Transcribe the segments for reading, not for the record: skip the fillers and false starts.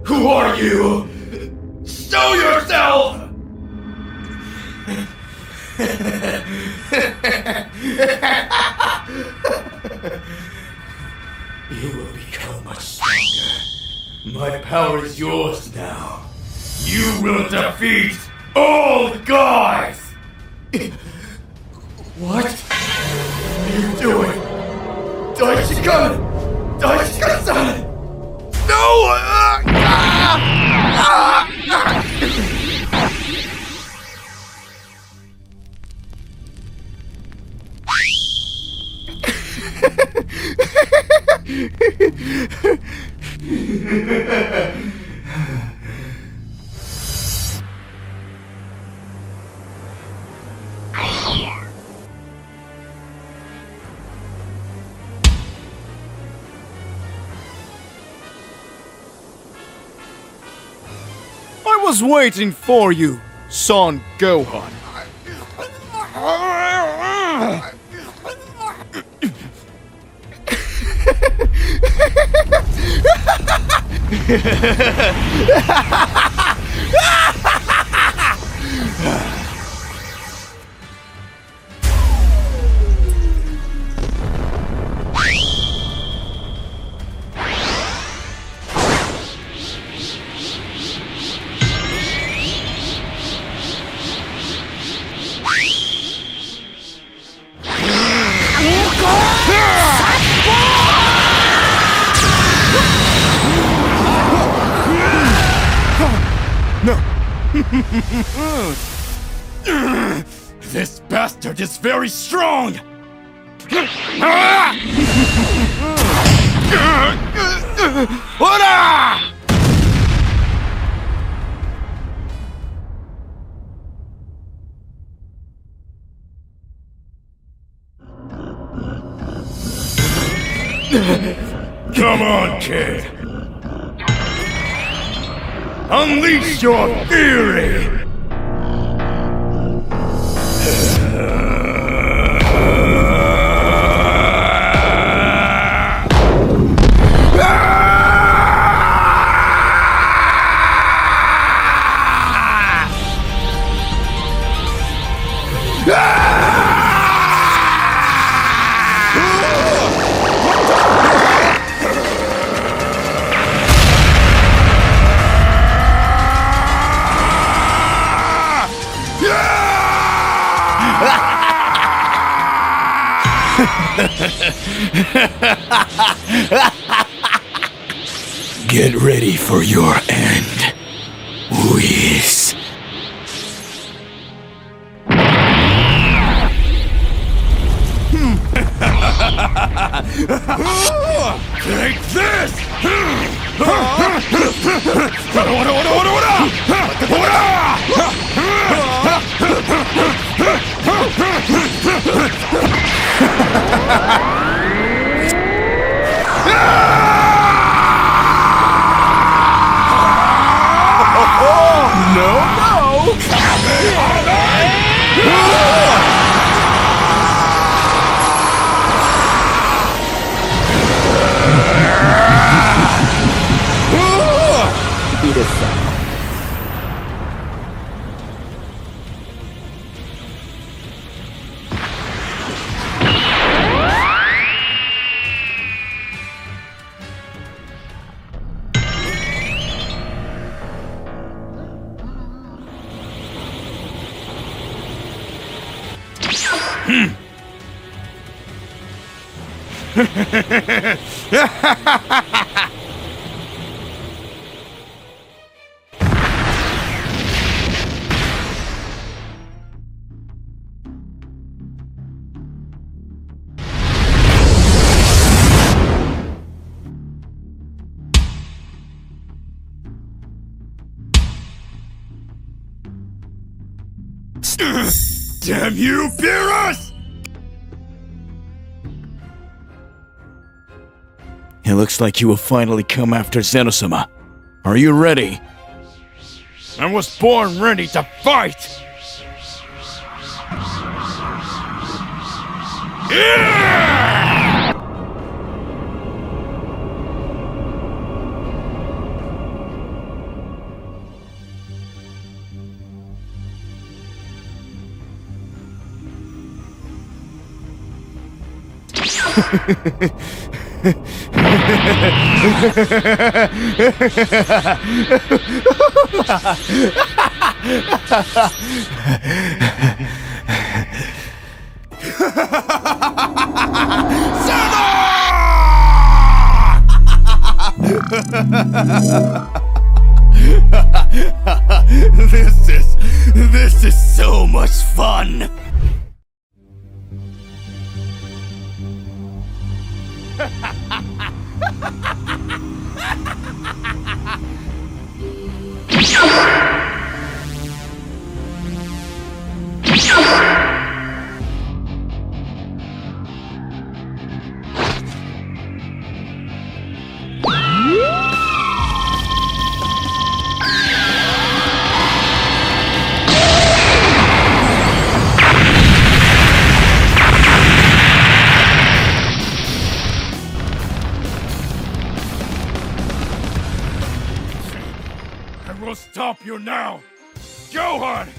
Who are you? Show yourself! You will become much stronger. My power is yours now. You will defeat all gods! What are you doing? Daishinkan! Daishinkan-san! No! I was waiting for you, Son Gohan. This bastard is very strong! Come on, kid! Unleash your fury! Get ready for your end, Whis. Take this! Damn you, Beerus! It looks like you will finally come after Zeno-sama. Are you ready? I was born ready to fight! This is so much fun! I will stop you now! Johan!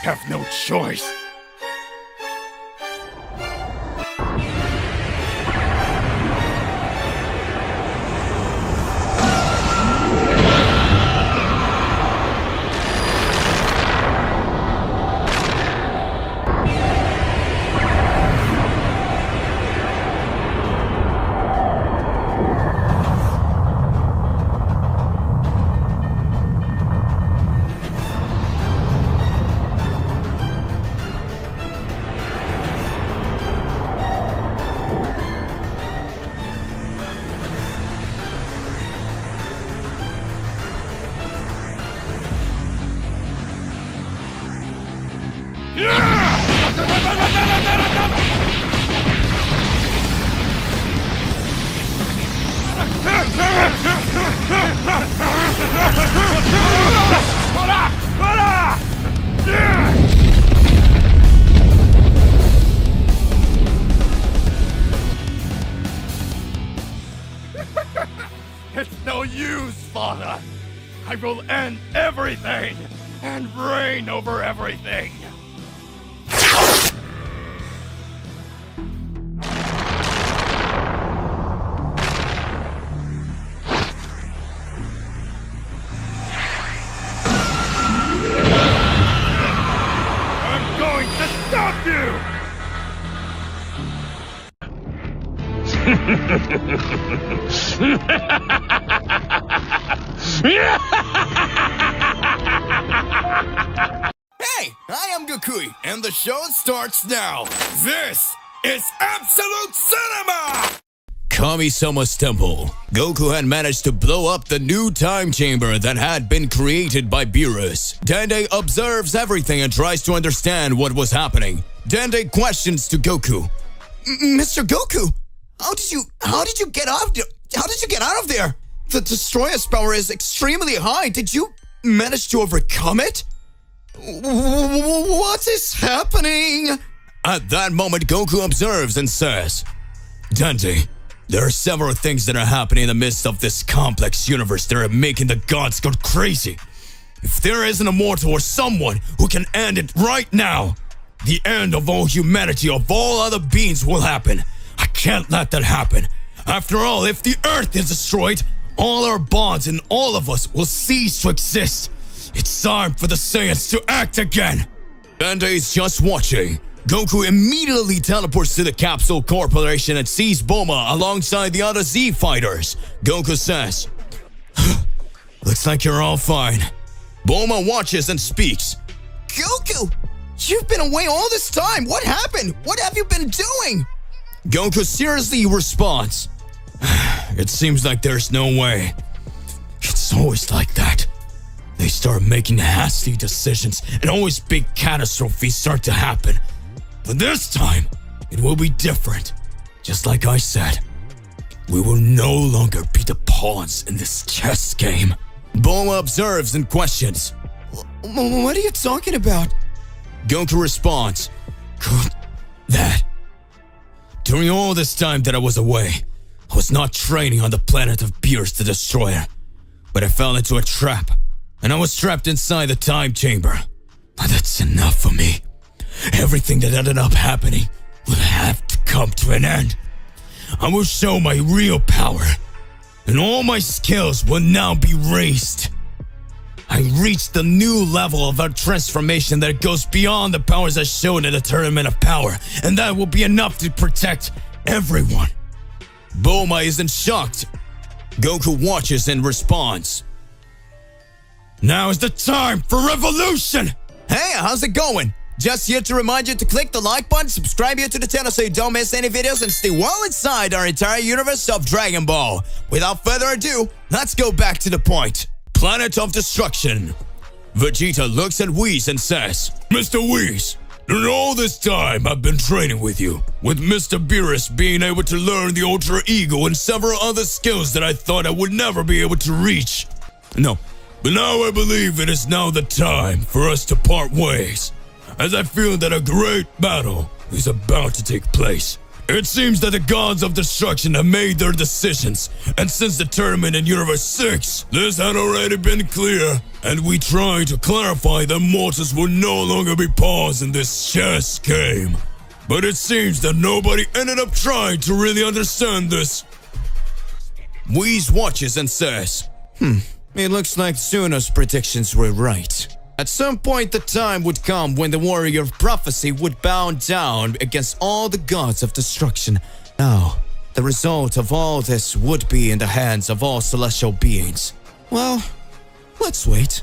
Have no choice. It's no use, father. I will end everything and reign over everything. I'm going to stop you! Hey, I am Gokui, and the show starts now. This is Absolute Cinema! Kami-sama's temple, Goku had managed to blow up the new time chamber that had been created by Beerus. Dende observes everything and tries to understand what was happening. Dende questions to Goku. Mr. Goku, how did you get out of there? The Destroyer's power is extremely high. Did you manage to overcome it? What is happening? At that moment, Goku observes and says, Dende, there are several things that are happening in the midst of this complex universe that are making the gods go crazy. If there is an immortal or someone who can end it right now, the end of all humanity, of all other beings will happen. I can't let that happen. After all, if the Earth is destroyed, all our bonds and all of us will cease to exist. It's time for the Saiyans to act again. Dende is just watching. Goku immediately teleports to the Capsule Corporation and sees Bulma alongside the other Z fighters. Goku says, looks like you're all fine. Bulma watches and speaks. Goku, you've been away all this time. What happened? What have you been doing? Goku seriously responds, it seems like there's no way. It's always like that. They start making hasty decisions and always big catastrophes start to happen. But this time, it will be different. Just like I said, we will no longer be the pawns in this chess game. Bulma observes and questions. What are you talking about? Goku responds, that. During all this time that I was away, I was not training on the planet of Beerus the Destroyer, but I fell into a trap, and I was trapped inside the time chamber. But that's enough for me. Everything that ended up happening will have to come to an end. I will show my real power, and all my skills will now be raised. I reached the new level of our transformation that goes beyond the powers I showed in the Tournament of Power, and that will be enough to protect everyone. Bulma isn't shocked. Goku watches and responds. Now is the time for revolution! Hey, how's it going? Just here to remind you to click the like button, subscribe here to the channel so you don't miss any videos, and stay well inside our entire universe of Dragon Ball. Without further ado, let's go back to the point. Planet of Destruction. Vegeta looks at Whis and says, Mr. Whis, in all this time I've been training with you, with Mr. Beerus being able to learn the Ultra Ego and several other skills that I thought I would never be able to reach. No, but now I believe it is now the time for us to part ways, as I feel that a great battle is about to take place. It seems that the gods of destruction have made their decisions, and since the tournament in Universe 6, this had already been clear, and we try to clarify that mortals will no longer be pawns in this chess game. But it seems that nobody ended up trying to really understand this. Whis watches and says, it looks like Suno's predictions were right. At some point, the time would come when the warrior of prophecy would bow down against all the gods of destruction. Now, the result of all this would be in the hands of all celestial beings. Well, let's wait.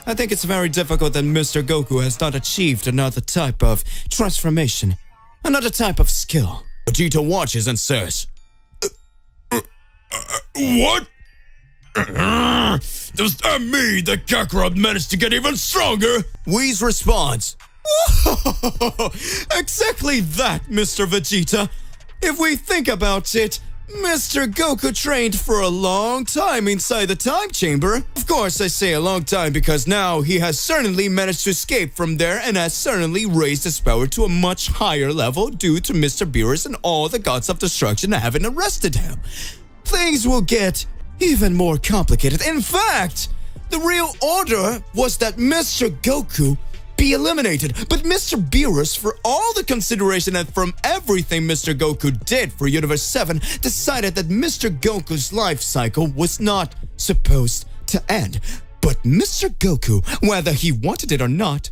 I think it's very difficult that Mr. Goku has not achieved another type of transformation, another type of skill. Vegeta watches and says, what? Does that mean that Kakarot managed to get even stronger? Whis responds, exactly that, Mr. Vegeta. If we think about it, Mr. Goku trained for a long time inside the time chamber. Of course, I say a long time because now he has certainly managed to escape from there and has certainly raised his power to a much higher level due to Mr. Beerus and all the gods of destruction having arrested him. Things will get even more complicated. In fact, the real order was that Mr. Goku be eliminated. But Mr. Beerus, for all the consideration and from everything Mr. Goku did for Universe 7, decided that Mr. Goku's life cycle was not supposed to end. But Mr. Goku, whether he wanted it or not,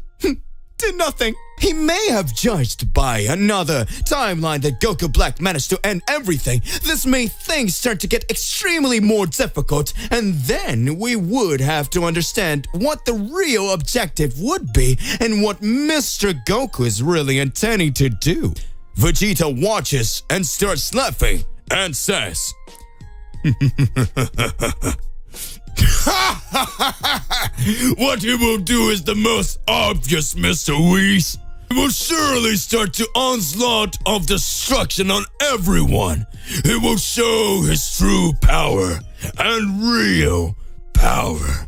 did nothing. He may have judged by another timeline that Goku Black managed to end everything. This made things start to get extremely more difficult, and then we would have to understand what the real objective would be and what Mr. Goku is really intending to do. Vegeta watches and starts laughing and says, "What he will do is the most obvious, Mr. Whis. He will surely start to onslaught of destruction on everyone. He will show his true power and real power.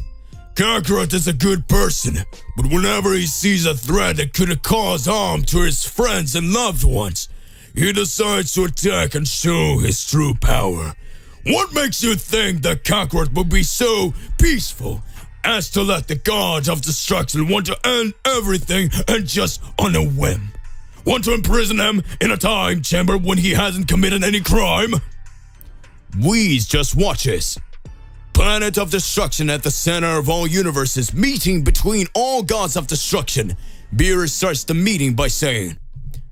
Kakarot is a good person, but whenever he sees a threat that could cause harm to his friends and loved ones, he decides to attack and show his true power. What makes you think that Kakarot will be so peaceful as to let the gods of destruction want to end everything and just on a whim? Want to imprison him in a time chamber when he hasn't committed any crime?" Whis just watches. Planet of destruction at the center of all universes, meeting between all gods of destruction. Beerus starts the meeting by saying,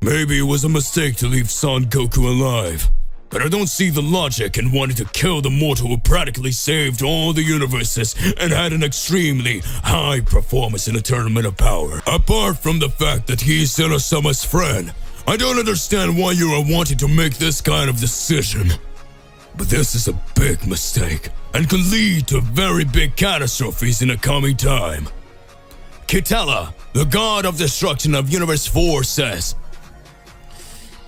"Maybe it was a mistake to leave Son Goku alive, but I don't see the logic in wanting to kill the mortal who practically saved all the universes and had an extremely high performance in a tournament of power. Apart from the fact that he is Senna-sama's friend, I don't understand why you are wanting to make this kind of decision. But this is a big mistake and could lead to very big catastrophes in the coming time." Kitella, the god of destruction of Universe 4, says,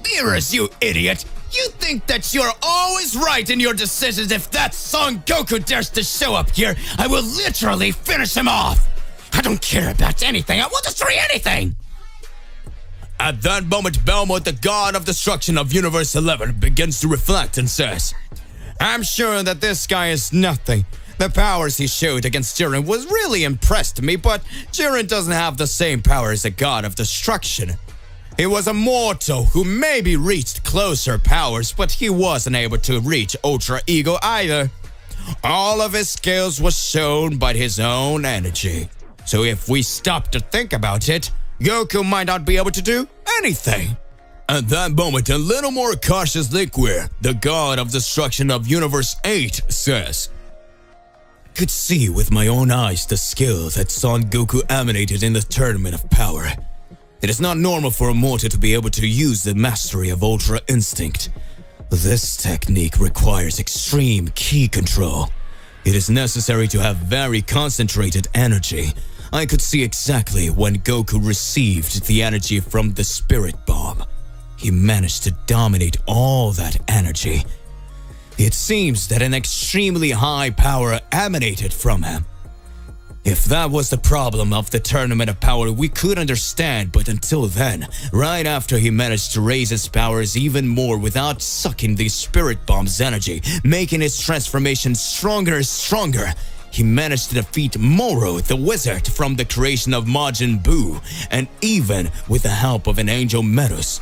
"Beerus, you idiot! You think that you're always right in your decisions. If that Son Goku dares to show up here, I will literally finish him off. I don't care about anything. I will destroy anything." At that moment, Belmont, the god of destruction of Universe 11, begins to reflect and says, "I'm sure that this guy is nothing. The powers he showed against Jiren was really impressed me, but Jiren doesn't have the same power as a god of destruction. He was a mortal who maybe reached closer powers, but he wasn't able to reach Ultra Ego either. All of his skills was shown by his own energy. So if we stop to think about it, Goku might not be able to do anything." At that moment, a little more cautious Liquid, the god of destruction of Universe 8, says, "Could see with my own eyes the skill that Son Goku emanated in the tournament of power. It is not normal for a mortal to be able to use the mastery of Ultra Instinct. This technique requires extreme ki control. It is necessary to have very concentrated energy. I could see exactly when Goku received the energy from the Spirit Bomb. He managed to dominate all that energy. It seems that an extremely high power emanated from him. If that was the problem of the tournament of power, we could understand, but until then, right after he managed to raise his powers even more without sucking the Spirit Bomb's energy, making his transformation stronger and stronger, he managed to defeat Moro, the wizard from the creation of Majin Buu, and even with the help of an angel Metis,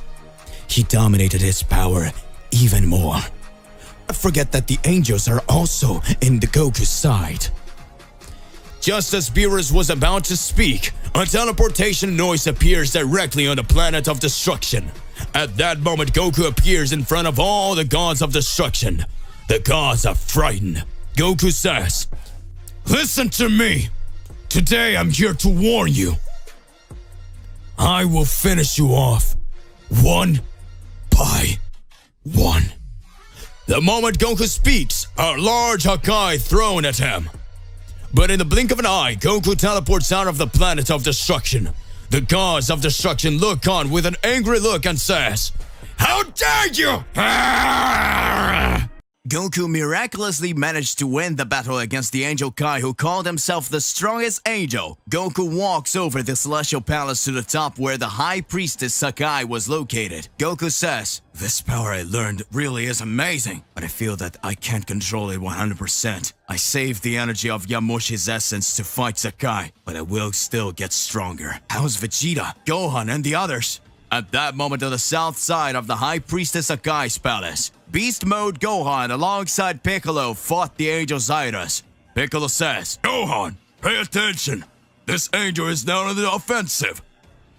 he dominated his power even more. Forget that the angels are also in the Goku side." Just as Beerus was about to speak, a teleportation noise appears directly on the planet of destruction. At that moment, Goku appears in front of all the gods of destruction. The gods are frightened. Goku says, "Listen to me. Today I'm here to warn you. I will finish you off, one by one." The moment Goku speaks, a large Hakai thrown at him. But in the blink of an eye, Goku teleports out of the planet of destruction. The gods of destruction look on with an angry look and says, "How dare you!" Goku miraculously managed to win the battle against the Angel Kai, who called himself the strongest angel. Goku walks over the celestial palace to the top where the High Priestess Sakai was located. Goku says, "This power I learned really is amazing, but I feel that I can't control it 100%. I saved the energy of Yamoshi's essence to fight Sakai, but I will still get stronger. How's Vegeta, Gohan, and the others?" At that moment on the south side of the High Priestess Sakai's palace, Beast Mode Gohan alongside Piccolo fought the Angel Zairas. Piccolo says, "Gohan, pay attention. This angel is now on the offensive.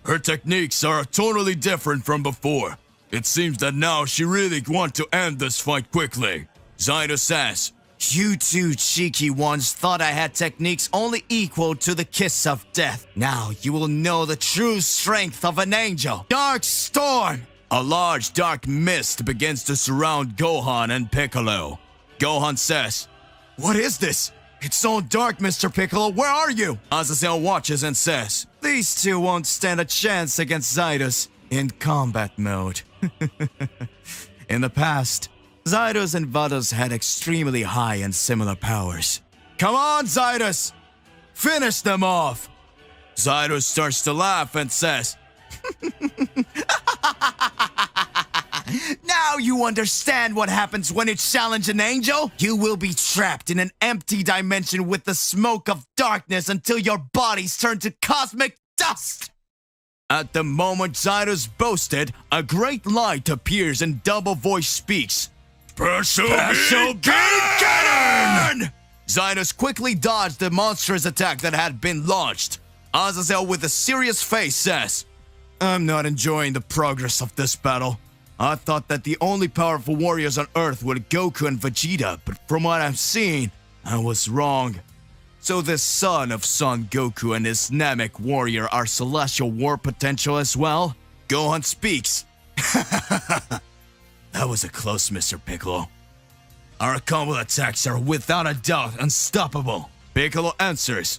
Her techniques are totally different from before. It seems that now she really wants to end this fight quickly." Zairas says, "You two cheeky ones thought I had techniques only equal to the kiss of death. Now you will know the true strength of an angel. Dark Storm, A large dark mist begins to surround Gohan and Piccolo. Gohan says, "What is this? It's so dark, Mr. Piccolo. Where are you?" Azazel watches and says, "These two won't stand a chance against Zidus in combat mode." In the past, Zidus and Vados had extremely high and similar powers. "Come on, Zidus! Finish them off!" Zidus starts to laugh and says, "Now you understand what happens when you challenge an angel? You will be trapped in an empty dimension with the smoke of darkness until your bodies turn to cosmic dust." At the moment Zidus boasted, a great light appears and double voice speaks. Special Beam Cannon! Zidus quickly dodged the monstrous attack that had been launched. Azazel with a serious face says, "I'm not enjoying the progress of this battle. I thought that the only powerful warriors on Earth were Goku and Vegeta, but from what I'm seeing, I was wrong. So this son of Son Goku and his Namek warrior are celestial war potential as well?" Gohan speaks. "That was a close, Mr. Piccolo. Our combo attacks are without a doubt unstoppable." Piccolo answers,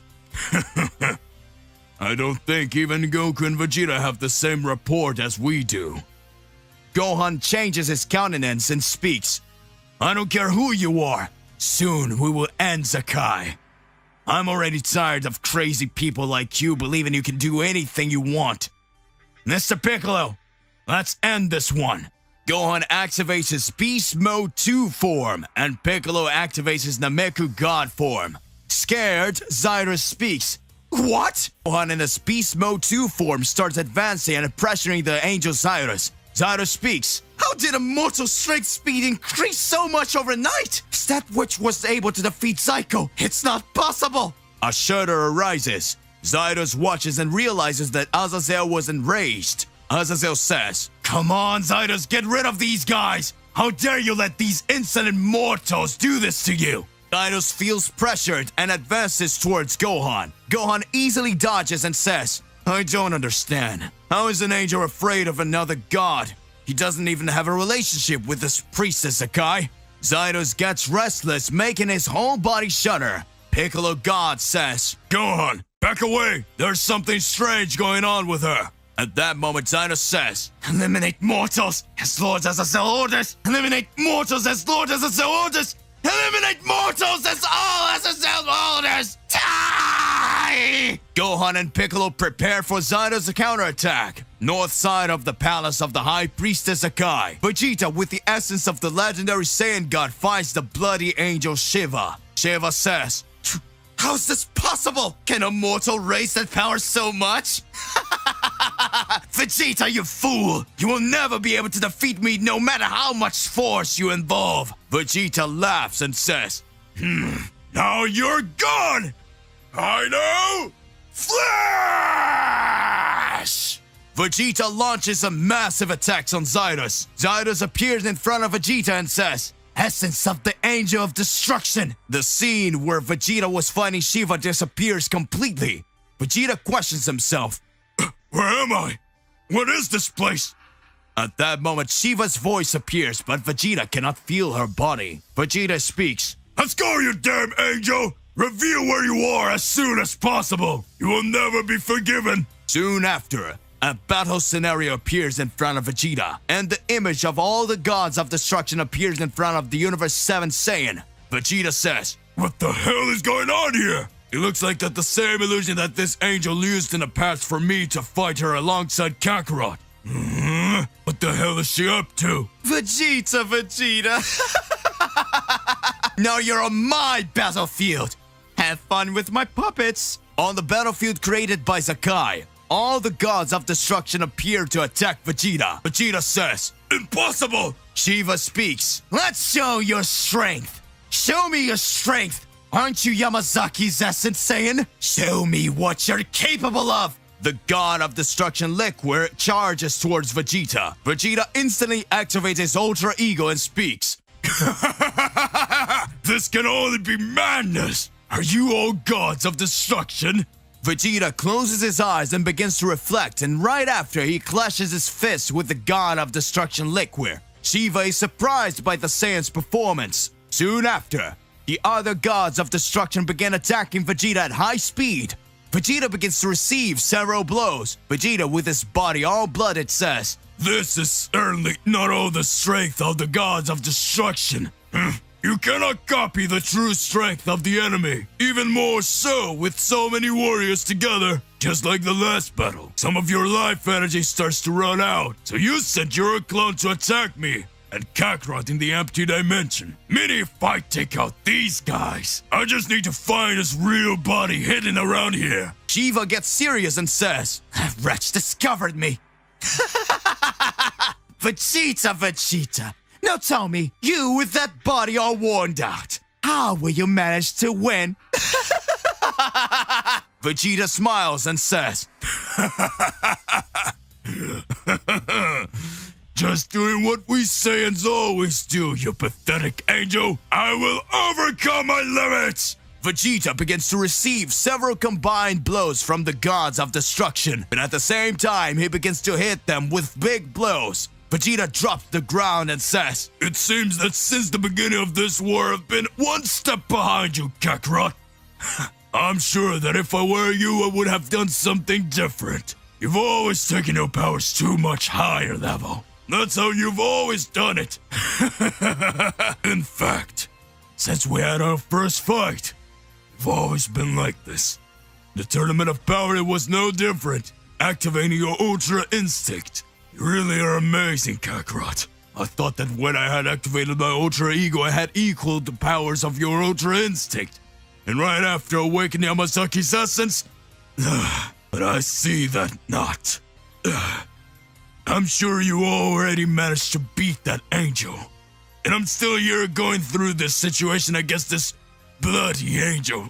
"I don't think even Goku and Vegeta have the same rapport as we do." Gohan changes his countenance and speaks, "I don't care who you are. Soon we will end Hakai. I'm already tired of crazy people like you believing you can do anything you want. Mr. Piccolo, let's end this one." Gohan activates his Beast Mode 2 form, and Piccolo activates his Nameku God form. Scared, Zidus speaks. "What?" Gohan in his Beast Mode 2 form starts advancing and pressuring the angel Zidus. Zidus speaks. "How did a mortal strength speed increase so much overnight? Is that which was able to defeat Psycho? It's not possible!" A shudder arises. Zidus watches and realizes that Azazel was enraged. Azazel says, "Come on, Zidus, get rid of these guys! How dare you let these insolent mortals do this to you!" Zidus feels pressured and advances towards Gohan. Gohan easily dodges and says, "I don't understand. How is an angel afraid of another god? He doesn't even have a relationship with this priestess Hakai." Zidus gets restless, making his whole body shudder. Piccolo God says, "Gohan, back away! There's something strange going on with her." At that moment, Zidus says, "Eliminate mortals as Lord Azazel orders! Eliminate mortals as Lord Azazel orders! Eliminate mortals as all Azazel orders! Die!" Gohan and Piccolo prepare for Zidus' counterattack. North side of the palace of the High Priestess Hakai, Vegeta with the essence of the legendary Saiyan God fights the bloody angel Shiva. Shiva says, "How is this possible? Can a mortal raise that power so much?" "Vegeta, you fool! You will never be able to defeat me no matter how much force you involve." Vegeta laughs and says, "Now you're gone! I know! Flash!" Vegeta launches a massive attack on Zidus. Zidus appears in front of Vegeta and says, "Essence of the Angel of Destruction." The scene where Vegeta was fighting Shiva disappears completely. Vegeta questions himself. "Where am I? What is this place?" At that moment, Shiva's voice appears, but Vegeta cannot feel her body. Vegeta speaks. "Let's go, you damn angel! Reveal where you are as soon as possible! You will never be forgiven!" Soon after, a battle scenario appears in front of Vegeta, and the image of all the gods of destruction appears in front of the Universe 7 Saiyan. Vegeta says, "What the hell is going on here? It looks like that the same illusion that this angel used in the past for me to fight her alongside Kakarot. What the hell is she up to?" Vegeta! Now you're on my battlefield! Have fun with my puppets! On the battlefield created by Hakai, all the gods of destruction appear to attack Vegeta. Vegeta says, "Impossible!" Shiva speaks. "Let's show your strength! Show me your strength! Aren't you Yamazaki's essence Saiyan? Show me what you're capable of!" The god of destruction Liquor charges towards Vegeta. Vegeta instantly activates his ultra ego and speaks. "This can only be madness! Are you all gods of destruction? Vegeta closes his eyes and begins to reflect, and right after he clashes his fist with the God of Destruction Liquid. Shiva is surprised by the Saiyan's performance. Soon after, the other gods of destruction begin attacking Vegeta at high speed. Vegeta begins to receive several blows. Vegeta, with his body all blooded, says, "This is certainly not all the strength of the gods of destruction. You cannot copy the true strength of the enemy, even more so with so many warriors together. Just like the last battle, some of your life energy starts to run out, so you sent your clone to attack me and Kakarot in the empty dimension. Meaning if I take out these guys, I just need to find his real body hidden around here." Shiva gets serious and says, "That wretch discovered me." Vegeta, now tell me, you with that body all worn out, how will you manage to win? Vegeta smiles and says, "Just doing what we Saiyans always do, you pathetic angel. I will overcome my limits." Vegeta begins to receive several combined blows from the gods of destruction, and at the same time he begins to hit them with big blows. Vegeta drops the ground and says, "It seems that since the beginning of this war I've been one step behind you, Kakarot. I'm sure that if I were you, I would have done something different. You've always taken your powers to a much higher level. That's how you've always done it. In fact, since we had our first fight, you've always been like this. The Tournament of Power was no different, activating your Ultra Instinct. You really are amazing, Kakarot. I thought that when I had activated my Ultra Ego, I had equaled the powers of your Ultra Instinct. And right after awakening Yamasaki's essence, but I see that not. I'm sure you already managed to beat that angel. And I'm still here going through this situation against this bloody angel.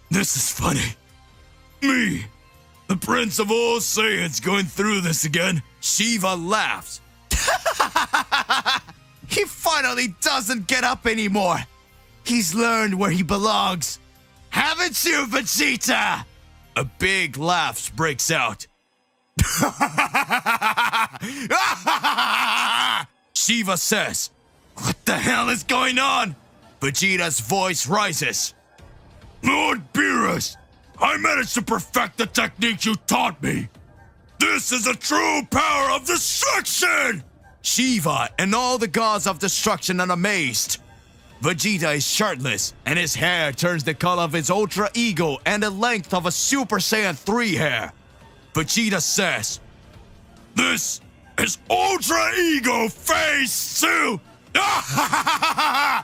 This is funny. Me, the Prince of all Saiyans, going through this again." Shiva laughs. He finally doesn't get up anymore. He's learned where he belongs. Haven't you, Vegeta? A big laugh breaks out. Shiva says, "What the hell is going on?" Vegeta's voice rises. "Lord Beerus, I managed to perfect the technique you taught me. This is a true power of destruction!" Shiva and all the gods of destruction are amazed. Vegeta is shirtless, and his hair turns the color of his Ultra Ego and the length of a Super Saiyan 3 hair. Vegeta says, "This is Ultra Ego Phase 2! I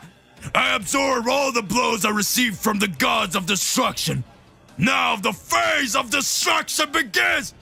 absorb all the blows I received from the gods of destruction. Now the phase of destruction begins!"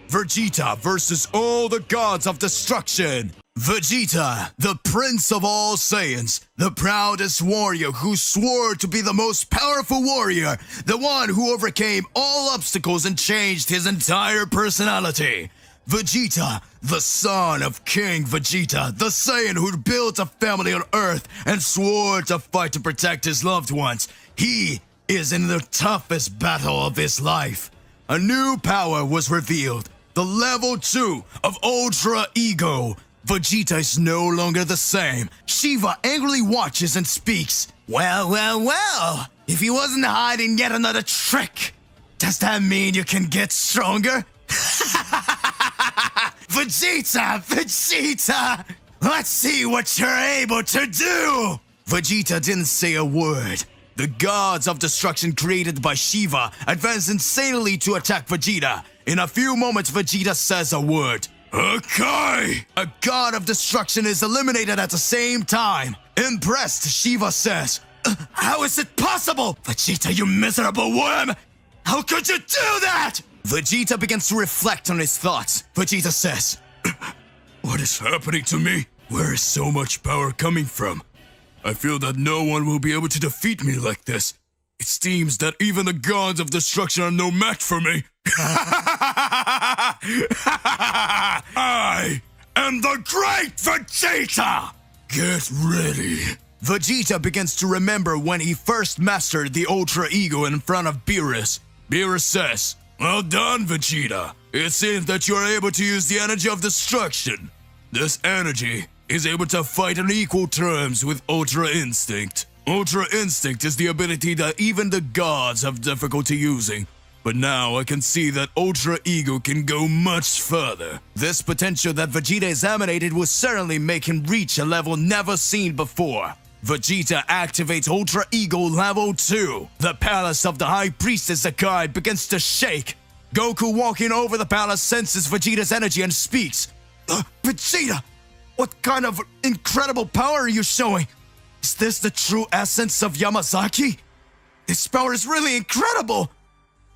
Vegeta versus all the gods of destruction. Vegeta, the Prince of all Saiyans, the proudest warrior who swore to be the most powerful warrior, the one who overcame all obstacles and changed his entire personality. Vegeta, the son of King Vegeta, the Saiyan who built a family on Earth and swore to fight to protect his loved ones. He is in the toughest battle of his life. A new power was revealed, the level 2 of Ultra Ego. Vegeta is no longer the same. Shiva angrily watches and speaks. Well. If he wasn't hiding yet another trick, does that mean you can get stronger? Vegeta! Let's see what you're able to do! Vegeta didn't say a word. The gods of destruction created by Shiva advance insanely to attack Vegeta. In a few moments, Vegeta says a word. Hakai! A god of destruction is eliminated at the same time. Impressed, Shiva says, "How is it possible? Vegeta, you miserable worm! How could you do that?" Vegeta begins to reflect on his thoughts. Vegeta says, "What is happening to me? Where is so much power coming from? I feel that no one will be able to defeat me like this. It seems that even the gods of destruction are no match for me. I am the Great Vegeta! Get ready." Vegeta begins to remember when he first mastered the Ultra Ego in front of Beerus. Beerus says, "Well done, Vegeta. It seems that you are able to use the energy of destruction. This energy is able to fight on equal terms with Ultra Instinct. Ultra Instinct is the ability that even the gods have difficulty using. But now I can see that Ultra Ego can go much further. This potential that Vegeta examinated will certainly make him reach a level never seen before. Vegeta activates Ultra Ego Level 2. The palace of the High Priestess Hakai begins to shake. Goku, walking over the palace, senses Vegeta's energy and speaks. Vegeta, what kind of incredible power are you showing? Is this the true essence of Yamazaki? This power is really incredible.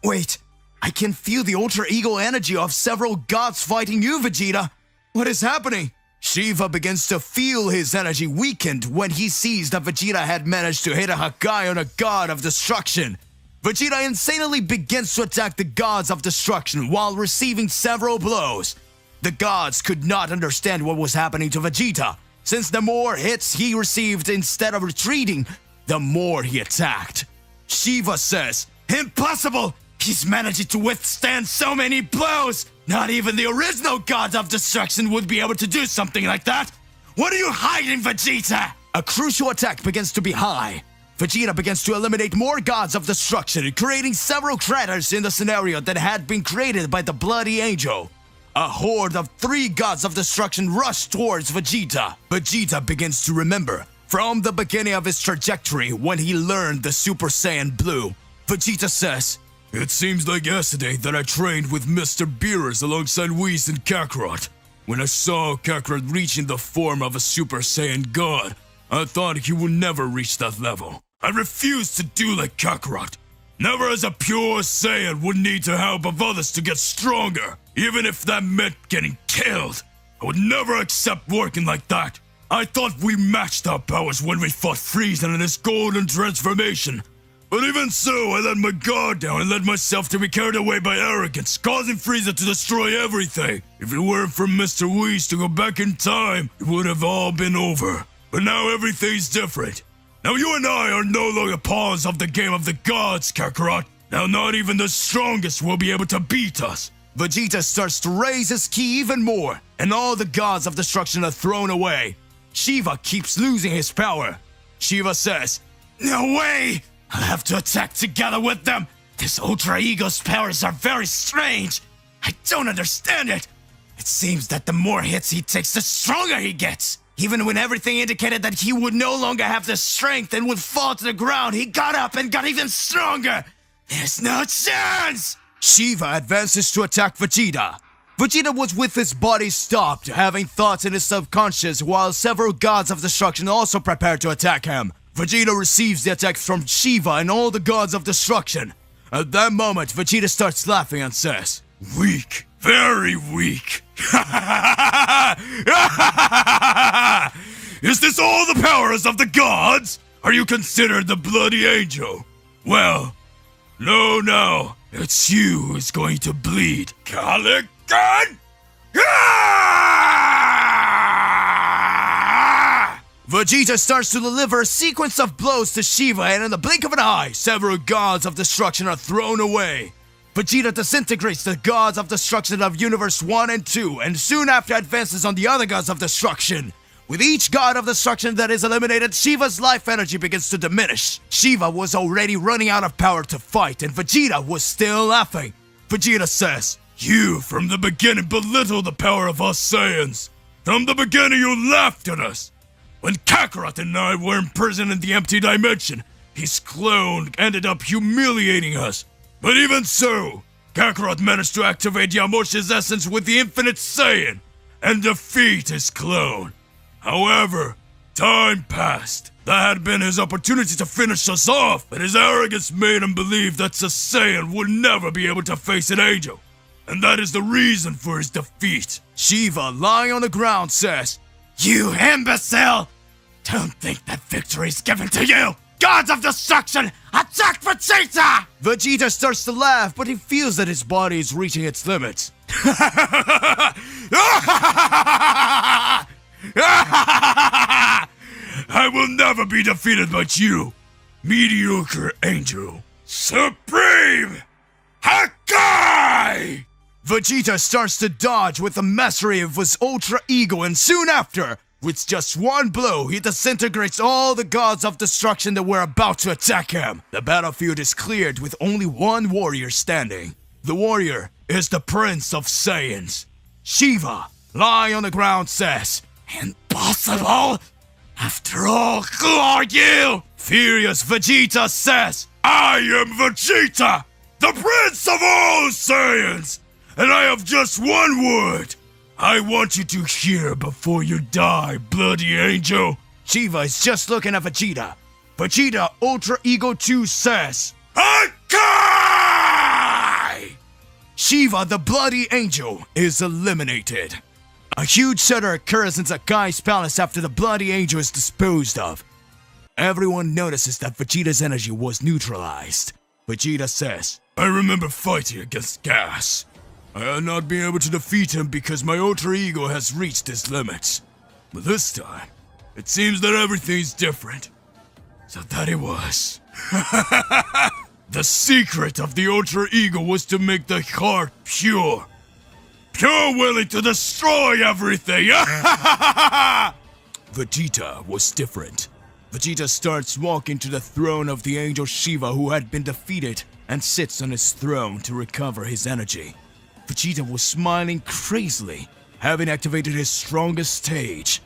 Wait, I can feel the Ultra Ego energy of several gods fighting you, Vegeta. What is happening? Shiva begins to feel his energy weakened when he sees that Vegeta had managed to hit a Hakai on a god of destruction. Vegeta insanely begins to attack the gods of destruction while receiving several blows. The gods could not understand what was happening to Vegeta, since the more hits he received instead of retreating, the more he attacked. Shiva says, "Impossible! He's managing to withstand so many blows! Not even the original gods of destruction would be able to do something like that! What are you hiding, Vegeta?" A crucial attack begins to be high. Vegeta begins to eliminate more gods of destruction, creating several craters in the scenario that had been created by the Bloody Angel. A horde of 3 gods of destruction rush towards Vegeta. Vegeta begins to remember from the beginning of his trajectory when he learned the Super Saiyan Blue. Vegeta says, "It seems like yesterday that I trained with Mr. Beerus alongside Whis and Kakarot. When I saw Kakarot reaching the form of a Super Saiyan God, I thought he would never reach that level. I refused to do like Kakarot. Never as a pure Saiyan would need the help of others to get stronger, even if that meant getting killed. I would never accept working like that. I thought we matched our powers when we fought Frieza in his golden transformation. But even so, I let my guard down and let myself to be carried away by arrogance, causing Frieza to destroy everything. If it weren't for Mr. Whis to go back in time, it would have all been over. But now everything's different. Now you and I are no longer pawns of the game of the gods, Kakarot. Now not even the strongest will be able to beat us." Vegeta starts to raise his ki even more, and all the gods of destruction are thrown away. Shiva keeps losing his power. Shiva says, "No way! I'll have to attack together with them. This Ultra Ego's powers are very strange. I don't understand it. It seems that the more hits he takes, the stronger he gets. Even when everything indicated that he would no longer have the strength and would fall to the ground, he got up and got even stronger. There's no chance!" Shiva advances to attack Vegeta. Vegeta was with his body stopped, having thoughts in his subconscious, while several gods of destruction also prepare to attack him. Vegeta receives the attack from Shiva and all the gods of destruction. At that moment, Vegeta starts laughing and says, "Weak, very weak. Is this all the powers of the gods? Are you considered the Bloody Angel? Well, no, it's you who's going to bleed. Calican!" Vegeta starts to deliver a sequence of blows to Shiva, and in the blink of an eye, several gods of destruction are thrown away. Vegeta disintegrates the gods of destruction of Universe 1 and 2, and soon after advances on the other gods of destruction. With each god of destruction that is eliminated, Shiva's life energy begins to diminish. Shiva was already running out of power to fight, and Vegeta was still laughing. Vegeta says, "You, from the beginning, belittled the power of us Saiyans. From the beginning, you laughed at us. When Kakarot and I were imprisoned in the empty dimension, his clone ended up humiliating us. But even so, Kakarot managed to activate Yamosha's essence with the Infinite Saiyan and defeat his clone. However, time passed. That had been his opportunity to finish us off, but his arrogance made him believe that a Saiyan would never be able to face an angel. And that is the reason for his defeat." Shiva, lying on the ground, says, "You imbecile! Don't think that victory is given to you! Gods of destruction, attack Vegeta!" Vegeta starts to laugh, but he feels that his body is reaching its limits. I will never be defeated by you, mediocre angel. Supreme Hakai! Vegeta starts to dodge with the mastery of his ultra ego, and soon after, with just one blow, he disintegrates all the gods of destruction that were about to attack him. The battlefield is cleared with only one warrior standing. The warrior is the Prince of Saiyans. Shiva, lying on the ground, says, "Impossible? After all, who are you?" Furious Vegeta says, I am Vegeta, the Prince of all Saiyans, and I have just one word. I want you to hear before you die, bloody angel. Shiva is just looking at Vegeta. Vegeta Ultra Ego 2 says, Hakai! Shiva the Bloody Angel is eliminated. A huge shudder occurs in Zakai's palace after the Bloody Angel is disposed of. Everyone notices that Vegeta's energy was neutralized. Vegeta says, I remember fighting against Gas. I had not been able to defeat him because my ultra ego has reached its limits. But this time, it seems that everything's different. So that it was. The secret of the ultra ego was to make the heart pure. Pure willing to destroy everything. Vegeta was different. Vegeta starts walking to the throne of the angel Shiva, who had been defeated, and sits on his throne to recover his energy. Vegeta was smiling crazily, having activated his strongest stage.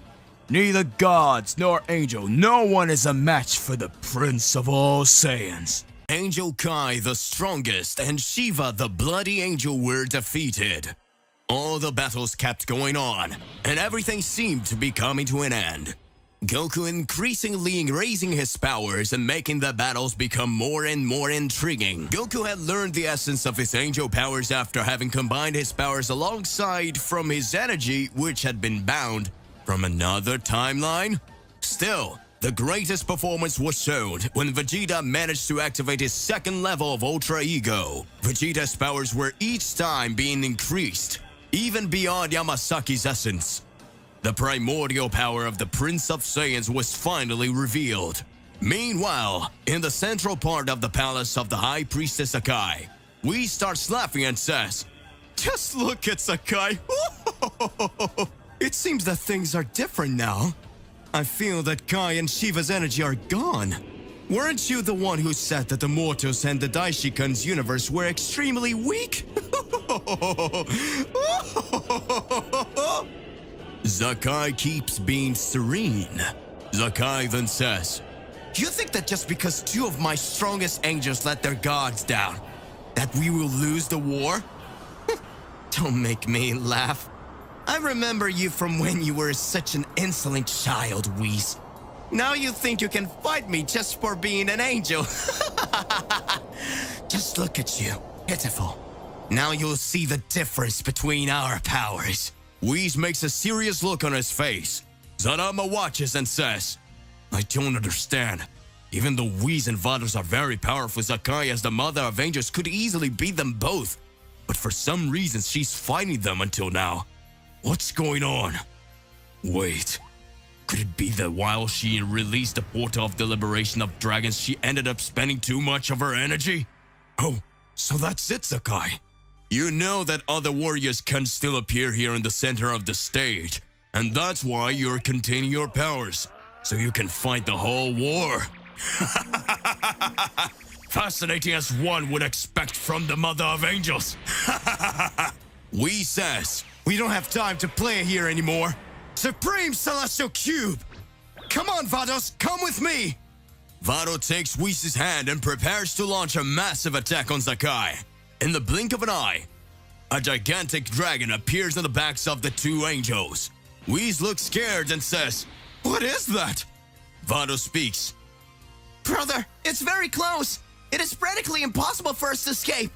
Neither gods nor angel, no one is a match for the Prince of all Saiyans. Angel Kai, the strongest, and Shiva, the bloody angel, were defeated. All the battles kept going on, and everything seemed to be coming to an end. Goku increasingly raising his powers and making the battles become more and more intriguing. Goku had learned the essence of his angel powers after having combined his powers alongside from his energy, which had been bound from another timeline. Still, the greatest performance was shown when Vegeta managed to activate his second level of Ultra Ego. Vegeta's powers were each time being increased, even beyond Yamasaki's essence. The primordial power of the Prince of Saiyans was finally revealed. Meanwhile, in the central part of the palace of the High Priestess Hakai, Whis starts laughing and says, "Just look at Sakai. It seems that things are different now. I feel that Kai and Shiva's energy are gone. Weren't you the one who said that the mortals and the Daishinkan's universe were extremely weak?" Zakai keeps being serene. Zakai then says, "You think that just because two of my strongest angels let their gods down, that we will lose the war?" Don't make me laugh. I remember you from when you were such an insolent child, Whis. Now you think you can fight me just for being an angel. Just look at you, pitiful. Now you'll see the difference between our powers. Whis makes a serious look on his face. Zarama watches and says, "I don't understand. Even though Whis and Vados are very powerful, Zakai as the mother of angels could easily beat them both. But for some reason, she's fighting them until now. What's going on? Wait, could it be that while she released the portal of the liberation of dragons, she ended up spending too much of her energy? Oh, so that's it, Zakai. You know that other warriors can still appear here in the center of the stage, and that's why you're containing your powers, so you can fight the whole war." Fascinating as one would expect from the Mother of Angels. Whis says, "We don't have time to play here anymore. Supreme Celestial Cube! Come on, Vados, come with me!" Vado takes Whis' hand and prepares to launch a massive attack on Zakai. In the blink of an eye, a gigantic dragon appears on the backs of the two angels. Whis looks scared and says, "What is that?" Vado speaks. "Brother, it's very close. It is practically impossible for us to escape."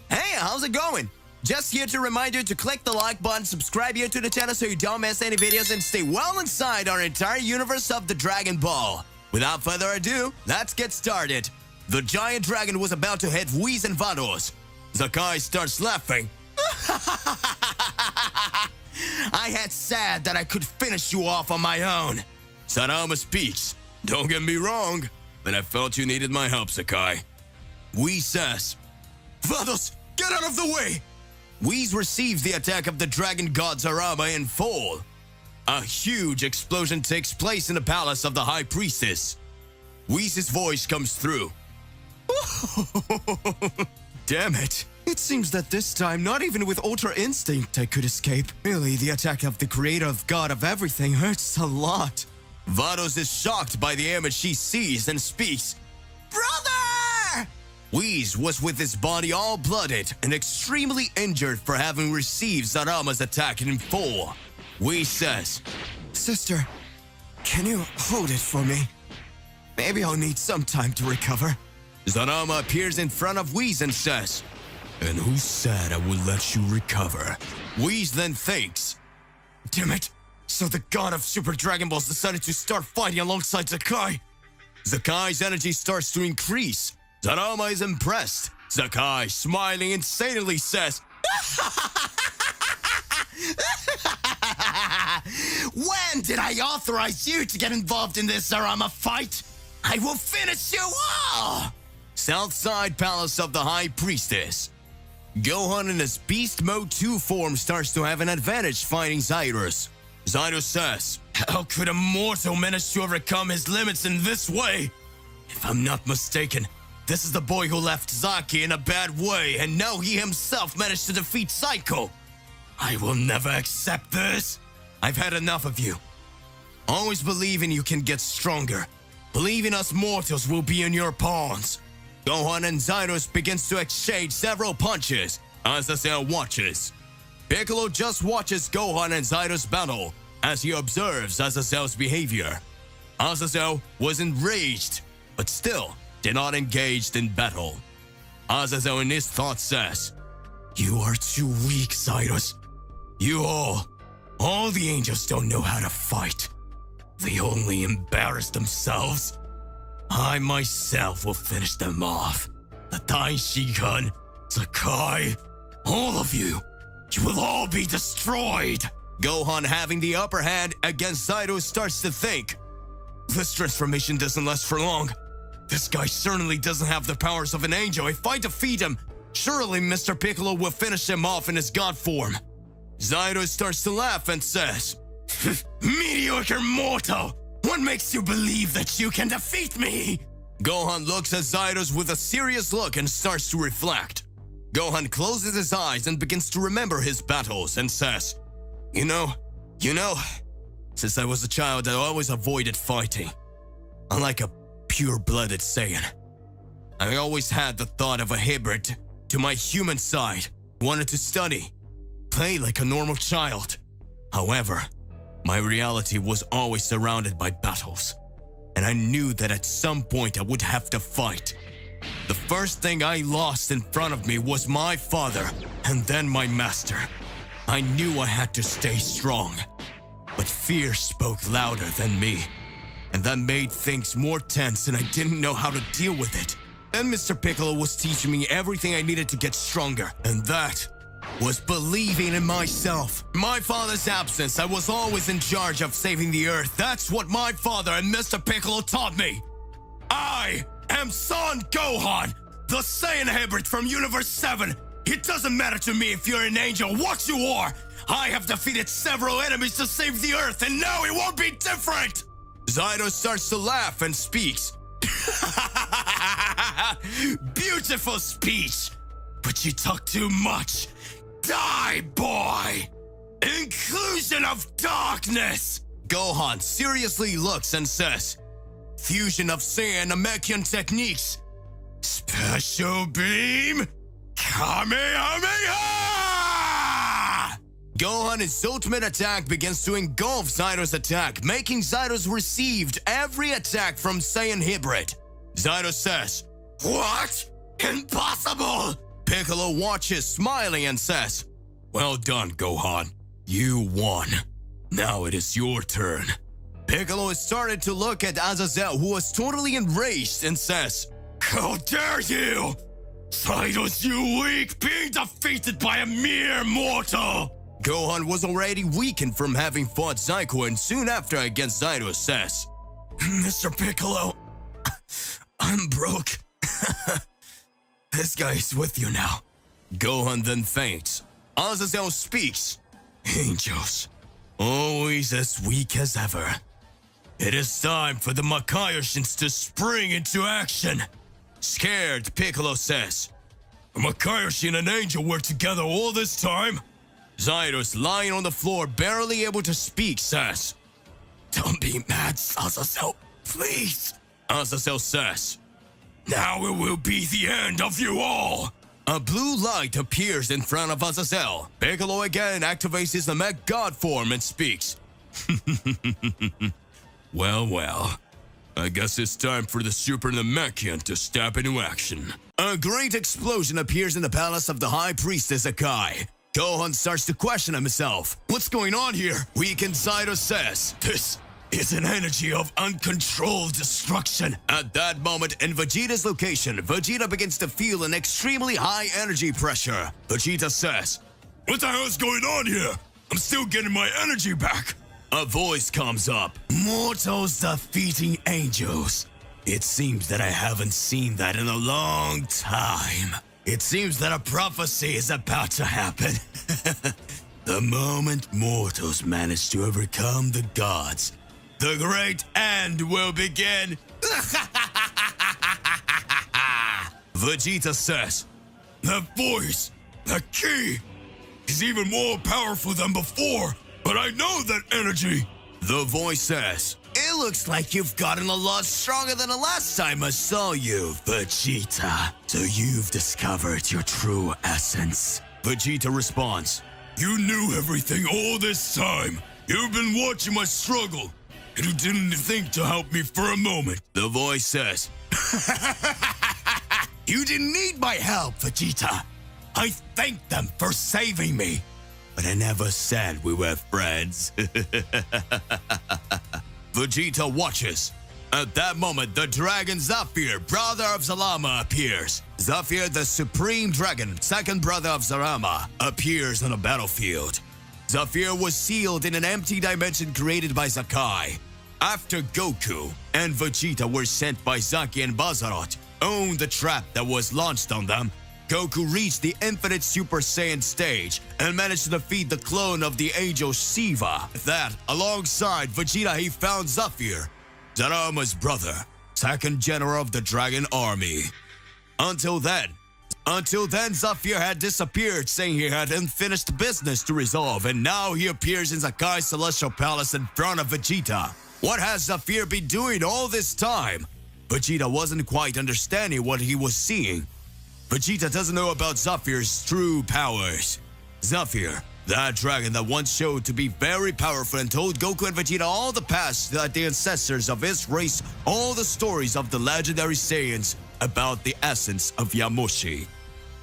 "Hey, how's it going? Just here to remind you to click the like button, subscribe here to the channel so you don't miss any videos, and stay well inside our entire universe of the Dragon Ball. Without further ado, let's get started." The giant dragon was about to hit Whis and Vados. Zakai starts laughing. "I had said that I could finish you off on my own. Sarama speaks. Don't get me wrong, but I felt you needed my help, Sakai. Whis says, Vados, get out of the way! Whis receives the attack of the dragon god Sarama in full. A huge explosion takes place in the palace of the High Priestess. Whis' voice comes through. Damn it. It seems that this time, not even with Ultra Instinct, I could escape. Really, the attack of the creator of God of everything hurts a lot. Vados is shocked by the image she sees and speaks. Brother! Whis was with his body all blooded and extremely injured for having received Sarama's attack in full. Whis says, Sister, can you hold it for me? Maybe I'll need some time to recover. Sarama appears in front of Whis and says, And who said I would let you recover? Whis then thinks, Damn it! So the god of Super Dragon Balls decided to start fighting alongside Sakai. Sakai's energy starts to increase. Sarama is impressed. Sakai, smiling insanely, says, When did I authorize you to get involved in this Sarama fight? I will finish you all! Southside Palace of the High Priestess. Gohan in his Beast Mode 2 form starts to have an advantage fighting Zyrus. Zyrus says, How could a mortal manage to overcome his limits in this way? If I'm not mistaken, this is the boy who left Zaki in a bad way, and now he himself managed to defeat Psycho. I will never accept this. I've had enough of you. Always believing you can get stronger. Believing us mortals will be in your pawns. Gohan and Zyrus begins to exchange several punches. Azazel watches. Piccolo just watches Gohan and Zyrus battle as he observes Azazel's behavior. Azazel was enraged, but still did not engage in battle. Azazel in his thoughts says, You are too weak, Zyrus. All the angels don't know how to fight. They only embarrass themselves. I myself will finish them off. The Daishinkan, Sakai, all of you. You will all be destroyed. Gohan, having the upper hand against Zyrus, starts to think. This transformation doesn't last for long. This guy certainly doesn't have the powers of an angel. If I defeat him, surely Mr. Piccolo will finish him off in his god form. Zyrus starts to laugh and says, Mediocre mortal! What makes you believe that you can defeat me? Gohan looks at Zyrus with a serious look and starts to reflect. Gohan closes his eyes and begins to remember his battles and says, You know, since I was a child, I always avoided fighting. Unlike a pure-blooded Saiyan, I always had the thought of a hybrid to my human side, wanted to study, play like a normal child. However, my reality was always surrounded by battles, and I knew that at some point I would have to fight. The first thing I lost in front of me was my father, and then my master. I knew I had to stay strong, but fear spoke louder than me, and that made things more tense, and I didn't know how to deal with it. Then Mr. Piccolo was teaching me everything I needed to get stronger, and that was believing in myself. My father's absence, I was always in charge of saving the Earth. That's what my father and Mr. Piccolo taught me. I am Son Gohan, the Saiyan hybrid from Universe 7. It doesn't matter to me if you're an angel, what you are. I have defeated several enemies to save the Earth, and now it won't be different. Zyrus starts to laugh and speaks. Beautiful speech, but you talk too much. Die, boy! Inclusion of darkness! Gohan seriously looks and says, Fusion of Saiyan Namekian techniques. Special beam, Kamehameha! Gohan, his ultimate attack begins to engulf Zyrus' attack, making Zyrus received every attack from Saiyan Hybrid. Zyrus says, What? Impossible! Piccolo watches, smiling, and says, Well done, Gohan. You won. Now it is your turn. Piccolo has started to look at Azazel, who was totally enraged, and says, How dare you! Zyrus, you weak, being defeated by a mere mortal! Gohan was already weakened from having fought Zyko and soon after against Zaido says, Mr. Piccolo, I'm broke. This guy is with you now. Gohan then faints. Azazel speaks. Angels, always as weak as ever. It is time for the Makaioshians to spring into action. Scared, Piccolo says, A Makayoshi and an angel were together all this time? Zaidos, lying on the floor, barely able to speak, says, Don't be mad, Azazel, please. Azazel says, Now it will be the end of you all! A blue light appears in front of Azazel. Piccolo again activates his Namek God form and speaks. Well. I guess it's time for the Super Namekian to step into action. A great explosion appears in the palace of the High Priestess Hakai. Gohan starts to question himself. What's going on here? Weakened Zaido says, This is an energy of uncontrolled destruction. At that moment, in Vegeta's location, Vegeta begins to feel an extremely high energy pressure. Vegeta says, What the hell is going on here? I'm still getting my energy back. A voice comes up. Mortals defeating angels. It seems that I haven't seen that in a long time. It seems that a prophecy is about to happen. The moment mortals manage to overcome the gods, the great end will begin. Vegeta says, That voice, that key, is even more powerful than before, but I know that energy. The voice says, It looks like you've gotten a lot stronger than the last time I saw you, Vegeta. So you've discovered your true essence. Vegeta responds, You knew everything all this time. You've been watching my struggle, and you didn't think to help me for a moment. The voice says, You didn't need my help, Vegeta. I thanked them for saving me. But I never said we were friends. Vegeta watches. At that moment, the dragon Zafir, brother of Zalama, appears. Zafir, the supreme dragon, second brother of Zarama, appears on the battlefield. Zafir was sealed in an empty dimension created by Zakai. After Goku and Vegeta were sent by Zaki and Bazarot, owned the trap that was launched on them, Goku reached the Infinite Super Saiyan stage and managed to defeat the clone of the angel Shiva. That, alongside Vegeta, he found Zafir, Zarama's brother, second general of the Dragon Army. Until then, Zafir had disappeared, saying he had unfinished business to resolve, and now he appears in Zakai's Celestial Palace in front of Vegeta. What has Zafir been doing all this time? Vegeta wasn't quite understanding what he was seeing. Vegeta doesn't know about Zafir's true powers. Zafir, that dragon that once showed to be very powerful and told Goku and Vegeta all the past, that the ancestors of his race, all the stories of the legendary Saiyans about the essence of Yamushi.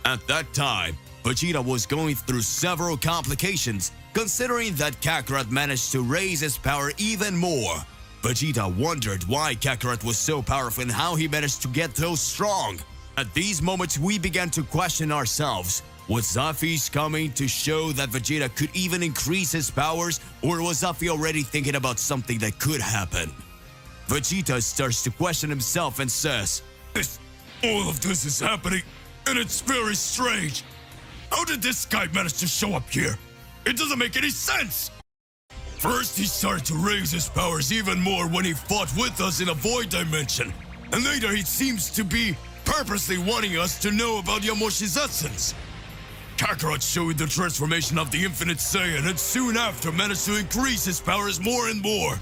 At that time, Vegeta was going through several complications, considering that Kakarot managed to raise his power even more. Vegeta wondered why Kakarot was so powerful and how he managed to get so strong. At these moments, we began to question ourselves. Was Zafir coming to show that Vegeta could even increase his powers, or was Zafir already thinking about something that could happen? Vegeta starts to question himself and says, All of this is happening, and it's very strange. How did this guy manage to show up here? It doesn't make any sense! First, he started to raise his powers even more when he fought with us in a void dimension, and later he seems to be purposely wanting us to know about Yamoshi's essence. Kakarot showed the transformation of the Infinite Saiyan and soon after managed to increase his powers more and more.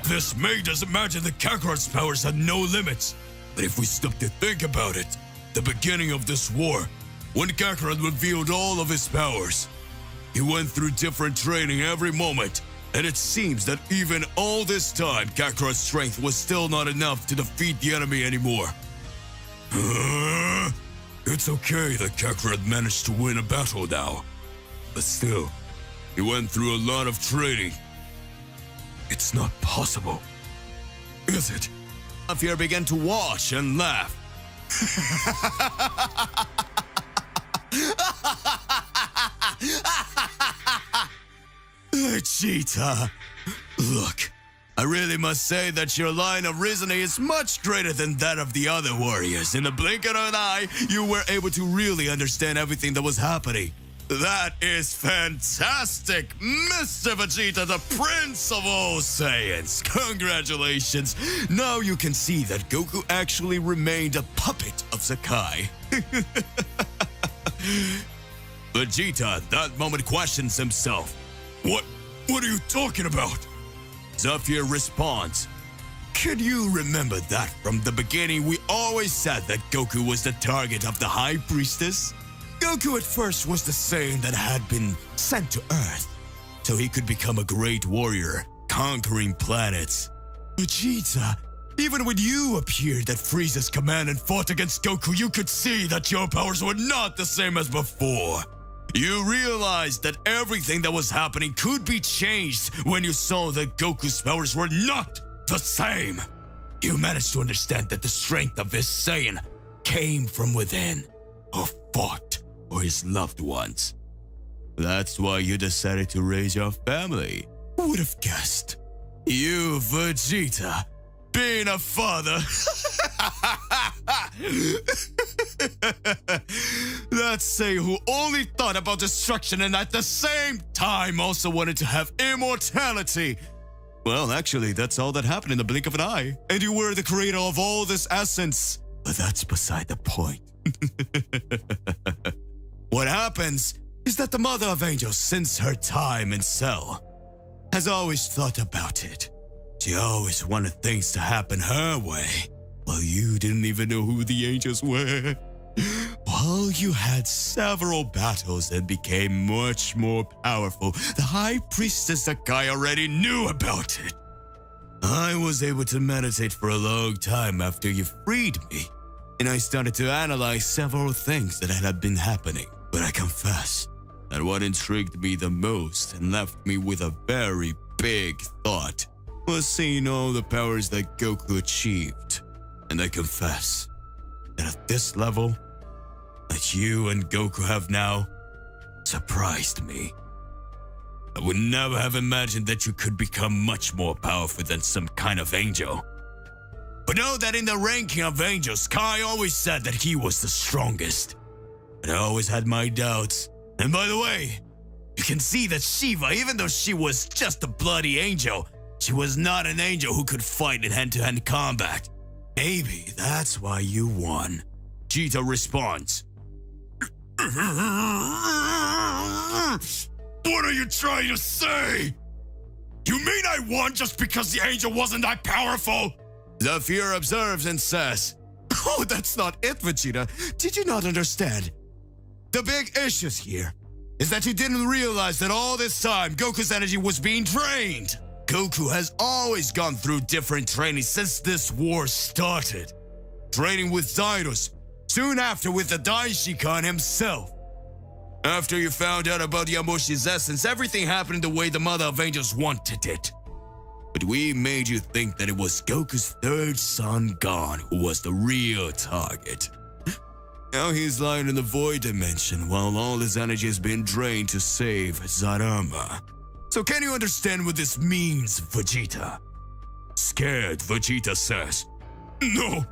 This made us imagine that Kakarot's powers had no limits. But if we stop to think about it, the beginning of this war, when Kakarot revealed all of his powers, he went through different training every moment, and it seems that even all this time, Kakarot's strength was still not enough to defeat the enemy anymore. It's okay that Kakarot managed to win a battle now. But still, he went through a lot of training. It's not possible, is it? Zafir began to watch and laugh. Vegeta! Look, I really must say that your line of reasoning is much greater than that of the other warriors. In the blink of an eye, you were able to really understand everything that was happening. That is fantastic, Mr. Vegeta, the Prince of all Saiyans. Congratulations. Now you can see that Goku actually remained a puppet of Sakai. Vegeta at that moment questions himself. What are you talking about? Zafir responds, can you remember that from the beginning we always said that Goku was the target of the High Priestess? Goku at first was the Saiyan that had been sent to Earth, so he could become a great warrior, conquering planets. Vegeta, even when you appeared at Frieza's command and fought against Goku, you could see that your powers were not the same as before. You realized that everything that was happening could be changed when you saw that Goku's powers were not the same. You managed to understand that the strength of this Saiyan came from within, or fought for his loved ones. That's why you decided to raise your family. Who would have guessed? You, Vegeta, being a father. That Saiyan who only thought about destruction and at the same time also wanted to have immortality. Well, actually, that's all that happened in the blink of an eye. And you were the creator of all this essence. But that's beside the point. What happens is that the Mother of Angels, since her time in Cell, has always thought about it. She always wanted things to happen her way, while you didn't even know who the angels were. While you had several battles and became much more powerful, the High Priestess Sakai already knew about it. I was able to meditate for a long time after you freed me, and I started to analyze several things that had been happening. But I confess that what intrigued me the most and left me with a very big thought was seeing all the powers that Goku achieved. And I confess that at this level, that you and Goku have now surprised me. I would never have imagined that you could become much more powerful than some kind of angel. But know that in the ranking of angels, Kai always said that he was the strongest. But I always had my doubts. And by the way, you can see that Shiva, even though she was just a bloody angel, she was not an angel who could fight in hand-to-hand combat. Maybe that's why you won. Vegeta responds. What are you trying to say? You mean I won just because the angel wasn't that powerful? Zafir observes and says, oh, that's not it, Vegeta. Did you not understand? The big issue here is that you didn't realize that all this time Goku's energy was being drained. Goku has always gone through different training since this war started. Training with Zaidos, soon after with the Daishinkan himself. After you found out about Yamoshi's essence, everything happened the way the Mother of Angels wanted it. But we made you think that it was Goku's third son, Gon, who was the real target. Now he's lying in the void dimension while all his energy has been drained to save Zarama. So can you understand what this means, Vegeta? Scared, Vegeta says, No,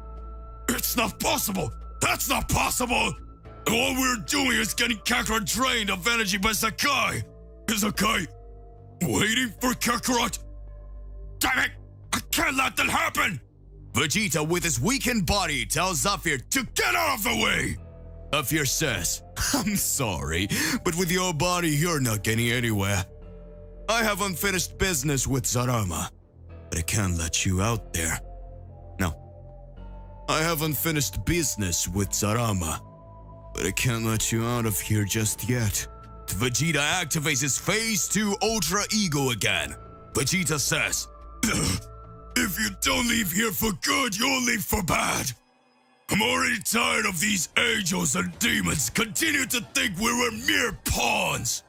it's not possible. That's not possible. All we're doing is getting Kakarot drained of energy by Sakai. Is Sakai waiting for Kakarot? Damn it! I can't let that happen! Vegeta, with his weakened body, tells Zafir to get out of the way! Zafir says, I'm sorry, but with your body, you're not getting anywhere. I have unfinished business with Zarama, but I can't let you out there. No. I have unfinished business with Zarama, but I can't let you out of here just yet. Vegeta activates his Phase 2 Ultra Ego again. Vegeta says, If you don't leave here for good, you'll leave for bad. I'm already tired of these angels and demons continue to think we were mere pawns.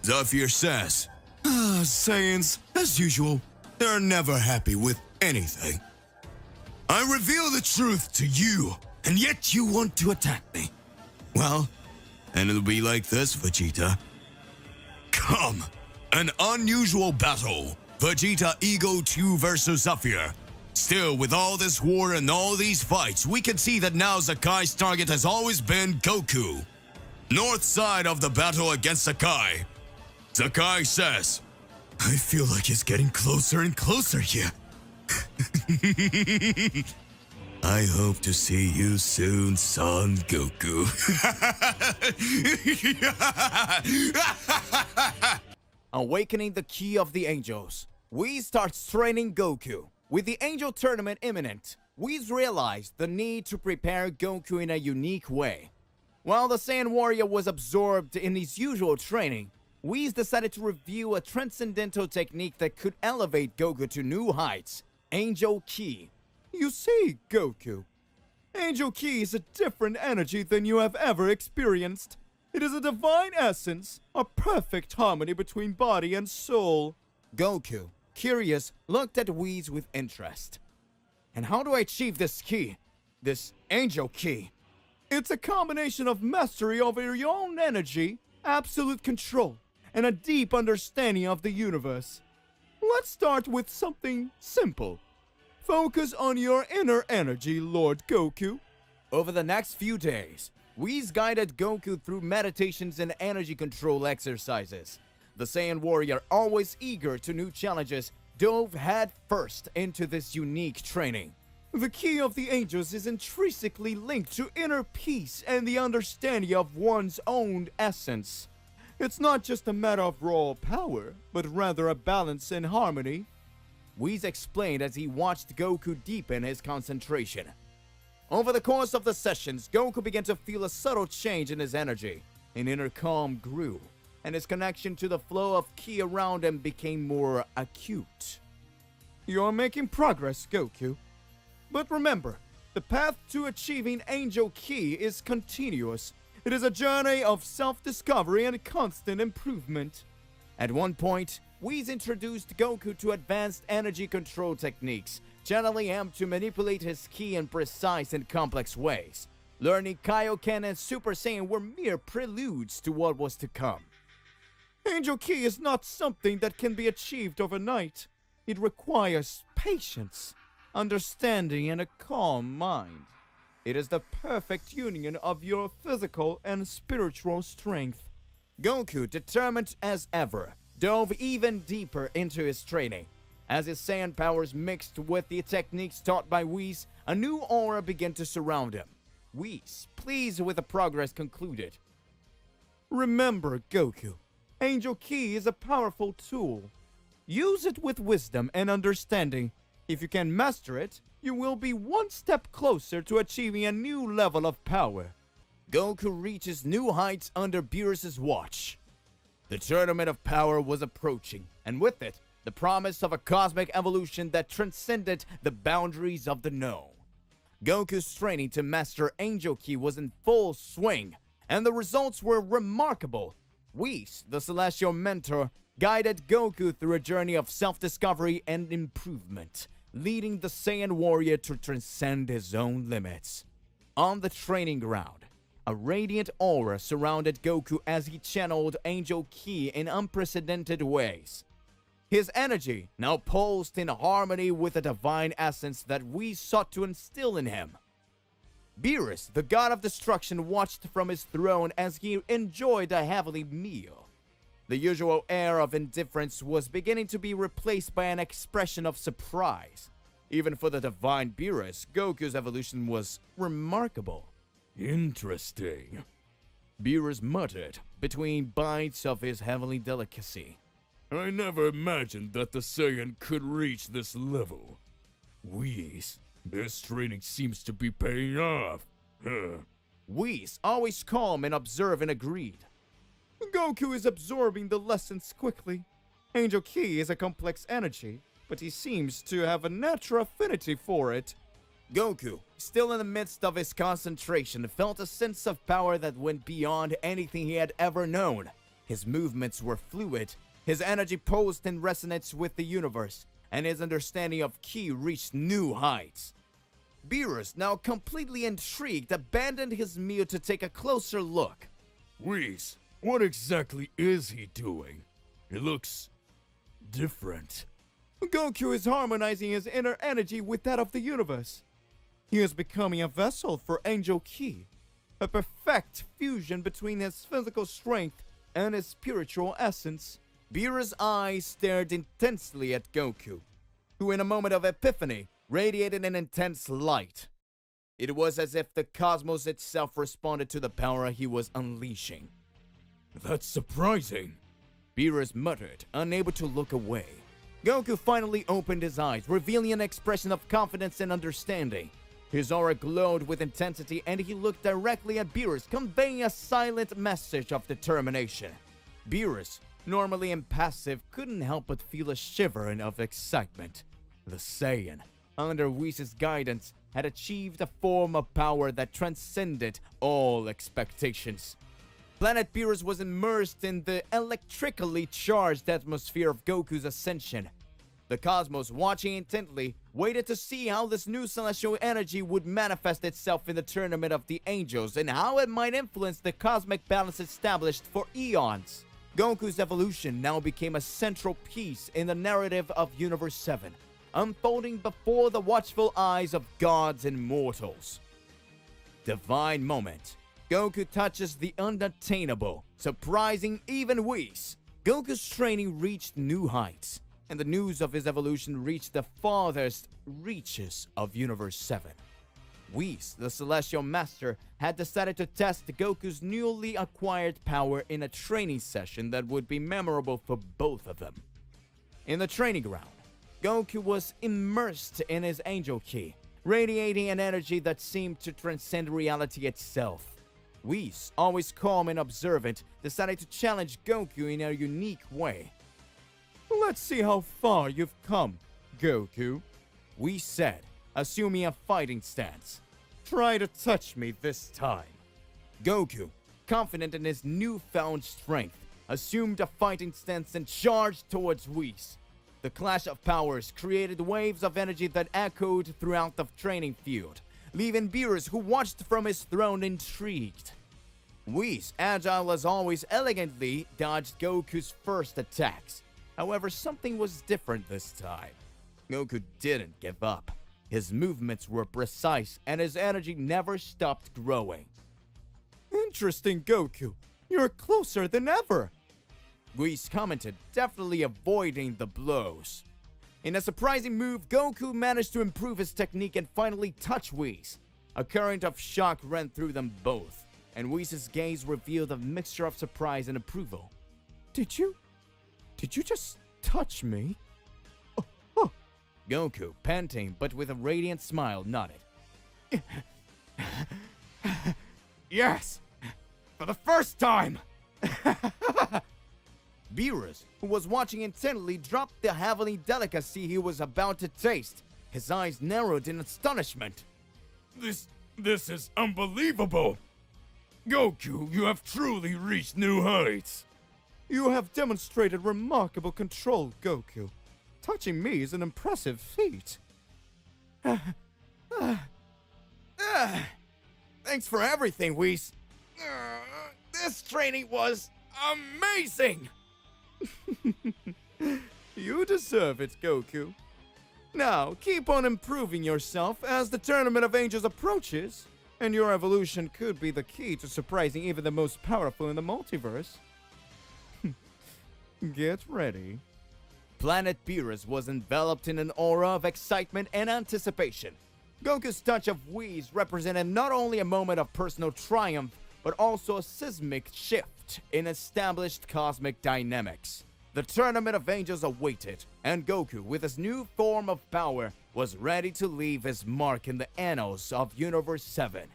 Zafir says, Saiyans, as usual, they're never happy with anything. I reveal the truth to you, and yet you want to attack me. Well, and it'll be like this, Vegeta. Come, An unusual battle. Vegeta Ego 2 versus Zephyr. Still, with all this war and all these fights, we can see that now Zakai's target has always been Goku. North side of the battle against Hakai. Zakai says, I feel like it's getting closer and closer here. I hope to see you soon, son Goku. Awakening the Ki of the Angels, Whis starts training Goku. With the Angel Tournament imminent, Whis realized the need to prepare Goku in a unique way. While the Saiyan warrior was absorbed in his usual training, Whis decided to review a transcendental technique that could elevate Goku to new heights, Angel Ki. You see, Goku, Angel Ki is a different energy than you have ever experienced. It is a divine essence, a perfect harmony between body and soul. Goku, curious, looked at Whis with interest. And how do I achieve this ki? This Angel Ki? It's a combination of mastery over your own energy, absolute control, and a deep understanding of the universe. Let's start with something simple. Focus on your inner energy, Lord Goku. Over the next few days, Whis guided Goku through meditations and energy control exercises. The Saiyan warrior, always eager to new challenges, dove head first into this unique training. The Ki of the Angels is intrinsically linked to inner peace and the understanding of one's own essence. It's not just a matter of raw power, but rather a balance and harmony. Whis explained as he watched Goku deepen his concentration. Over the course of the sessions, Goku began to feel a subtle change in his energy. An inner calm grew, and his connection to the flow of Ki around him became more acute. You're making progress, Goku. But remember, the path to achieving Angel Ki is continuous. It is a journey of self-discovery and constant improvement. At one point, Whis introduced Goku to advanced energy control techniques, channeling him to manipulate his ki in precise and complex ways. Learning Kaioken and Super Saiyan were mere preludes to what was to come. Angel Ki is not something that can be achieved overnight. It requires patience, understanding, and a calm mind. It is the perfect union of your physical and spiritual strength. Goku, determined as ever, dove even deeper into his training. As his Saiyan powers mixed with the techniques taught by Whis, a new aura began to surround him. Whis, pleased with the progress, concluded, Remember, Goku, Angel Ki is a powerful tool. Use it with wisdom and understanding. If you can master it, you will be one step closer to achieving a new level of power. Goku reaches new heights under Beerus' watch. The Tournament of Power was approaching, and with it, the promise of a cosmic evolution that transcended the boundaries of the known. Goku's training to master Angel Ki was in full swing, and the results were remarkable. Whis, the celestial mentor, guided Goku through a journey of self-discovery and improvement, leading the Saiyan warrior to transcend his own limits. On the training ground, a radiant aura surrounded Goku as he channeled Angel Ki in unprecedented ways. His energy now pulsed in harmony with the divine essence that we sought to instill in him. Beerus, the god of destruction, watched from his throne as he enjoyed a heavenly meal. The usual air of indifference was beginning to be replaced by an expression of surprise. Even for the divine Beerus, Goku's evolution was remarkable. Interesting. Beerus muttered between bites of his heavenly delicacy. I never imagined that the Saiyan could reach this level. Whis, this training seems to be paying off. Whis, always calm and observant, agreed. Goku is absorbing the lessons quickly. Angel Ki is a complex energy, but he seems to have a natural affinity for it. Goku, still in the midst of his concentration, felt a sense of power that went beyond anything he had ever known. His movements were fluid, his energy pulsed in resonance with the universe, and his understanding of Ki reached new heights. Beerus, now completely intrigued, abandoned his meal to take a closer look. Whis, what exactly is he doing? He looks different. Goku is harmonizing his inner energy with that of the universe. He is becoming a vessel for Angel Ki, a perfect fusion between his physical strength and his spiritual essence. Beerus' eyes stared intensely at Goku, who in a moment of epiphany radiated an intense light. It was as if the cosmos itself responded to the power he was unleashing. That's surprising. Beerus muttered, unable to look away. Goku finally opened his eyes, revealing an expression of confidence and understanding. His aura glowed with intensity and he looked directly at Beerus, conveying a silent message of determination. Beerus, normally impassive, couldn't help but feel a shiver of excitement. The Saiyan, under Whis' guidance, had achieved a form of power that transcended all expectations. Planet Beerus was immersed in the electrically charged atmosphere of Goku's ascension. The cosmos, watching intently, waited to see how this new celestial energy would manifest itself in the tournament of the angels and how it might influence the cosmic balance established for eons. Goku's evolution now became a central piece in the narrative of Universe 7, unfolding before the watchful eyes of gods and mortals. Divine moment. Goku touches the unattainable, surprising even Whis. Goku's training reached new heights, and the news of his evolution reached the farthest reaches of Universe 7. Whis, the Celestial Master, had decided to test Goku's newly acquired power in a training session that would be memorable for both of them. In the training ground, Goku was immersed in his Angel Ki, radiating an energy that seemed to transcend reality itself. Whis, always calm and observant, decided to challenge Goku in a unique way. "Let's see how far you've come, Goku," Whis said, assuming a fighting stance. "Try to touch me this time." Goku, confident in his newfound strength, assumed a fighting stance and charged towards Whis. The clash of powers created waves of energy that echoed throughout the training field, leaving Beerus, who watched from his throne, intrigued. Whis, agile as always, elegantly dodged Goku's first attacks. However, something was different this time. Goku didn't give up. His movements were precise, and his energy never stopped growing. "Interesting, Goku. You're closer than ever," Whis commented, deftly avoiding the blows. In a surprising move, Goku managed to improve his technique and finally touch Whis. A current of shock ran through them both, and Whis' gaze revealed a mixture of surprise and approval. Did you just touch me?" Oh. Goku, panting but with a radiant smile, nodded. "Yes! For the first time!" Beerus, who was watching intently, dropped the heavenly delicacy he was about to taste. His eyes narrowed in astonishment. This is unbelievable! Goku, you have truly reached new heights! "You have demonstrated remarkable control, Goku. Touching me is an impressive feat." Thanks for everything, Whis. This training was amazing! You deserve it, Goku. Now, keep on improving yourself as the Tournament of Angels approaches, and your evolution could be the key to surprising even the most powerful in the multiverse. Get ready. Planet Beerus was enveloped in an aura of excitement and anticipation. Goku's touch of Whis represented not only a moment of personal triumph, but also a seismic shift in established cosmic dynamics. The Tournament of Angels awaited, and Goku, with his new form of power, was ready to leave his mark in the annals of Universe 7.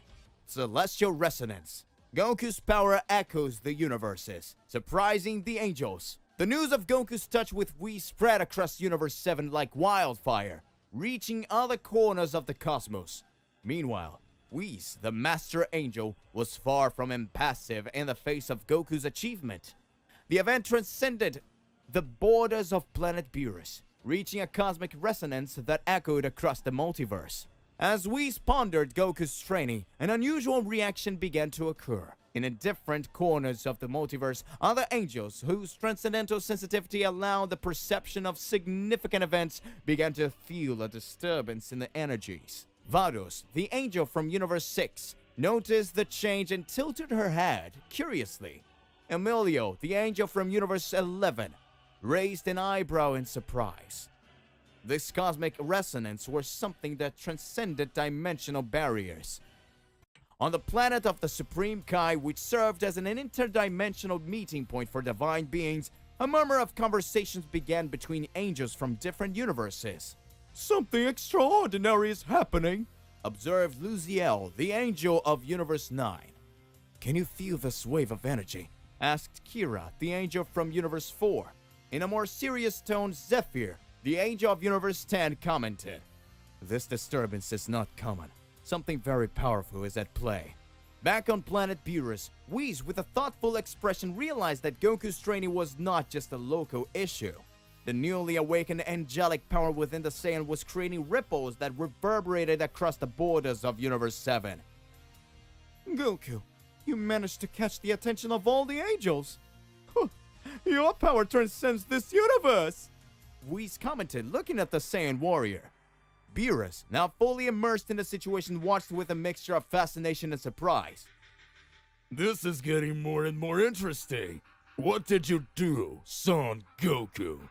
Celestial Resonance. Goku's power echoes the universes, surprising the angels. The news of Goku's touch with Whis spread across Universe 7 like wildfire, reaching other corners of the cosmos. Meanwhile, Whis, the Master Angel, was far from impassive in the face of Goku's achievement. The event transcended the borders of Planet Beerus, reaching a cosmic resonance that echoed across the multiverse. As Whis pondered Goku's training, an unusual reaction began to occur. In the different corners of the multiverse, other angels whose transcendental sensitivity allowed the perception of significant events began to feel a disturbance in the energies. Vados, the angel from Universe 6, noticed the change and tilted her head curiously. Emilio, the angel from Universe 11, raised an eyebrow in surprise. This cosmic resonance was something that transcended dimensional barriers. On the planet of the Supreme Kai, which served as an interdimensional meeting point for divine beings, a murmur of conversations began between angels from different universes. "Something extraordinary is happening," observed Luziel, the angel of Universe 9. "Can you feel this wave of energy?" asked Kira, the angel from Universe 4. In a more serious tone, Zephyr, the angel of Universe 10, commented, "This disturbance is not common. Something very powerful is at play." Back on planet Beerus, Whis, with a thoughtful expression, realized that Goku's training was not just a local issue. The newly awakened angelic power within the Saiyan was creating ripples that reverberated across the borders of Universe 7. "Goku, you managed to catch the attention of all the angels. Your power transcends this universe," Whis commented, looking at the Saiyan warrior. Beerus, now fully immersed in the situation, watched with a mixture of fascination and surprise. This is getting more and more interesting. What did you do, Son Goku?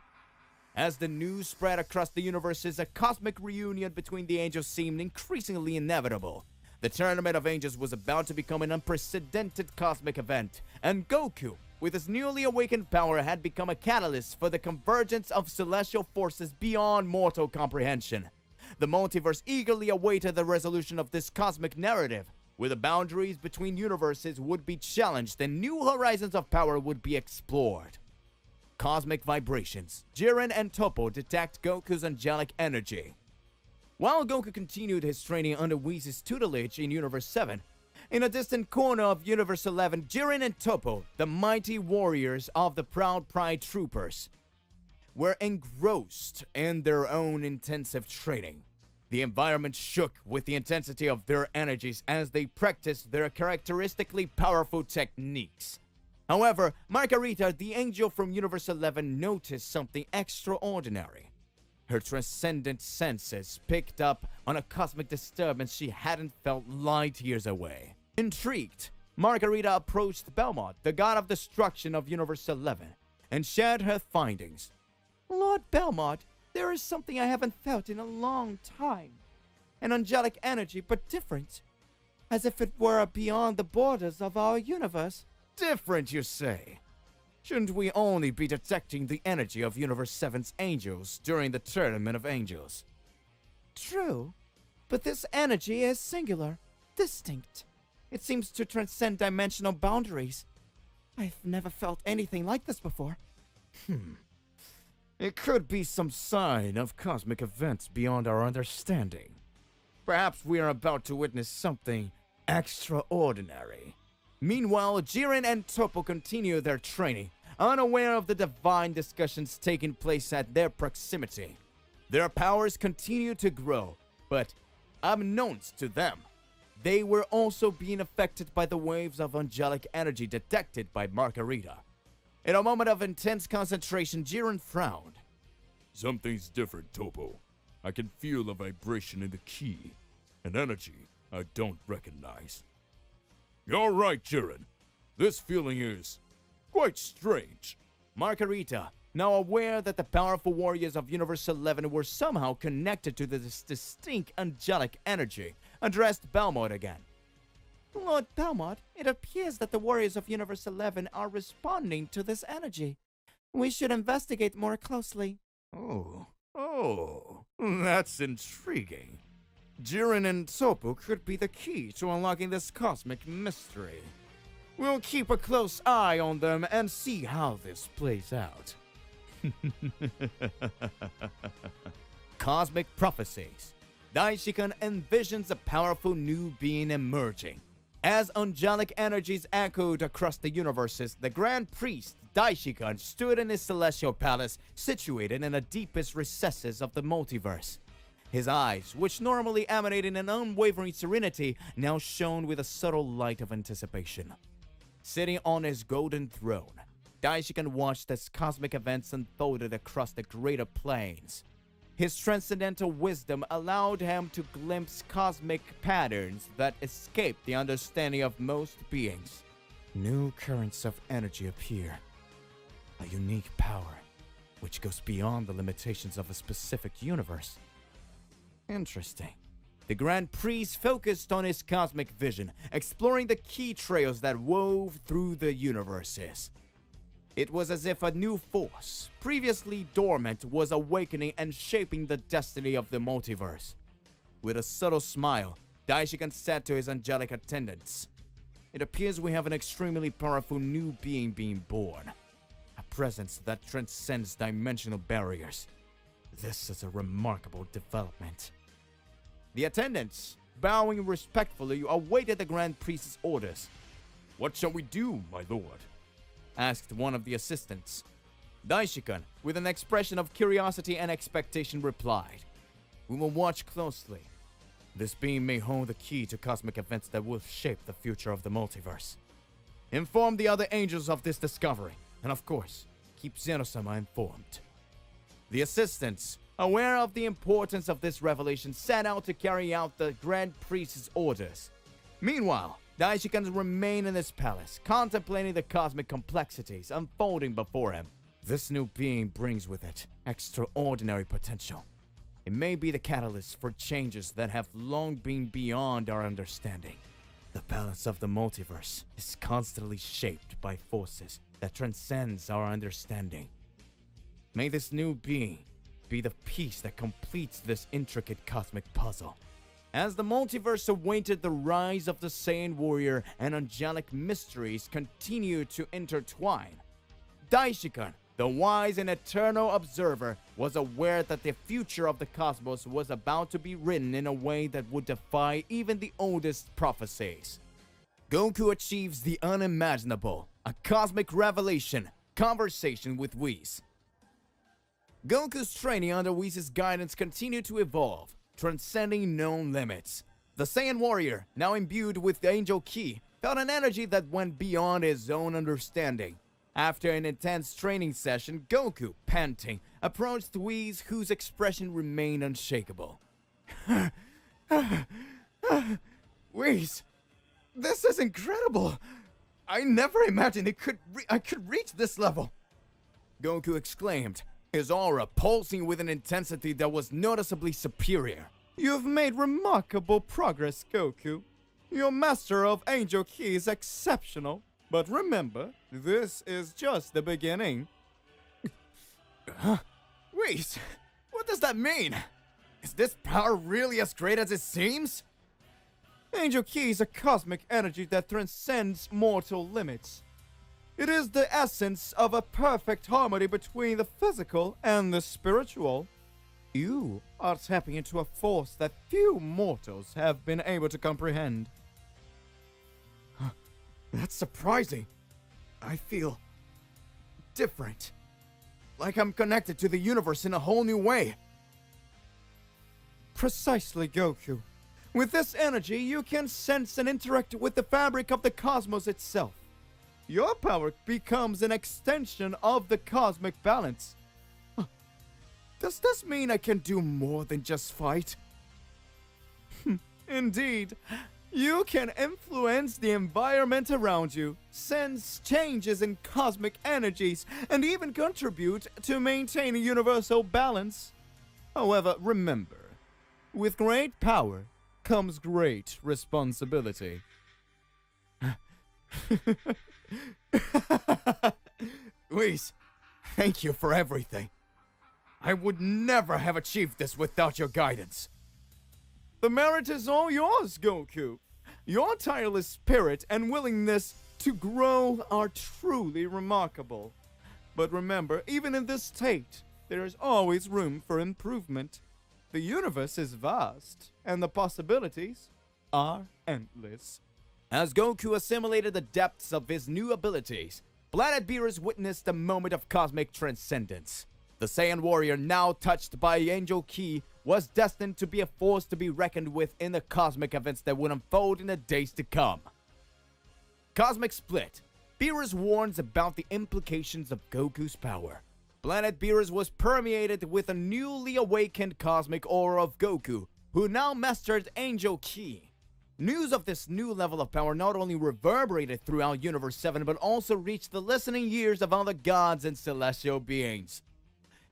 As the news spread across the universes, a cosmic reunion between the angels seemed increasingly inevitable. The Tournament of Angels was about to become an unprecedented cosmic event, and Goku, with his newly awakened power, had become a catalyst for the convergence of celestial forces beyond mortal comprehension. The multiverse eagerly awaited the resolution of this cosmic narrative, where the boundaries between universes would be challenged and new horizons of power would be explored. Cosmic vibrations. Jiren and Toppo detect Goku's angelic energy. While Goku continued his training under Whis' tutelage in Universe 7, in a distant corner of Universe 11, Jiren and Toppo, the mighty warriors of the Proud Pride Troopers, were engrossed in their own intensive training. The environment shook with the intensity of their energies as they practiced their characteristically powerful techniques. However, Margarita, the angel from Universe 11, noticed something extraordinary. Her transcendent senses picked up on a cosmic disturbance she hadn't felt light years away. Intrigued, Margarita approached Belmont, the god of destruction of Universe 11, and shared her findings. "Lord Belmont, there is something I haven't felt in a long time. An angelic energy, but different. As if it were beyond the borders of our universe." "Different, you say? Shouldn't we only be detecting the energy of Universe 7's angels during the Tournament of Angels?" "True, but this energy is singular, distinct. It seems to transcend dimensional boundaries. I've never felt anything like this before." It could be some sign of cosmic events beyond our understanding. Perhaps we are about to witness something extraordinary. Meanwhile, Jiren and Toppo continue their training, unaware of the divine discussions taking place at their proximity. Their powers continue to grow, but unbeknownst to them, they were also being affected by the waves of angelic energy detected by Margarita. In a moment of intense concentration, Jiren frowned. Something's different, Toppo. I can feel a vibration in the key, an energy I don't recognize. You're right, Jiren. This feeling is quite strange. Margarita, now aware that the powerful warriors of Universe 11 were somehow connected to this distinct angelic energy, addressed Belmont again. "Lord Belmont, it appears that the warriors of Universe 11 are responding to this energy. We should investigate more closely." Oh, that's intriguing. Jiren and Toppo could be the key to unlocking this cosmic mystery. We'll keep a close eye on them and see how this plays out. Cosmic prophecies. Daishinkan envisions a powerful new being emerging. As angelic energies echoed across the universes, the Grand Priest Daishinkan stood in his celestial palace, situated in the deepest recesses of the multiverse. His eyes, which normally emanated an unwavering serenity, now shone with a subtle light of anticipation. Sitting on his golden throne, Daishinkan watched as cosmic events unfolded across the greater planes. His transcendental wisdom allowed him to glimpse cosmic patterns that escaped the understanding of most beings. New currents of energy appear, a unique power which goes beyond the limitations of a specific universe. Interesting. The Grand Priest focused on his cosmic vision, exploring the key trails that wove through the universes. It was as if a new force, previously dormant, was awakening and shaping the destiny of the multiverse. With a subtle smile, Daishinkan said to his angelic attendants, "It appears we have an extremely powerful new being born. A presence that transcends dimensional barriers. This is a remarkable development." The attendants, bowing respectfully, awaited the Grand Priest's orders. What shall we do, my lord? Asked one of the assistants. Daishinkan, with an expression of curiosity and expectation, replied, "We will watch closely. This being may hold the key to cosmic events that will shape the future of the multiverse. Inform the other angels of this discovery, and of course, keep Zeno-sama informed." The assistants, aware of the importance of this revelation, set out to carry out the Grand Priest's orders. Meanwhile, Daishinkan remained in his palace, contemplating the cosmic complexities unfolding before him. This new being brings with it extraordinary potential. It may be the catalyst for changes that have long been beyond our understanding. The balance of the multiverse is constantly shaped by forces that transcends our understanding. May this new being be the piece that completes this intricate cosmic puzzle. As the multiverse awaited the rise of the Saiyan warrior and angelic mysteries continued to intertwine, Daishinkan, the wise and eternal observer, was aware that the future of the cosmos was about to be written in a way that would defy even the oldest prophecies. Goku achieves the unimaginable, a cosmic revelation, conversation with Whis. Goku's training under Whis' guidance continued to evolve, transcending known limits. The Saiyan warrior, now imbued with the Angel Ki, felt an energy that went beyond his own understanding. After an intense training session, Goku, panting, approached Whis, whose expression remained unshakable. Whis, this is incredible! I never imagined I could reach this level! Goku exclaimed, his aura pulsing with an intensity that was noticeably superior. You've made remarkable progress, Goku. Your master of Angel Ki is exceptional. But remember, this is just the beginning. Wait, what does that mean? Is this power really as great as it seems? Angel Ki is a cosmic energy that transcends mortal limits. It is the essence of a perfect harmony between the physical and the spiritual. You are tapping into a force that few mortals have been able to comprehend. That's surprising. I feel different. Like I'm connected to the universe in a whole new way. Precisely, Goku. With this energy, you can sense and interact with the fabric of the cosmos itself. Your power becomes an extension of the cosmic balance. Does this mean I can do more than just fight? Indeed. You can influence the environment around you, sense changes in cosmic energies, and even contribute to maintaining universal balance. However, remember, with great power comes great responsibility. Whis, thank you for everything. I would never have achieved this without your guidance. The merit is all yours, Goku. Your tireless spirit and willingness to grow are truly remarkable. But remember, even in this state, there is always room for improvement. The universe is vast, and the possibilities are endless. As Goku assimilated the depths of his new abilities, Planet Beerus witnessed a moment of cosmic transcendence. The Saiyan warrior, now touched by Angel Ki, was destined to be a force to be reckoned with in the cosmic events that would unfold in the days to come. Cosmic Split, Beerus warns about the implications of Goku's power. Planet Beerus was permeated with a newly awakened cosmic aura of Goku, who now mastered Angel Ki. News of this new level of power not only reverberated throughout Universe 7, but also reached the listening ears of other gods and celestial beings.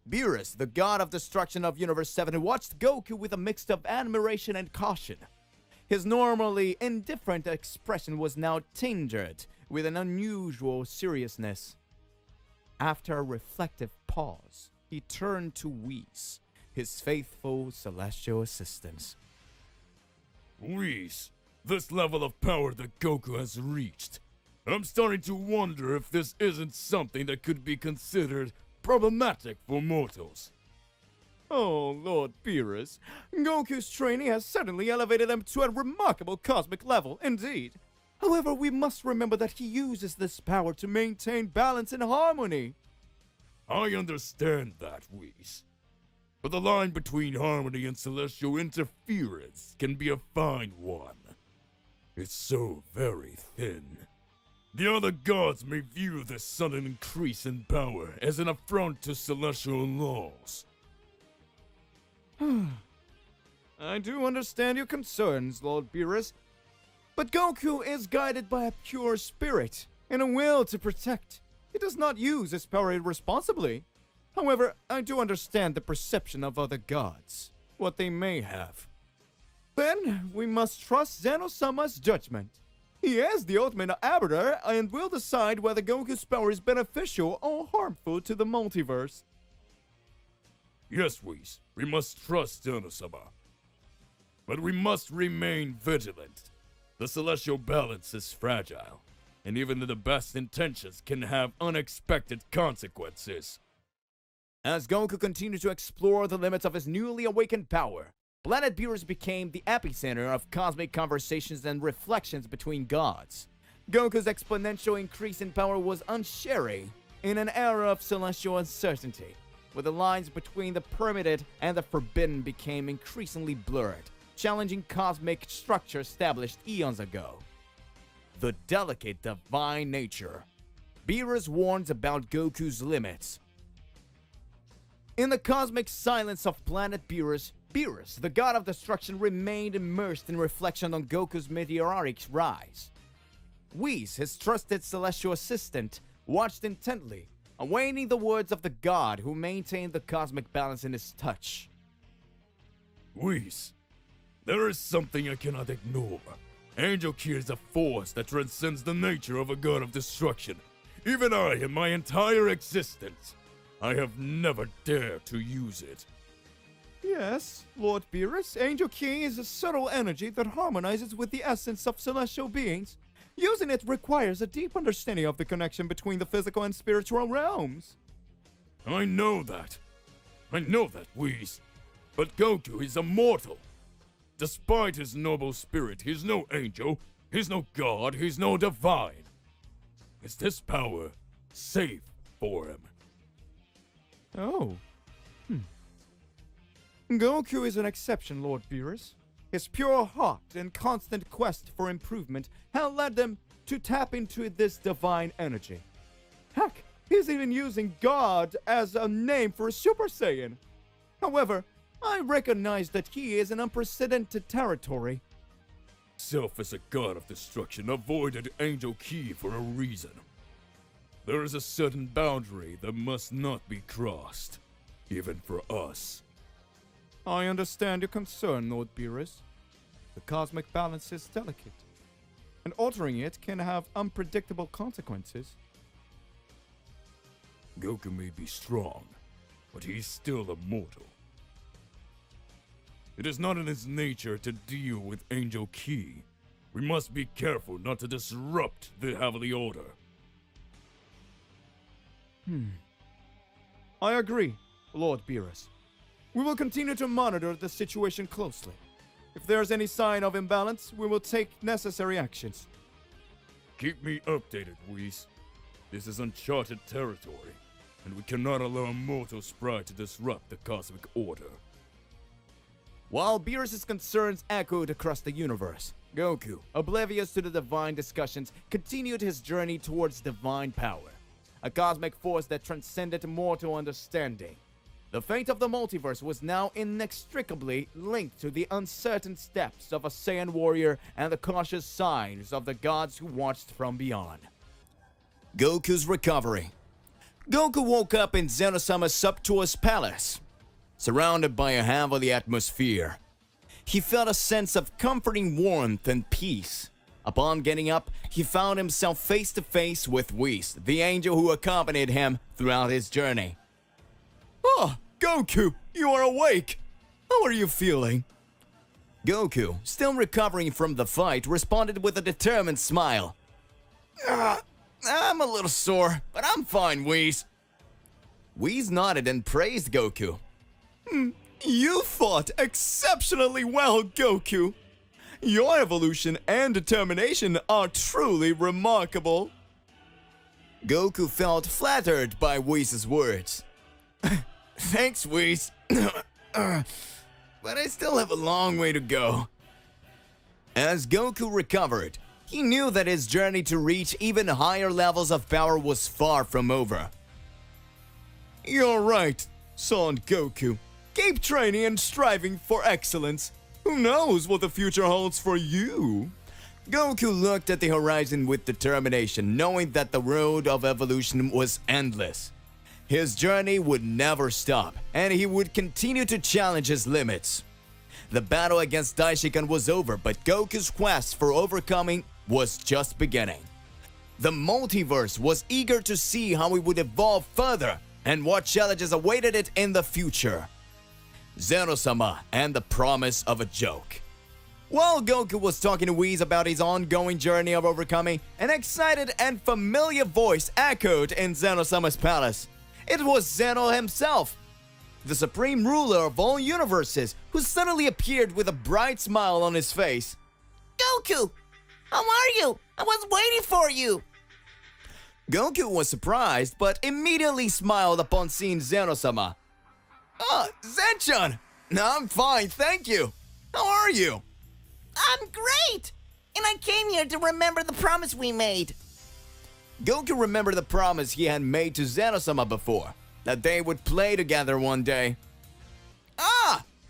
Beerus, the god of destruction of Universe 7, watched Goku with a mix of admiration and caution. His normally indifferent expression was now tinged with an unusual seriousness. After a reflective pause, he turned to Whis, his faithful celestial assistant. Whis, this level of power that Goku has reached, I'm starting to wonder if this isn't something that could be considered problematic for mortals. Oh, Lord Beerus, Goku's training has certainly elevated him to a remarkable cosmic level, indeed. However, we must remember that he uses this power to maintain balance and harmony. I understand that, Whis. But the line between harmony and celestial interference can be a fine one. It's so very thin. The other gods may view this sudden increase in power as an affront to celestial laws. I do understand your concerns, Lord Beerus, but Goku is guided by a pure spirit and a will to protect. He does not use his power irresponsibly. However, I do understand the perception of other gods, what they may have. Then, we must trust Zeno-sama's judgment. He is the ultimate arbiter and will decide whether Goku's power is beneficial or harmful to the multiverse. Yes, Whis, we must trust Zeno-sama. But we must remain vigilant. The celestial balance is fragile, and even the best intentions can have unexpected consequences. As Goku continued to explore the limits of his newly awakened power, Planet Beerus became the epicenter of cosmic conversations and reflections between gods. Goku's exponential increase in power was unsharing in an era of celestial uncertainty, where the lines between the permitted and the forbidden became increasingly blurred, challenging cosmic structure established eons ago. The delicate divine nature. Beerus warns about Goku's limits. In the cosmic silence of Planet Beerus, Beerus, the god of destruction, remained immersed in reflection on Goku's meteoric rise. Whis, his trusted celestial assistant, watched intently, awaiting the words of the god who maintained the cosmic balance in his touch. Whis, there is something I cannot ignore. Angel Ki is a force that transcends the nature of a god of destruction. Even I, in my entire existence, I have never dared to use it. Yes, Lord Beerus, Angel Ki is a subtle energy that harmonizes with the essence of celestial beings. Using it requires a deep understanding of the connection between the physical and spiritual realms. I know that, Whis. But Goku is immortal. Despite his noble spirit, he's no angel, he's no god, he's no divine. Is this power safe for him? Oh. Goku is an exception, Lord Beerus. His pure heart and constant quest for improvement have led him to tap into this divine energy. Heck, he's even using God as a name for a Super Saiyan. However, I recognize that he is in unprecedented territory. Self as a god of destruction avoided Angel Ki for a reason. There is a certain boundary that must not be crossed, even for us. I understand your concern, Lord Beerus. The cosmic balance is delicate, and altering it can have unpredictable consequences. Goku may be strong, but he's still immortal. It is not in his nature to deal with Angel Ki. We must be careful not to disrupt the Heavenly Order. I agree, Lord Beerus. We will continue to monitor the situation closely. If there is any sign of imbalance, we will take necessary actions. Keep me updated, Whis. This is uncharted territory, and we cannot allow a mortal sprite to disrupt the cosmic order. While Beerus' concerns echoed across the universe, Goku, oblivious to the divine discussions, continued his journey towards divine power, a cosmic force that transcended mortal understanding. The fate of the multiverse was now inextricably linked to the uncertain steps of a Saiyan warrior and the cautious signs of the gods who watched from beyond. Goku's recovery. Goku woke up in Zeno-sama's sumptuous palace, surrounded by a heavenly atmosphere. He felt a sense of comforting warmth and peace. Upon getting up, he found himself face to face with Whis, the angel who accompanied him throughout his journey. "Oh, Goku, you are awake! How are you feeling?" Goku, still recovering from the fight, responded with a determined smile. I'm a little sore, but I'm fine, Whis." Whis nodded and praised Goku. You fought exceptionally well, Goku. Your evolution and determination are truly remarkable. Goku felt flattered by Whis' words. Thanks, Whis. But I still have a long way to go. As Goku recovered, he knew that his journey to reach even higher levels of power was far from over. You're right, Son Goku. Keep training and striving for excellence. Who knows what the future holds for you? Goku looked at the horizon with determination, knowing that the road of evolution was endless. His journey would never stop, and he would continue to challenge his limits. The battle against Daishinkan was over, but Goku's quest for overcoming was just beginning. The multiverse was eager to see how he would evolve further and what challenges awaited it in the future. Zeno-sama and the promise of a joke. While Goku was talking to Whis about his ongoing journey of overcoming, an excited and familiar voice echoed in Zeno-sama's palace. It was Zeno himself, the supreme ruler of all universes, who suddenly appeared with a bright smile on his face. Goku! How are you? I was waiting for you! Goku was surprised, but immediately smiled upon seeing Zeno-sama. Zen-chan! I'm fine, thank you. How are you? I'm great! And I came here to remember the promise we made. Goku remembered the promise he had made to Zeno-sama before, that they would play together one day.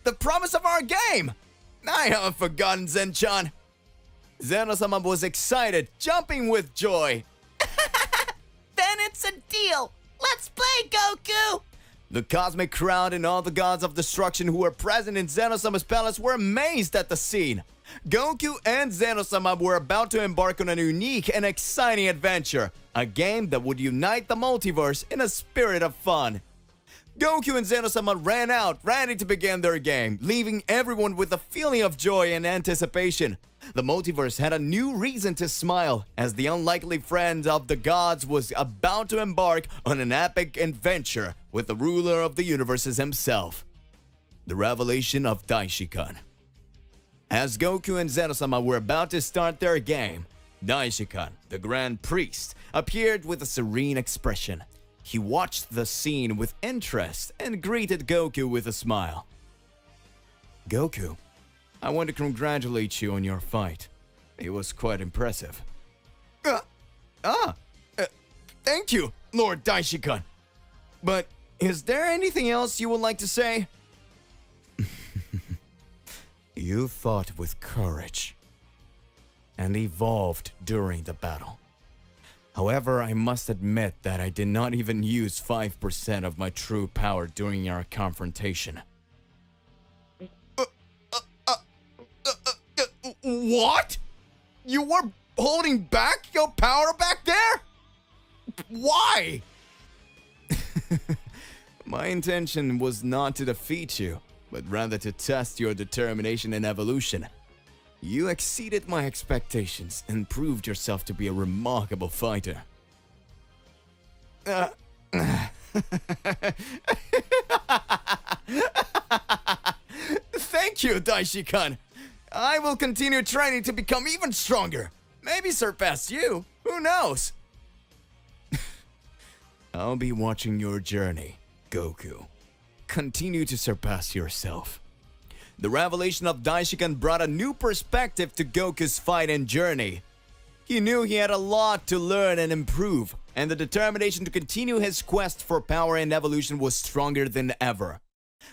The promise of our game! I haven't forgotten, Zen-chan. Zeno-sama was excited, jumping with joy. Then it's a deal! Let's play, Goku! The cosmic crowd and all the gods of destruction who were present in Zeno-sama's palace were amazed at the scene. Goku and Zeno-sama were about to embark on a unique and exciting adventure, a game that would unite the multiverse in a spirit of fun. Goku and Zeno-sama ran out, ready to begin their game, leaving everyone with a feeling of joy and anticipation. The multiverse had a new reason to smile, as the unlikely friend of the gods was about to embark on an epic adventure with the ruler of the universes himself. The revelation of Daishinkan. As Goku and Zeno-sama were about to start their game, Daishinkan, the Grand Priest, appeared with a serene expression. He watched the scene with interest and greeted Goku with a smile. Goku, I want to congratulate you on your fight. It was quite impressive. Thank you, Lord Daishinkan. But is there anything else you would like to say? You fought with courage and evolved during the battle. However, I must admit that I did not even use 5% of my true power during our confrontation. What? You were holding back your power back there? Why? My intention was not to defeat you, but rather to test your determination and evolution. You exceeded my expectations and proved yourself to be a remarkable fighter. Thank you, Daishinkan. I will continue training to become even stronger. Maybe surpass you. Who knows? I'll be watching your journey, Goku. Continue to surpass yourself. The revelation of Daishinkan brought a new perspective to Goku's fight and journey. He knew he had a lot to learn and improve, and the determination to continue his quest for power and evolution was stronger than ever.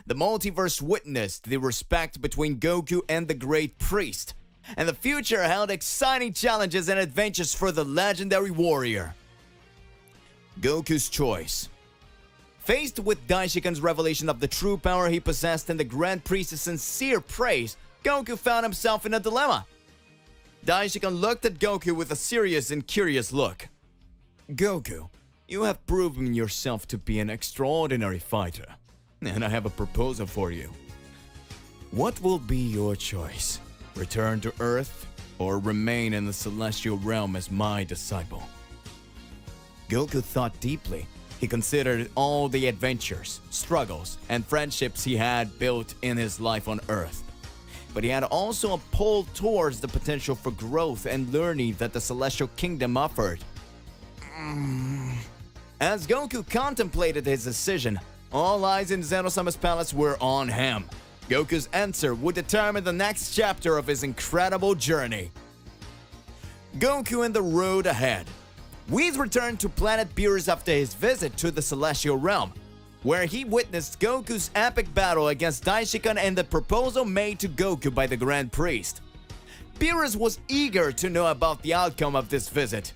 The multiverse witnessed the respect between Goku and the Great Priest, and the future held exciting challenges and adventures for the legendary warrior. Goku's choice. Faced with Daishinkan's revelation of the true power he possessed and the Grand Priest's sincere praise, Goku found himself in a dilemma. Daishinkan looked at Goku with a serious and curious look. Goku, you have proven yourself to be an extraordinary fighter, and I have a proposal for you. What will be your choice? Return to Earth or remain in the celestial realm as my disciple? Goku thought deeply. He considered all the adventures, struggles, and friendships he had built in his life on Earth. But he had also a pull towards the potential for growth and learning that the Celestial Kingdom offered. As Goku contemplated his decision, all eyes in Zeno-sama's palace were on him. Goku's answer would determine the next chapter of his incredible journey. Goku and the road ahead. Whis returned to planet Beerus after his visit to the Celestial Realm, where he witnessed Goku's epic battle against Daishinkan and the proposal made to Goku by the Grand Priest. Beerus was eager to know about the outcome of this visit.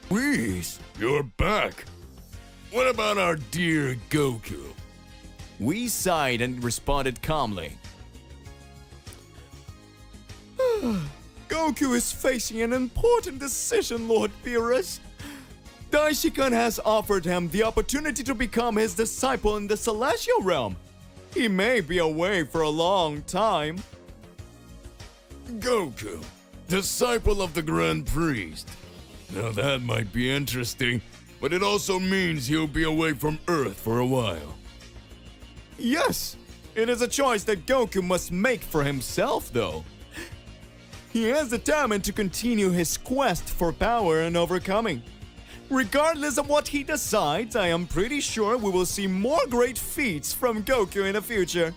Whis, you're back. What about our dear Goku? Whis sighed and responded calmly. Goku is facing an important decision, Lord Beerus. Daishinkan has offered him the opportunity to become his disciple in the Celestial Realm. He may be away for a long time. Goku, disciple of the Grand Priest. Now that might be interesting, but it also means he'll be away from Earth for a while. Yes, it is a choice that Goku must make for himself, though. He is determined to continue his quest for power and overcoming. Regardless of what he decides, I am pretty sure we will see more great feats from Goku in the future.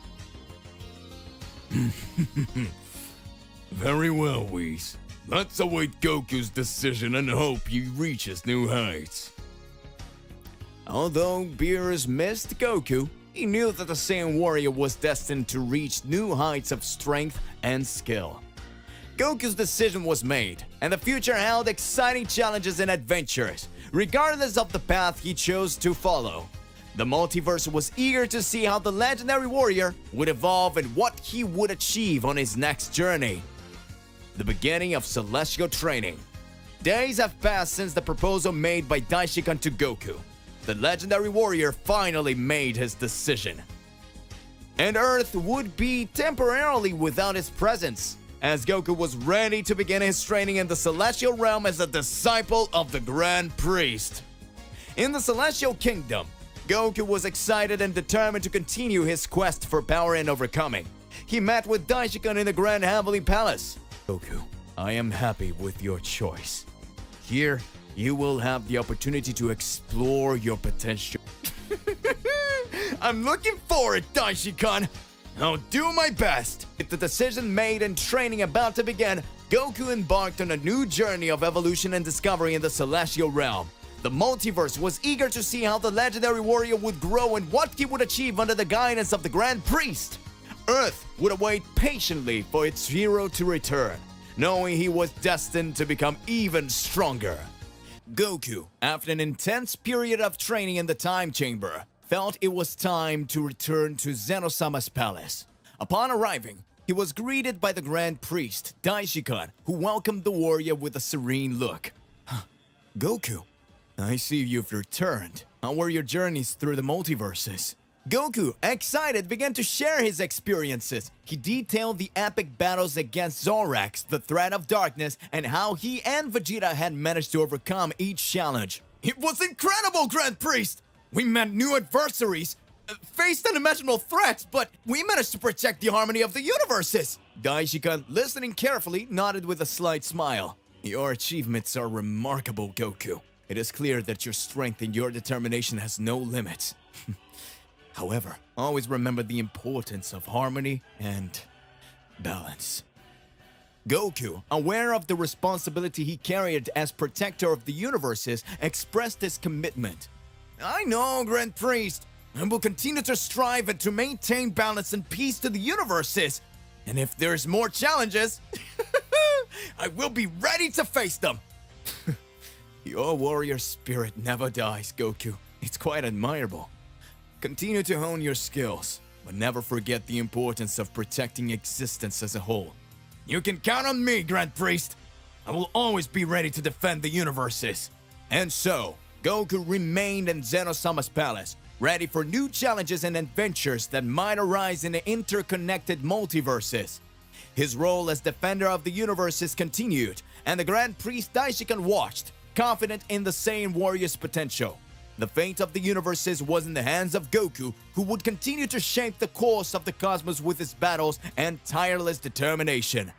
Very well, Whis. Let's await Goku's decision and hope he reaches new heights. Although Beerus missed Goku, he knew that the Saiyan warrior was destined to reach new heights of strength and skill. Goku's decision was made, and the future held exciting challenges and adventures, regardless of the path he chose to follow. The multiverse was eager to see how the legendary warrior would evolve and what he would achieve on his next journey. The beginning of celestial training. Days have passed since the proposal made by Daishinkan to Goku. The legendary warrior finally made his decision. And Earth would be temporarily without his presence, as Goku was ready to begin his training in the Celestial Realm as a disciple of the Grand Priest. In the Celestial Kingdom, Goku was excited and determined to continue his quest for power and overcoming. He met with Daishinkan in the Grand Heavenly Palace. Goku, I am happy with your choice. Here, you will have the opportunity to explore your potential. I'm looking forward, Daishinkan! I'll do my best! With the decision made and training about to begin, Goku embarked on a new journey of evolution and discovery in the Celestial Realm. The multiverse was eager to see how the legendary warrior would grow and what he would achieve under the guidance of the Grand Priest. Earth would await patiently for its hero to return, knowing he was destined to become even stronger. Goku, after an intense period of training in the Time Chamber, felt it was time to return to Zeno-sama's palace. Upon arriving, he was greeted by the Grand Priest, Daishinkan, who welcomed the warrior with a serene look. Goku, I see you've returned. How were your journeys through the multiverses? Goku, excited, began to share his experiences. He detailed the epic battles against Zorax, the Threat of Darkness, and how he and Vegeta had managed to overcome each challenge. It was incredible, Grand Priest! We met new adversaries, faced unimaginable threats, but we managed to protect the harmony of the universes! Daishinkan, listening carefully, nodded with a slight smile. Your achievements are remarkable, Goku. It is clear that your strength and your determination has no limits. However, always remember the importance of harmony and balance. Goku, aware of the responsibility he carried as protector of the universes, expressed his commitment. I know, Grand Priest, and will continue to strive and to maintain balance and peace to the universes. And if there's more challenges, I will be ready to face them. Your warrior spirit never dies, Goku. It's quite admirable. Continue to hone your skills, but never forget the importance of protecting existence as a whole. You can count on me, Grand Priest. I will always be ready to defend the universes. And so, Goku remained in Zeno-sama's palace, ready for new challenges and adventures that might arise in the interconnected multiverses. His role as defender of the universes continued, and the Grand Priest Daishinkan watched, confident in the Saiyan warrior's potential. The fate of the universes was in the hands of Goku, who would continue to shape the course of the cosmos with his battles and tireless determination.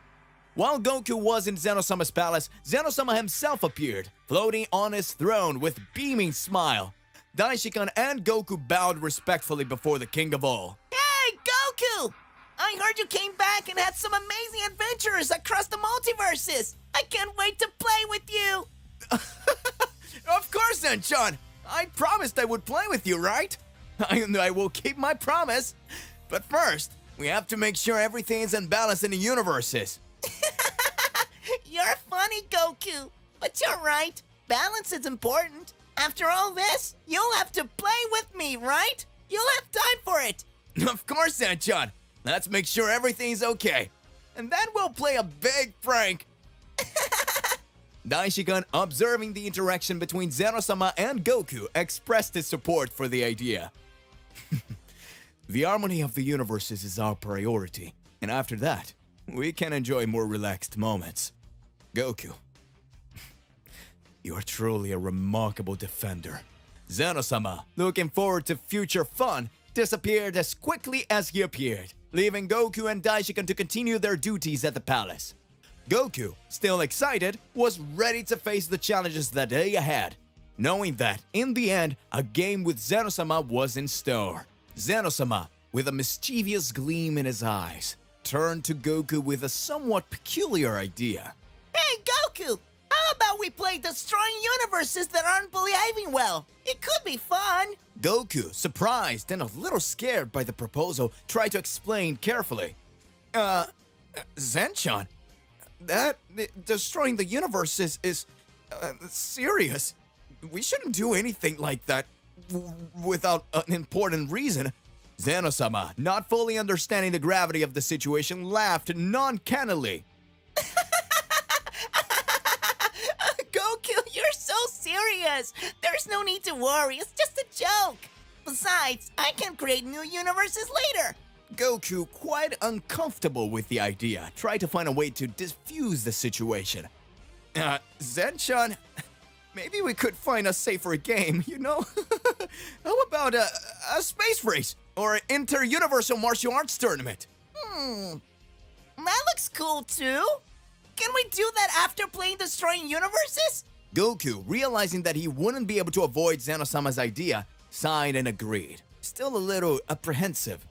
While Goku was in Zeno-sama's palace, Zeno-sama himself appeared, floating on his throne with beaming smile. Daishinkan and Goku bowed respectfully before the king of all. Hey, Goku! I heard you came back and had some amazing adventures across the multiverses. I can't wait to play with you. Of course, Zenchan! I promised I would play with you, right? I will keep my promise. But first, we have to make sure everything is in balance in the universes. You're funny, Goku. But you're right. Balance is important. After all this, you'll have to play with me, right? You'll have time for it. Of course, Zenchan. Let's make sure everything's okay. And then we'll play a big prank. Daishinkan, observing the interaction between Zeno-sama and Goku, expressed his support for the idea. The harmony of the universes is our priority, and after that, we can enjoy more relaxed moments. Goku, you are truly a remarkable defender. Zeno-sama, looking forward to future fun, disappeared as quickly as he appeared, leaving Goku and Daishinkan to continue their duties at the palace. Goku, still excited, was ready to face the challenges that day ahead, knowing that, in the end, a game with Zeno-sama was in store. Zeno-sama, with a mischievous gleam in his eyes, turned to Goku with a somewhat peculiar idea. Hey, Goku! How about we play destroying universes that aren't behaving well? It could be fun. Goku, surprised and a little scared by the proposal, tried to explain carefully. Zenchan, destroying the universe is serious. We shouldn't do anything like that without an important reason. Zeno-sama, not fully understanding the gravity of the situation, laughed non-cannily. Goku, you're so serious. There's no need to worry. It's just a joke. Besides, I can create new universes later. Goku, quite uncomfortable with the idea, tried to find a way to diffuse the situation. Zenchan, maybe we could find a safer game, you know? How about a space race or an inter-universal martial arts tournament? That looks cool too. Can we do that after playing Destroying Universes? Goku, realizing that he wouldn't be able to avoid Zeno-sama's idea, sighed and agreed, still a little apprehensive.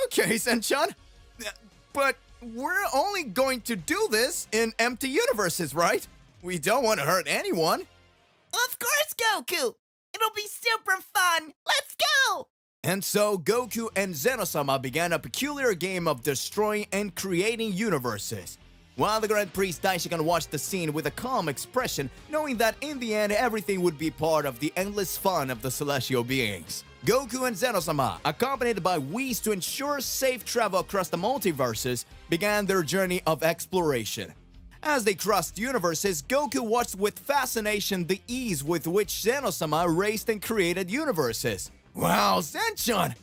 Okay, Zenchan, but we're only going to do this in empty universes, right? We don't want to hurt anyone. Of course, Goku! It'll be super fun! Let's go! And so, Goku and Zeno-sama began a peculiar game of destroying and creating universes. While the Grand Priest Daishinkan watched the scene with a calm expression, knowing that in the end everything would be part of the endless fun of the celestial beings. Goku and Zeno-sama, accompanied by Whis to ensure safe travel across the multiverses, began their journey of exploration. As they crossed universes, Goku watched with fascination the ease with which Zeno-sama raced and created universes. Wow, Zenchan!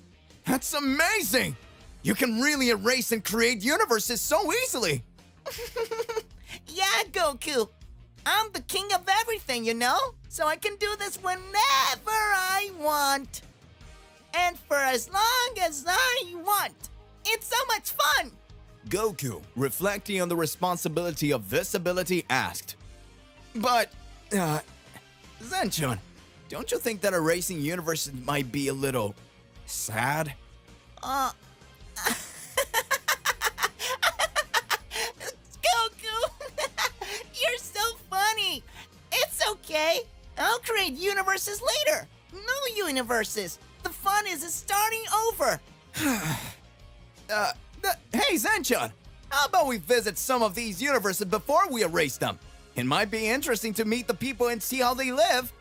That's amazing! You can really erase and create universes so easily! Yeah, Goku. I'm the king of everything, you know? So I can do this whenever I want. And for as long as I want. It's so much fun! Goku, reflecting on the responsibility of this ability, asked, But, Zenchan, don't you think that erasing universes might be a little sad? Uh. Goku! You're so funny! It's okay! I'll create universes later! No universes! The fun is starting over! Hey, Zenchan! How about we visit some of these universes before we erase them? It might be interesting to meet the people and see how they live.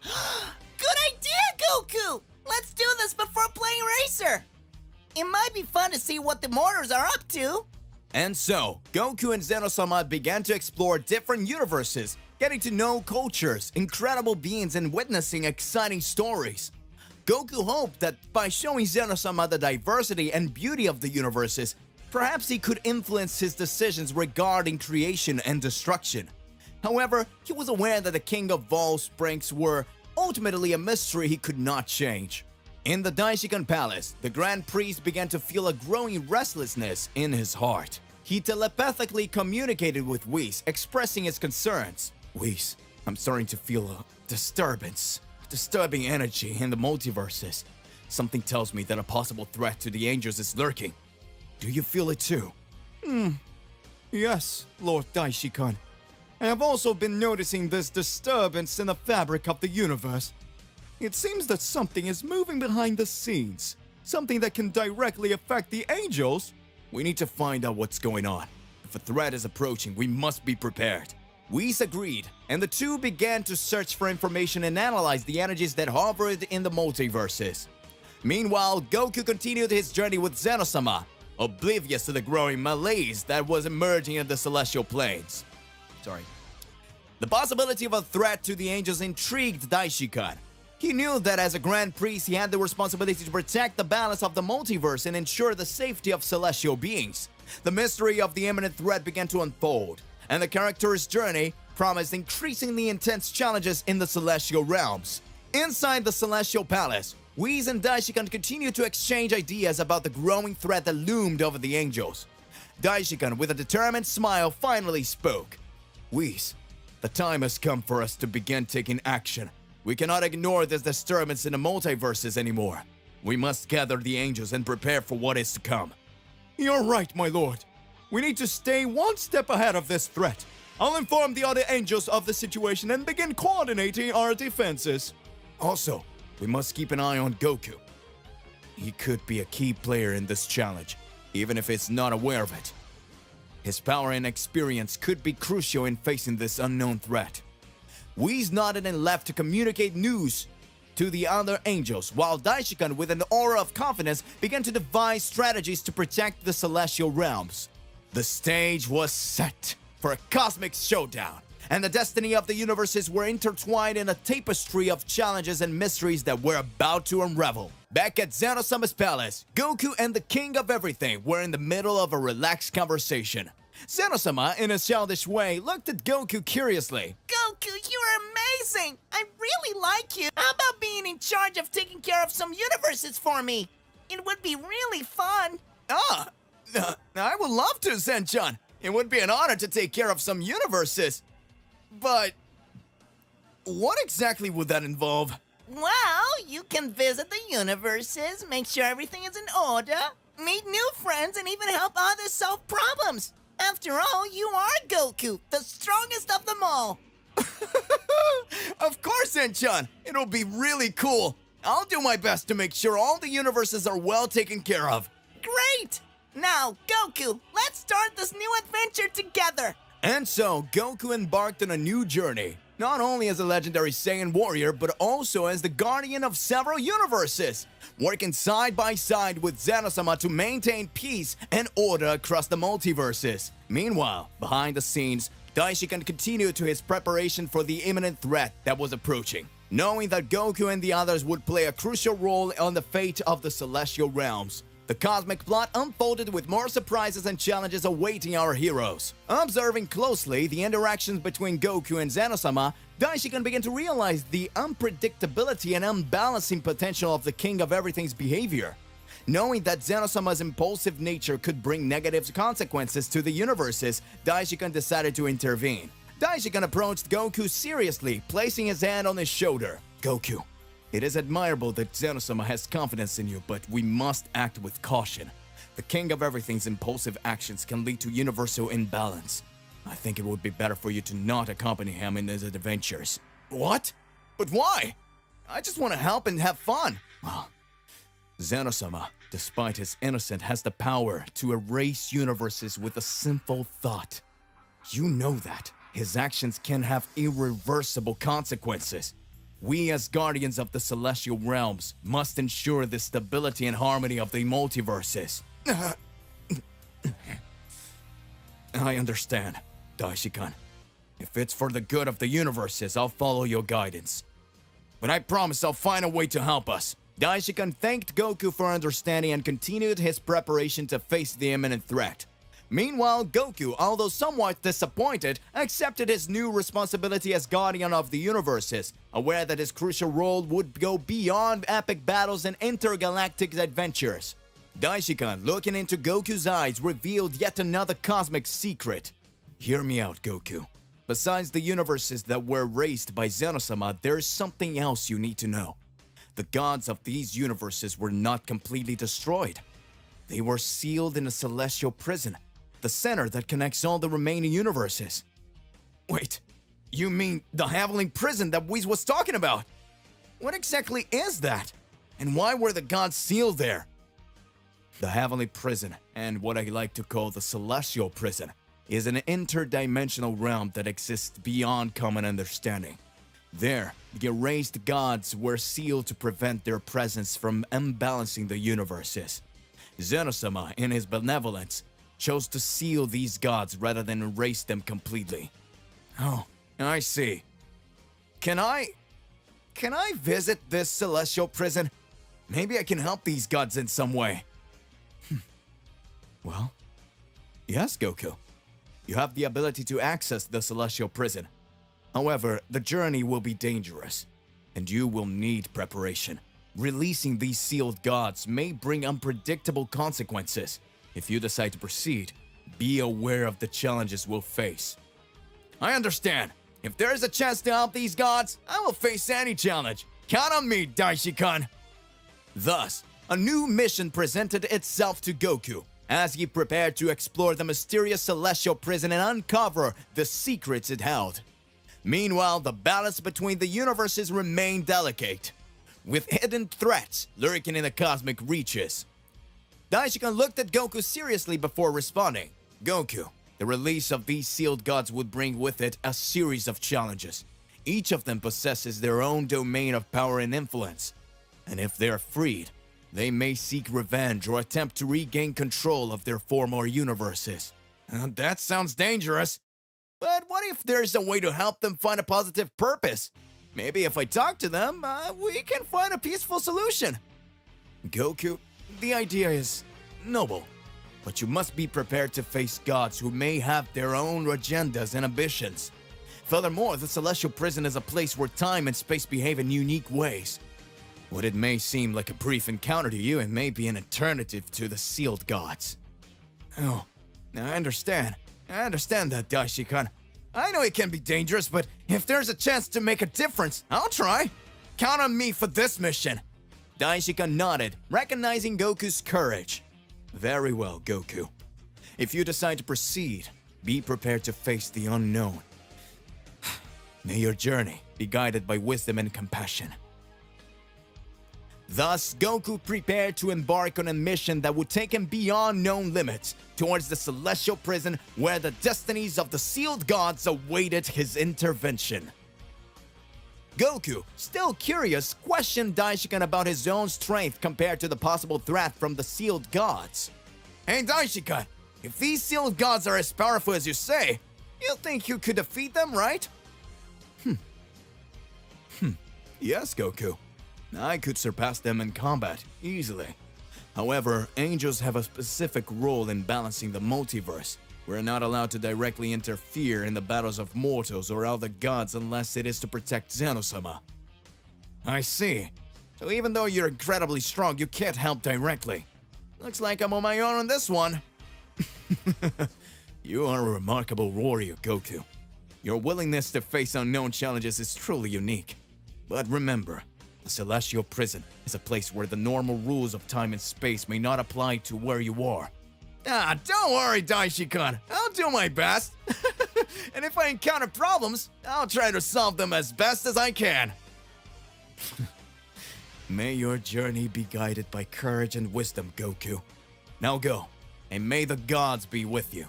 Good idea, Goku! Let's do this before playing Racer! It might be fun to see what the mortars are up to. And so, Goku and Zeno-sama began to explore different universes, getting to know cultures, incredible beings, and witnessing exciting stories. Goku hoped that by showing Zeno-sama the diversity and beauty of the universes, perhaps he could influence his decisions regarding creation and destruction. However, he was aware that the King of all Springs were ultimately a mystery he could not change. In the Daishinkan Palace, the Grand Priest began to feel a growing restlessness in his heart. He telepathically communicated with Whis, expressing his concerns. Whis, I'm starting to feel a disturbance, disturbing energy in the multiverses. Something tells me that a possible threat to the angels is lurking. Do you feel it too? Yes, Lord Daishinkan. I have also been noticing this disturbance in the fabric of the universe. It seems that something is moving behind the scenes. Something that can directly affect the angels. We need to find out what's going on. If a threat is approaching, we must be prepared. Whis agreed, and the two began to search for information and analyze the energies that hovered in the multiverses. Meanwhile, Goku continued his journey with Zeno-sama, oblivious to the growing malaise that was emerging in the celestial planes. The possibility of a threat to the angels intrigued Daishinkan. He knew that as a Grand Priest, he had the responsibility to protect the balance of the multiverse and ensure the safety of celestial beings. The mystery of the imminent threat began to unfold, and the character's journey promised increasingly intense challenges in the celestial realms. Inside the Celestial Palace, Whis and Daishinkan continued to exchange ideas about the growing threat that loomed over the angels. Daishinkan, with a determined smile, finally spoke. Whis, the time has come for us to begin taking action. We cannot ignore this disturbance in the multiverses anymore. We must gather the angels and prepare for what is to come. You're right, my lord. We need to stay one step ahead of this threat. I'll inform the other angels of the situation and begin coordinating our defenses. Also, we must keep an eye on Goku. He could be a key player in this challenge, even if he's not aware of it. His power and experience could be crucial in facing this unknown threat. Whis nodded and left to communicate news to the other angels, while Daishinkan, with an aura of confidence, began to devise strategies to protect the celestial realms. The stage was set for a cosmic showdown, and the destiny of the universes were intertwined in a tapestry of challenges and mysteries that were about to unravel. Back at Zeno-sama's palace, Goku and the King of Everything were in the middle of a relaxed conversation. Zeno-sama, in a childish way, looked at Goku curiously. Goku, you're amazing! I really like you! How about being in charge of taking care of some universes for me? It would be really fun! I would love to, Zenchan. It would be an honor to take care of some universes. But what exactly would that involve? Well, you can visit the universes, make sure everything is in order, meet new friends, and even help others solve problems. After all, you are Goku, the strongest of them all. Of course, Zenchan. It'll be really cool. I'll do my best to make sure all the universes are well taken care of. Great! Now, Goku, let's start this new adventure together. And so, Goku embarked on a new journey, not only as a legendary Saiyan warrior, but also as the guardian of several universes, working side by side with Zeno-sama to maintain peace and order across the multiverses. Meanwhile, behind the scenes, Daishinkan continued to his preparation for the imminent threat that was approaching, knowing that Goku and the others would play a crucial role on the fate of the celestial realms. The cosmic plot unfolded with more surprises and challenges awaiting our heroes. Observing closely the interactions between Goku and Zeno-sama, Daishinkan began to realize the unpredictability and unbalancing potential of the King of Everything's behavior. Knowing that Zeno-sama's impulsive nature could bring negative consequences to the universes, Daishinkan decided to intervene. Daishinkan approached Goku seriously, placing his hand on his shoulder. Goku, it is admirable that Zeno-sama has confidence in you, but we must act with caution. The king of everything's impulsive actions can lead to universal imbalance. I think it would be better for you to not accompany him in his adventures. What? But why? I just want to help and have fun. Well, Zeno-sama, despite his innocence, has the power to erase universes with a simple thought. You know that. His actions can have irreversible consequences. We as guardians of the celestial realms must ensure the stability and harmony of the multiverses. I understand, Daishinkan. If it's for the good of the universes, I'll follow your guidance. But I promise I'll find a way to help us. Daishinkan thanked Goku for understanding and continued his preparation to face the imminent threat. Meanwhile, Goku, although somewhat disappointed, accepted his new responsibility as guardian of the universes, aware that his crucial role would go beyond epic battles and intergalactic adventures. Daishinkan, looking into Goku's eyes, revealed yet another cosmic secret. Hear me out, Goku. Besides the universes that were erased by Zeno-sama, there's something else you need to know. The gods of these universes were not completely destroyed. They were sealed in a celestial prison, the center that connects all the remaining universes. Wait, you mean the heavenly prison that Whis was talking about? What exactly is that? And why were the gods sealed there? The heavenly prison, and what I like to call the celestial prison, is an interdimensional realm that exists beyond common understanding. There, the erased gods were sealed to prevent their presence from imbalancing the universes. Zeno-sama, in his benevolence, chose to seal these gods rather than erase them completely. Oh, I see. Can I visit this celestial prison? Maybe I can help these gods in some way. Well, yes, Goku. You have the ability to access the celestial prison. However, the journey will be dangerous, and you will need preparation. Releasing these sealed gods may bring unpredictable consequences. If you decide to proceed, be aware of the challenges we'll face. I understand. If there is a chance to help these gods, I will face any challenge. Count on me, Daishinkan. Thus, a new mission presented itself to Goku, as he prepared to explore the mysterious celestial prison and uncover the secrets it held. Meanwhile, the balance between the universes remained delicate, with hidden threats lurking in the cosmic reaches. Daishinkan looked at Goku seriously before responding. Goku, the release of these sealed gods would bring with it a series of challenges. Each of them possesses their own domain of power and influence, and if they are freed, they may seek revenge or attempt to regain control of their former universes. That sounds dangerous. But what if there's a way to help them find a positive purpose? Maybe if I talk to them, we can find a peaceful solution. Goku, the idea is noble, but you must be prepared to face gods who may have their own agendas and ambitions. Furthermore, the celestial prison is a place where time and space behave in unique ways. What it may seem like a brief encounter to you, it may be an alternative to the sealed gods. Oh, I understand. I understand that, Daishinkan. I know it can be dangerous, but if there's a chance to make a difference, I'll try. Count on me for this mission. Daishinkan nodded, recognizing Goku's courage. Very well, Goku. If you decide to proceed, be prepared to face the unknown. May your journey be guided by wisdom and compassion. Thus, Goku prepared to embark on a mission that would take him beyond known limits, towards the celestial prison where the destinies of the sealed gods awaited his intervention. Goku, still curious, questioned Daishinkan about his own strength compared to the possible threat from the sealed gods. Hey Daishinkan, if these sealed gods are as powerful as you say, you think you could defeat them, right? Yes, Goku. I could surpass them in combat, easily. However, angels have a specific role in balancing the multiverse. We're not allowed to directly interfere in the battles of mortals or other gods unless it is to protect Zeno-sama. I see. So even though you're incredibly strong, you can't help directly. Looks like I'm on my own on this one. You are a remarkable warrior, Goku. Your willingness to face unknown challenges is truly unique. But remember, the Celestial Prison is a place where the normal rules of time and space may not apply to where you are. Ah, don't worry, Daishinkan. I'll do my best. And if I encounter problems, I'll try to solve them as best as I can. May your journey be guided by courage and wisdom, Goku. Now go, and may the gods be with you.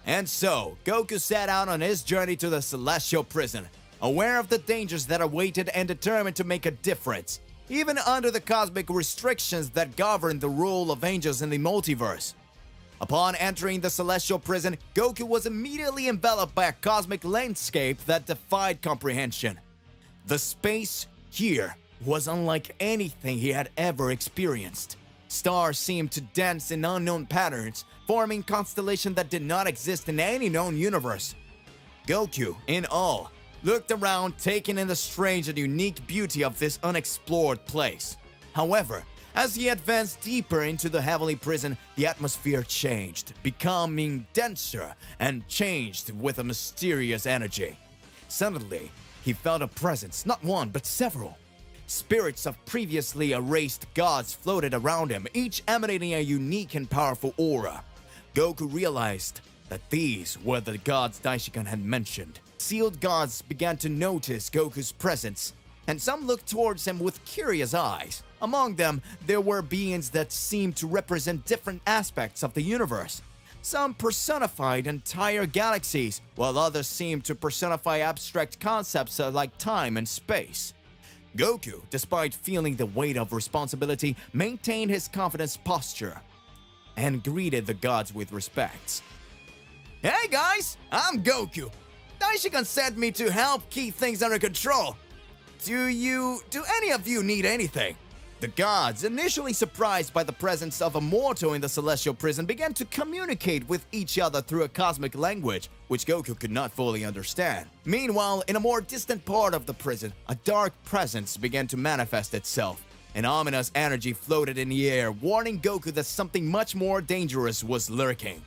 And so, Goku set out on his journey to the Celestial Prison, aware of the dangers that awaited and determined to make a difference, even under the cosmic restrictions that govern the rule of angels in the multiverse. Upon entering the Celestial Prison, Goku was immediately enveloped by a cosmic landscape that defied comprehension. The space here was unlike anything he had ever experienced. Stars seemed to dance in unknown patterns, forming constellations that did not exist in any known universe. Goku, in awe, looked around, taking in the strange and unique beauty of this unexplored place. However, as he advanced deeper into the heavenly prison, the atmosphere changed, becoming denser and changed with a mysterious energy. Suddenly, he felt a presence, not one, but several. Spirits of previously erased gods floated around him, each emanating a unique and powerful aura. Goku realized that these were the gods Daishinkan had mentioned. Sealed gods began to notice Goku's presence, and some looked towards him with curious eyes. Among them, there were beings that seemed to represent different aspects of the universe. Some personified entire galaxies, while others seemed to personify abstract concepts like time and space. Goku, despite feeling the weight of responsibility, maintained his confident posture and greeted the gods with respect. Hey guys, I'm Goku. Daishinkan sent me to help keep things under control. Do any of you need anything? The gods, initially surprised by the presence of a mortal in the Celestial Prison, began to communicate with each other through a cosmic language, which Goku could not fully understand. Meanwhile, in a more distant part of the prison, a dark presence began to manifest itself. An ominous energy floated in the air, warning Goku that something much more dangerous was lurking.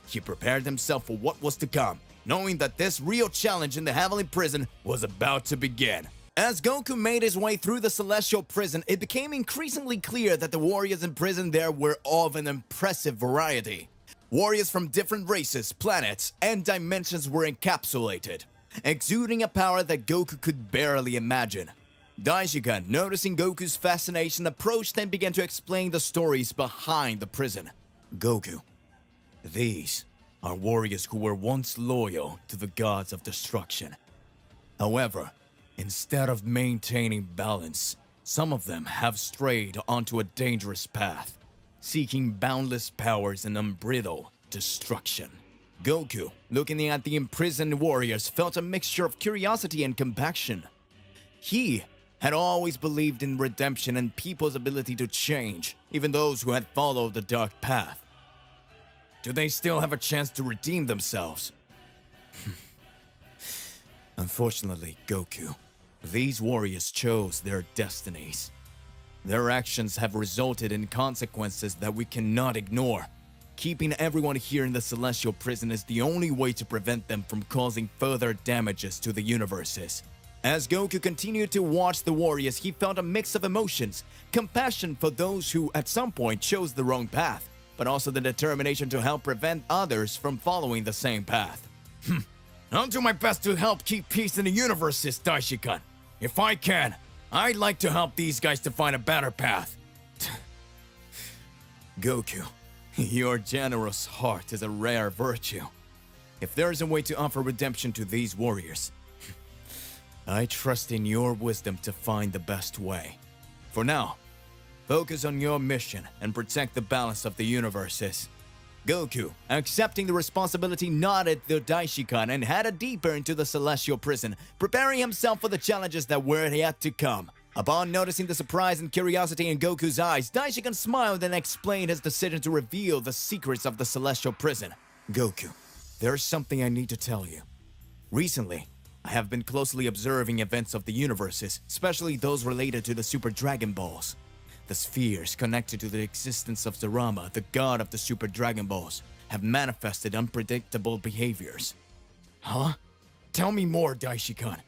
He prepared himself for what was to come, knowing that this real challenge in the heavenly prison was about to begin. As Goku made his way through the Celestial Prison, it became increasingly clear that the warriors in prison there were of an impressive variety. Warriors from different races, planets, and dimensions were encapsulated, exuding a power that Goku could barely imagine. Daishinkan, noticing Goku's fascination, approached and began to explain the stories behind the prison. Goku, these are warriors who were once loyal to the gods of destruction. However, instead of maintaining balance, some of them have strayed onto a dangerous path, seeking boundless powers and unbridled destruction. Goku, looking at the imprisoned warriors, felt a mixture of curiosity and compassion. He had always believed in redemption and people's ability to change, even those who had followed the dark path. Do they still have a chance to redeem themselves? Unfortunately, Goku, these warriors chose their destinies. Their actions have resulted in consequences that we cannot ignore. Keeping everyone here in the Celestial Prison is the only way to prevent them from causing further damages to the universes. As Goku continued to watch the warriors, he felt a mix of emotions, compassion for those who at some point chose the wrong path, but also the determination to help prevent others from following the same path. I'll do my best to help keep peace in the universes, Daishinkan. If I can, I'd like to help these guys to find a better path. Goku, your generous heart is a rare virtue. If there is a way to offer redemption to these warriors, I trust in your wisdom to find the best way. For now, focus on your mission and protect the balance of the universes. Goku, accepting the responsibility, nodded to Daishinkan and headed deeper into the Celestial Prison, preparing himself for the challenges that were yet to come. Upon noticing the surprise and curiosity in Goku's eyes, Daishinkan smiled and explained his decision to reveal the secrets of the Celestial Prison. Goku, there's something I need to tell you. Recently, I have been closely observing events of the universes, especially those related to the Super Dragon Balls. The spheres connected to the existence of Zarama, the god of the Super Dragon Balls, have manifested unpredictable behaviors. Huh? Tell me more, Daishinkan.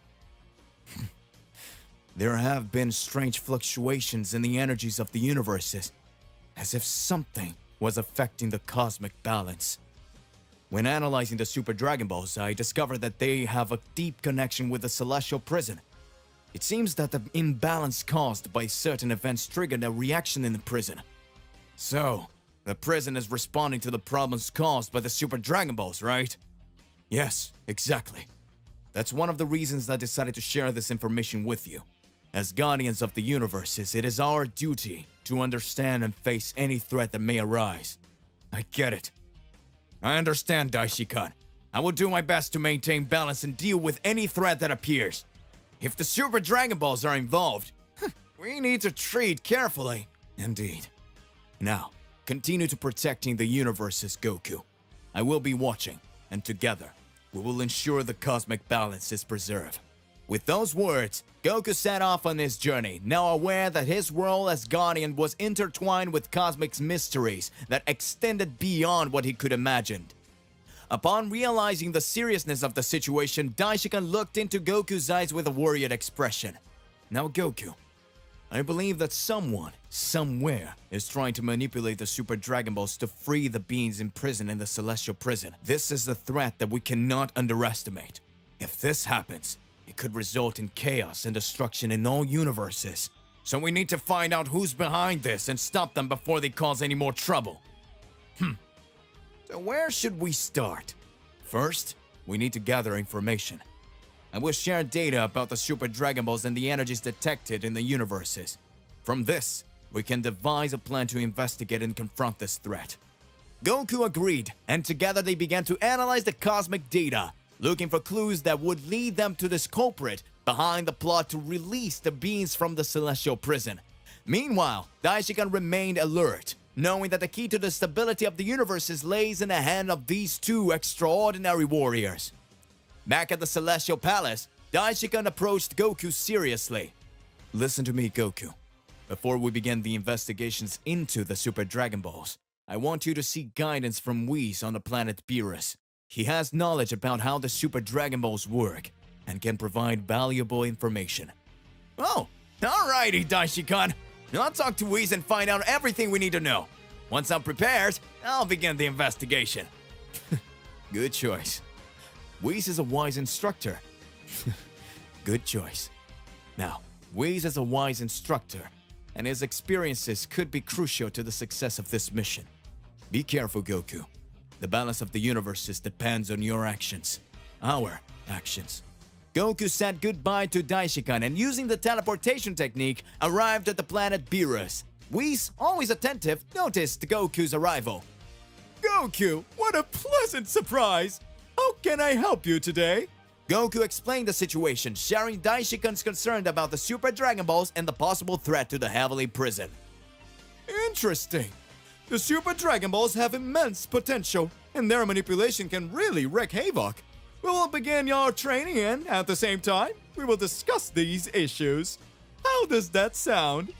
There have been strange fluctuations in the energies of the universes, as if something was affecting the cosmic balance. When analyzing the Super Dragon Balls, I discovered that they have a deep connection with the Celestial Prison. It seems that the imbalance caused by certain events triggered a reaction in the prison. So, the prison is responding to the problems caused by the Super Dragon Balls, right? Yes, exactly. That's one of the reasons I decided to share this information with you. As guardians of the universes, it is our duty to understand and face any threat that may arise. I get it. I understand, Daishinkan. I will do my best to maintain balance and deal with any threat that appears. If the Super Dragon Balls are involved, we need to treat carefully. Indeed. Now, continue to protecting the universes, Goku. I will be watching, and together, we will ensure the cosmic balance is preserved. With those words, Goku set off on his journey, now aware that his role as Guardian was intertwined with cosmic mysteries that extended beyond what he could imagine. Upon realizing the seriousness of the situation, Daishinkan looked into Goku's eyes with a worried expression. Now Goku, I believe that someone, somewhere, is trying to manipulate the Super Dragon Balls to free the beings imprisoned in the Celestial Prison. This is a threat that we cannot underestimate. If this happens, it could result in chaos and destruction in all universes. So we need to find out who's behind this and stop them before they cause any more trouble. So where should we start? First, we need to gather information. I will share data about the Super Dragon Balls and the energies detected in the universes. From this, we can devise a plan to investigate and confront this threat. Goku agreed, and together they began to analyze the cosmic data, looking for clues that would lead them to this culprit behind the plot to release the beings from the Celestial Prison. Meanwhile, Daishinkan remained alert, knowing that the key to the stability of the universes lays in the hand of these two extraordinary warriors. Back at the Celestial Palace, Daishinkan approached Goku seriously. Listen to me, Goku. Before we begin the investigations into the Super Dragon Balls, I want you to seek guidance from Whis on the planet Beerus. He has knowledge about how the Super Dragon Balls work and can provide valuable information. Oh, alrighty, Daishinkan. I'll talk to Whis and find out everything we need to know. Once I'm prepared, I'll begin the investigation. Good choice. Whis is a wise instructor. Good choice. Now, Whis is a wise instructor, and his experiences could be crucial to the success of this mission. Be careful, Goku. The balance of the universes depends on your actions. Our actions. Goku said goodbye to Daishinkan and using the teleportation technique, arrived at the planet Beerus. Whis, always attentive, noticed Goku's arrival. Goku, what a pleasant surprise! How can I help you today? Goku explained the situation, sharing Daishinkan's concern about the Super Dragon Balls and the possible threat to the Heavenly Prison. Interesting. The Super Dragon Balls have immense potential, and their manipulation can really wreak havoc. We will begin your training and, at the same time, we will discuss these issues. How does that sound?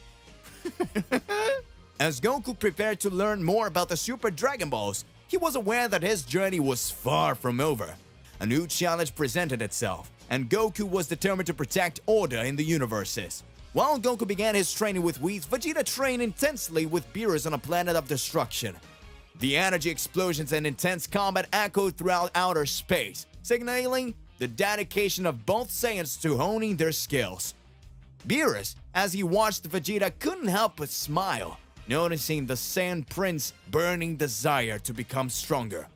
As Goku prepared to learn more about the Super Dragon Balls, he was aware that his journey was far from over. A new challenge presented itself, and Goku was determined to protect order in the universes. While Goku began his training with Whis, Vegeta trained intensely with Beerus on a planet of destruction. The energy explosions and intense combat echoed throughout outer space, signaling the dedication of both Saiyans to honing their skills. Beerus, as he watched Vegeta, couldn't help but smile, noticing the Saiyan Prince's burning desire to become stronger.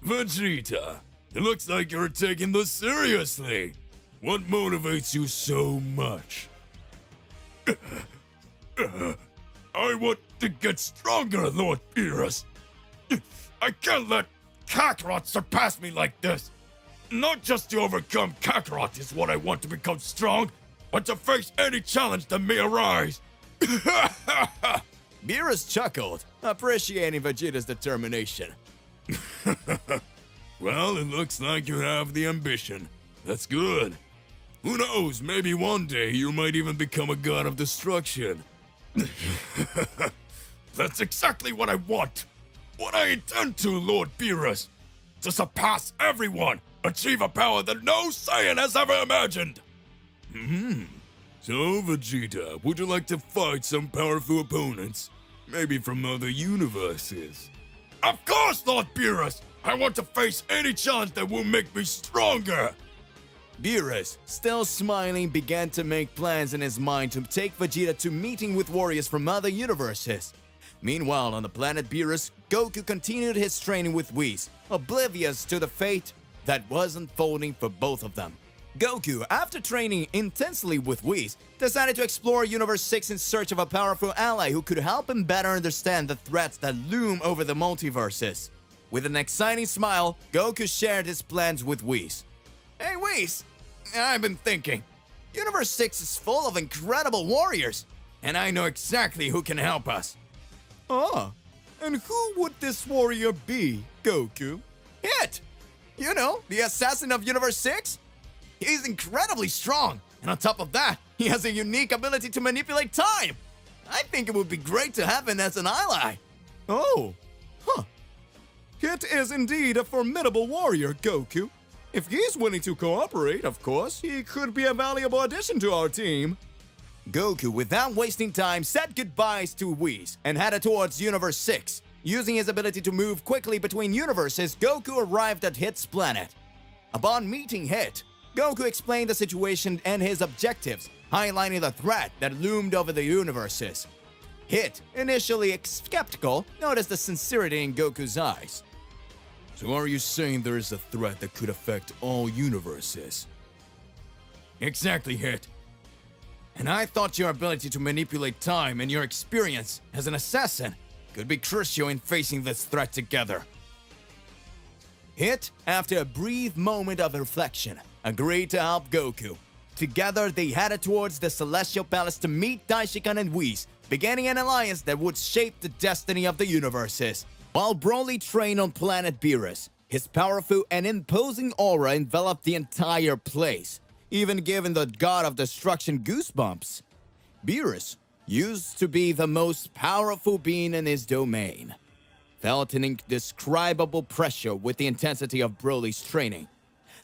Vegeta, it looks like you're taking this seriously. What motivates you so much? I want to get stronger, Lord Beerus. I can't let Kakarot surpass me like this. Not just to overcome Kakarot is what I want to become strong, but to face any challenge that may arise. Beerus chuckled, appreciating Vegeta's determination. Well, it looks like you have the ambition. That's good. Who knows, maybe one day you might even become a god of destruction. That's exactly what I want. What I intend to, Lord Beerus. To surpass everyone achieve a power that no Saiyan has ever imagined. So, Vegeta, would you like to fight some powerful opponents? Maybe from other universes? Of course not, Beerus! I want to face any challenge that will make me stronger! Beerus, still smiling, began to make plans in his mind to take Vegeta to meeting with warriors from other universes. Meanwhile, on the planet Beerus, Goku continued his training with Whis, oblivious to the fate that was unfolding for both of them. Goku, after training intensely with Whis, decided to explore Universe 6 in search of a powerful ally who could help him better understand the threats that loom over the multiverses. With an exciting smile, Goku shared his plans with Whis. Hey Whis, I've been thinking. Universe 6 is full of incredible warriors, and I know exactly who can help us. Ah, and who would this warrior be, Goku? It! You know, the assassin of Universe 6? He's incredibly strong, and on top of that, he has a unique ability to manipulate time. I think it would be great to have him as an ally. Oh, huh. Kit is indeed a formidable warrior, Goku. If he's willing to cooperate, of course, he could be a valuable addition to our team. Goku, without wasting time, said goodbyes to Whis and headed towards Universe 6. Using his ability to move quickly between universes, Goku arrived at Hit's planet. Upon meeting Hit, Goku explained the situation and his objectives, highlighting the threat that loomed over the universes. Hit, initially skeptical, noticed the sincerity in Goku's eyes. So are you saying there is a threat that could affect all universes? Exactly, Hit. And I thought your ability to manipulate time and your experience as an assassin could be crucial in facing this threat together. Hit, after a brief moment of reflection, agreed to help Goku. Together, they headed towards the Celestial Palace to meet Daishinkan and Whis, beginning an alliance that would shape the destiny of the universes. While Broly trained on planet Beerus, his powerful and imposing aura enveloped the entire place, even giving the god of destruction goosebumps. Beerus used to be the most powerful being in his domain, felt an indescribable pressure with the intensity of Broly's training.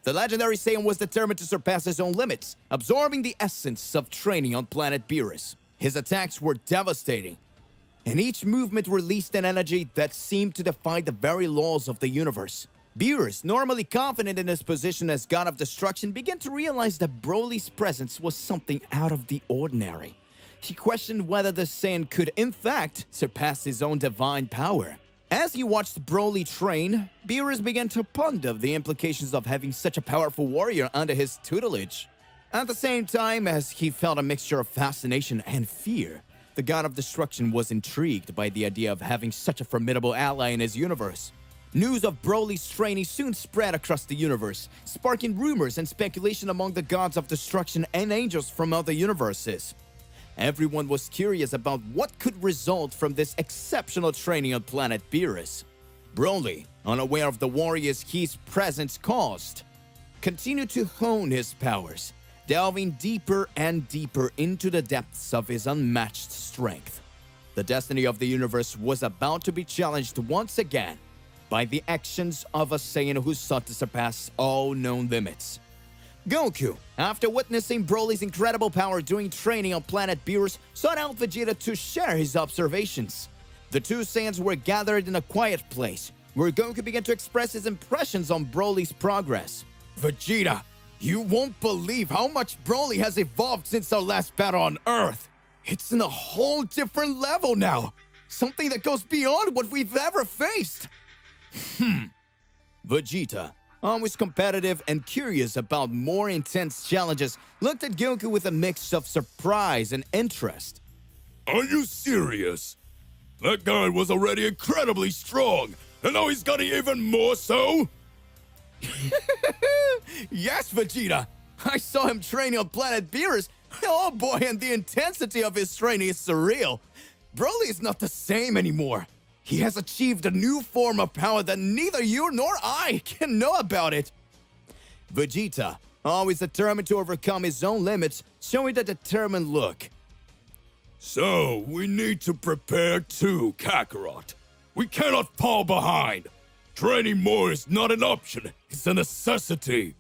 The legendary Saiyan was determined to surpass his own limits, absorbing the essence of training on planet Beerus. His attacks were devastating, and each movement released an energy that seemed to defy the very laws of the universe. Beerus, normally confident in his position as god of destruction, began to realize that Broly's presence was something out of the ordinary. He questioned whether the Saiyan could, in fact, surpass his own divine power. As he watched Broly train, Beerus began to ponder the implications of having such a powerful warrior under his tutelage. At the same time as he felt a mixture of fascination and fear, the god of destruction was intrigued by the idea of having such a formidable ally in his universe. News of Broly's training soon spread across the universe, sparking rumors and speculation among the gods of destruction and angels from other universes. Everyone was curious about what could result from this exceptional training on planet Beerus. Broly, unaware of the warriors his presence caused, continued to hone his powers, delving deeper and deeper into the depths of his unmatched strength. The destiny of the universe was about to be challenged once again by the actions of a Saiyan who sought to surpass all known limits. Goku, after witnessing Broly's incredible power during training on planet Beerus, sought out Vegeta to share his observations. The two Saiyans were gathered in a quiet place, where Goku began to express his impressions on Broly's progress. Vegeta, you won't believe how much Broly has evolved since our last battle on Earth. It's in a whole different level now. Something that goes beyond what we've ever faced. Vegeta, always competitive and curious about more intense challenges, looked at Goku with a mix of surprise and interest. Are you serious? That guy was already incredibly strong, and now he's getting even more so? Yes, Vegeta! I saw him training on planet Beerus. Oh boy, and the intensity of his training is surreal. Broly is not the same anymore. He has achieved a new form of power that neither you nor I can know about it. Vegeta, always determined to overcome his own limits, showing a determined look. So, we need to prepare too, Kakarot. We cannot fall behind. Training more is not an option, it's a necessity.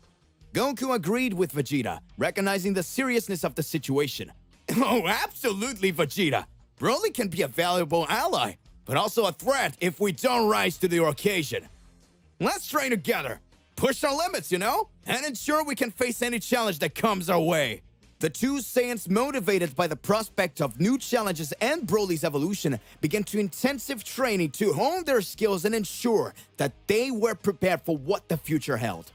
Goku agreed with Vegeta, recognizing the seriousness of the situation. Oh, absolutely, Vegeta. Broly can be a valuable ally, but also a threat if we don't rise to the occasion. Let's train together, push our limits, and ensure we can face any challenge that comes our way. The two Saiyans, motivated by the prospect of new challenges and Broly's evolution, began to intensive training to hone their skills and ensure that they were prepared for what the future held.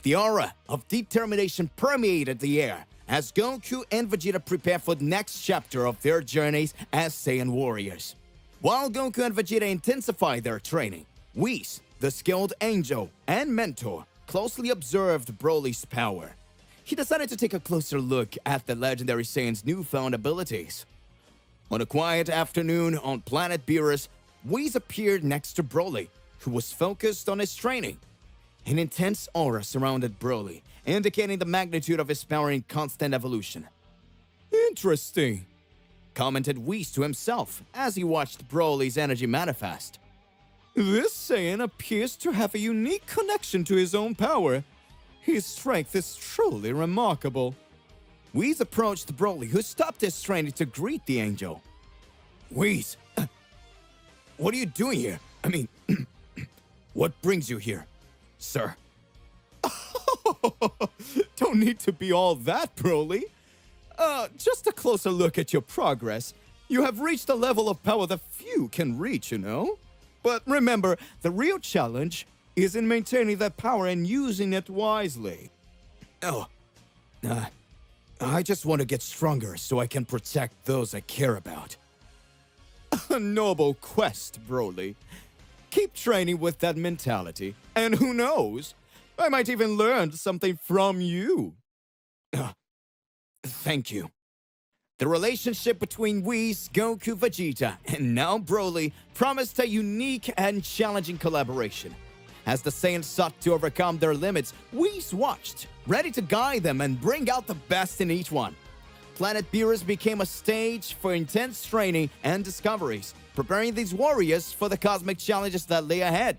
The aura of determination permeated the air as Goku and Vegeta prepared for the next chapter of their journeys as Saiyan warriors. While Goku and Vegeta intensified their training, Whis, the skilled angel and mentor, closely observed Broly's power. He decided to take a closer look at the legendary Saiyan's newfound abilities. On a quiet afternoon on planet Beerus, Whis appeared next to Broly, who was focused on his training. An intense aura surrounded Broly, indicating the magnitude of his power in constant evolution. Interesting, commented Whis to himself as he watched Broly's energy manifest. This Saiyan appears to have a unique connection to his own power. His strength is truly remarkable. Whis approached Broly, who stopped his training to greet the angel. Whis, what are you doing here? I mean, what brings you here, sir? Don't need to be all that, Broly. Just a closer look at your progress. You have reached a level of power that few can reach, But remember, the real challenge is in maintaining that power and using it wisely. I just want to get stronger so I can protect those I care about. A noble quest, Broly. Keep training with that mentality, and who knows, I might even learn something from you. Thank you. The relationship between Whis, Goku, Vegeta, and now Broly promised a unique and challenging collaboration. As the Saiyans sought to overcome their limits, Whis watched, ready to guide them and bring out the best in each one. Planet Beerus became a stage for intense training and discoveries, preparing these warriors for the cosmic challenges that lay ahead.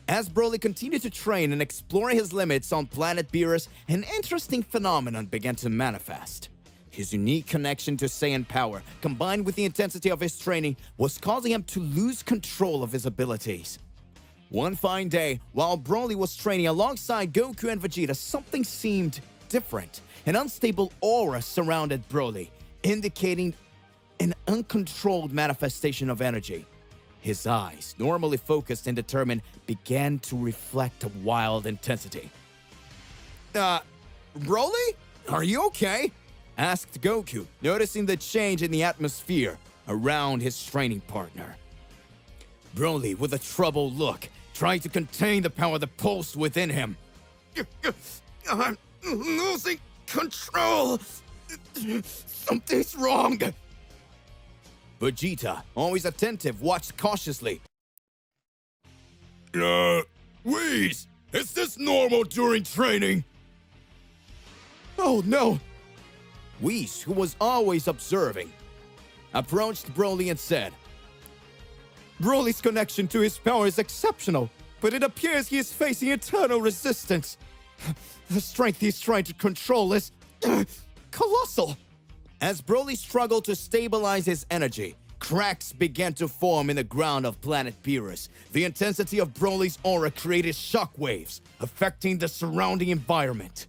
As Broly continued to train and explore his limits on planet Beerus, an interesting phenomenon began to manifest. His unique connection to Saiyan power, combined with the intensity of his training, was causing him to lose control of his abilities. One fine day, while Broly was training alongside Goku and Vegeta, something seemed different. An unstable aura surrounded Broly, indicating an uncontrolled manifestation of energy. His eyes, normally focused and determined, began to reflect a wild intensity. Broly? Are you okay? Asked Goku, noticing the change in the atmosphere around his training partner. Broly, with a troubled look, tried to contain the power that pulsed within him. I'm losing control. Something's wrong. Vegeta, always attentive, watched cautiously. Whis, is this normal during training? Oh no! Whis, who was always observing, approached Broly and said, Broly's connection to his power is exceptional, but it appears he is facing eternal resistance. The strength he's trying to control is colossal. As Broly struggled to stabilize his energy, cracks began to form in the ground of planet Beerus. The intensity of Broly's aura created shockwaves, affecting the surrounding environment.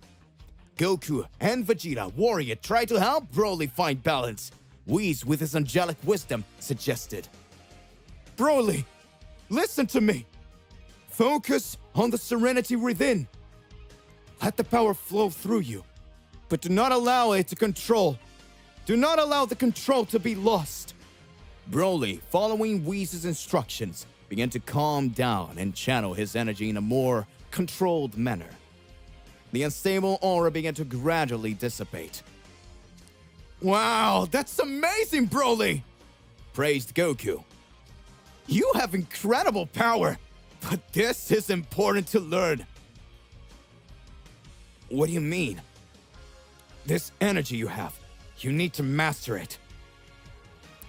Goku and Vegeta, warrior, tried to help Broly find balance. Whis, with his angelic wisdom, suggested, Broly, listen to me. Focus on the serenity within. Let the power flow through you, but do not allow it to control. Do not allow the control to be lost. Broly, following Whis' instructions, began to calm down and channel his energy in a more controlled manner. The unstable aura began to gradually dissipate. Wow, that's amazing, Broly! Praised Goku. You have incredible power, but this is important to learn. What do you mean? This energy you have, you need to master it.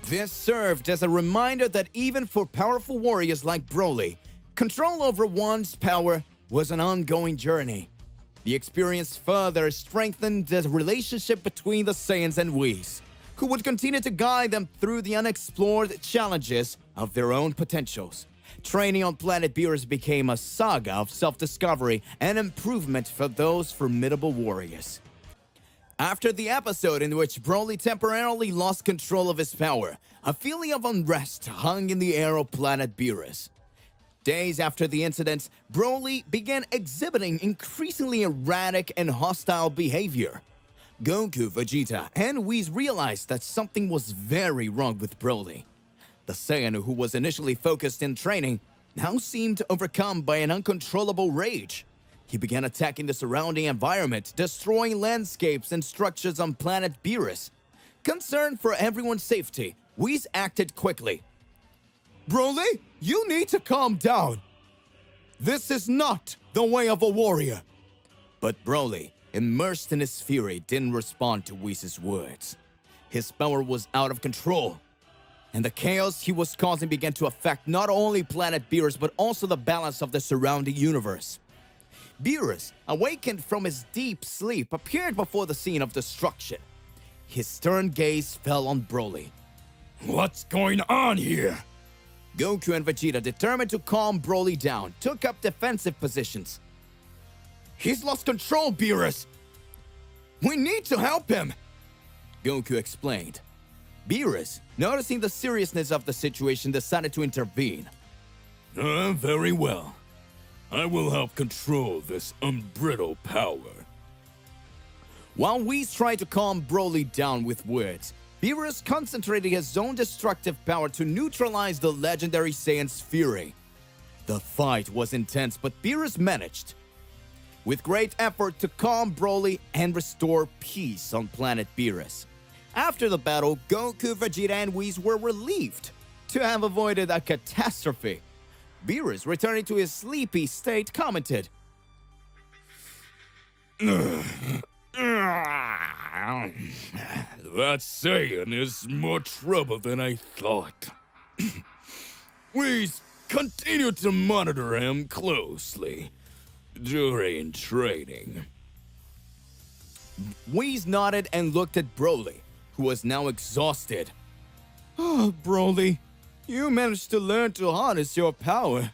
This served as a reminder that even for powerful warriors like Broly, Control over one's power was an ongoing journey. The experience further strengthened the relationship between the Saiyans and Whis, who would continue to guide them through the unexplored challenges of their own potentials. Training on planet Beerus became a saga of self-discovery and improvement for those formidable warriors. After the episode in which Broly temporarily lost control of his power, a feeling of unrest hung in the air of planet Beerus. Days after the incident, Broly began exhibiting increasingly erratic and hostile behavior. Goku, Vegeta, and Whis realized that something was very wrong with Broly. The Saiyan who was initially focused in training now seemed overcome by an uncontrollable rage. He began attacking the surrounding environment, destroying landscapes and structures on planet Beerus. Concerned for everyone's safety, Whis acted quickly. Broly, you need to calm down. This is not the way of a warrior. But Broly, immersed in his fury, didn't respond to Whis' words. His power was out of control, and the chaos he was causing began to affect not only planet Beerus but also the balance of the surrounding universe. Beerus, awakened from his deep sleep, appeared before the scene of destruction. His stern gaze fell on Broly. What's going on here? Goku and Vegeta, determined to calm Broly down, took up defensive positions. He's lost control, Beerus! We need to help him! Goku explained. Beerus, noticing the seriousness of the situation, decided to intervene. Very well. I will help control this unbridled power. While Whis tried to calm Broly down with words, Beerus concentrated his own destructive power to neutralize the legendary Saiyan's fury. The fight was intense, but Beerus managed, with great effort, to calm Broly and restore peace on planet Beerus. After the battle, Goku, Vegeta, and Whis were relieved to have avoided a catastrophe. Beerus, returning to his sleepy state, commented, That Saiyan is more trouble than I thought. We continue to monitor him closely during training. Whis nodded and looked at Broly, who was now exhausted. Oh, Broly, you managed to learn to harness your power.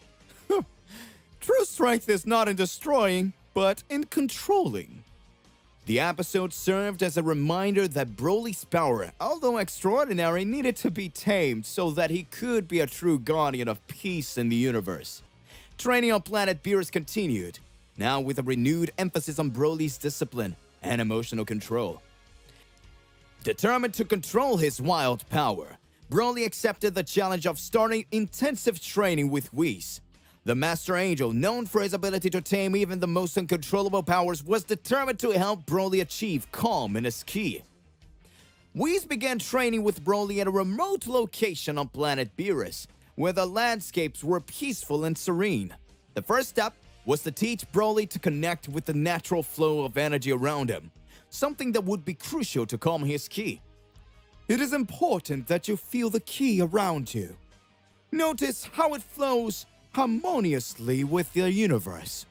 True strength is not in destroying, but in controlling. The episode served as a reminder that Broly's power, although extraordinary, needed to be tamed so that he could be a true guardian of peace in the universe. Training on planet Beerus continued, now with a renewed emphasis on Broly's discipline and emotional control. Determined to control his wild power, Broly accepted the challenge of starting intensive training with Whis. The Master Angel, known for his ability to tame even the most uncontrollable powers, was determined to help Broly achieve calm in his ki. Whis began training with Broly at a remote location on planet Beerus, where the landscapes were peaceful and serene. The first step was to teach Broly to connect with the natural flow of energy around him, something that would be crucial to calm his ki. It is important that you feel the ki around you. Notice how it flows harmoniously with the universe.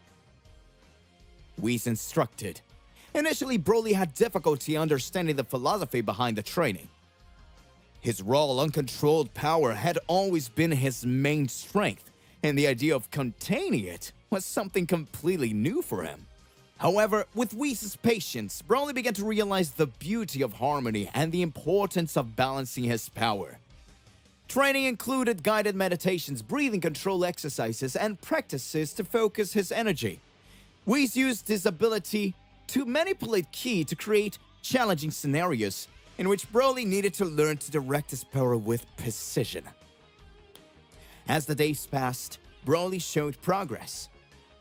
Whis instructed. Initially, Broly had difficulty understanding the philosophy behind the training. His raw, uncontrolled power had always been his main strength, and the idea of containing it was something completely new for him. However, with Whis' patience, Broly began to realize the beauty of harmony and the importance of balancing his power. Training included guided meditations, breathing control exercises, and practices to focus his energy. Whis used his ability to manipulate ki to create challenging scenarios in which Broly needed to learn to direct his power with precision. As the days passed, Broly showed progress.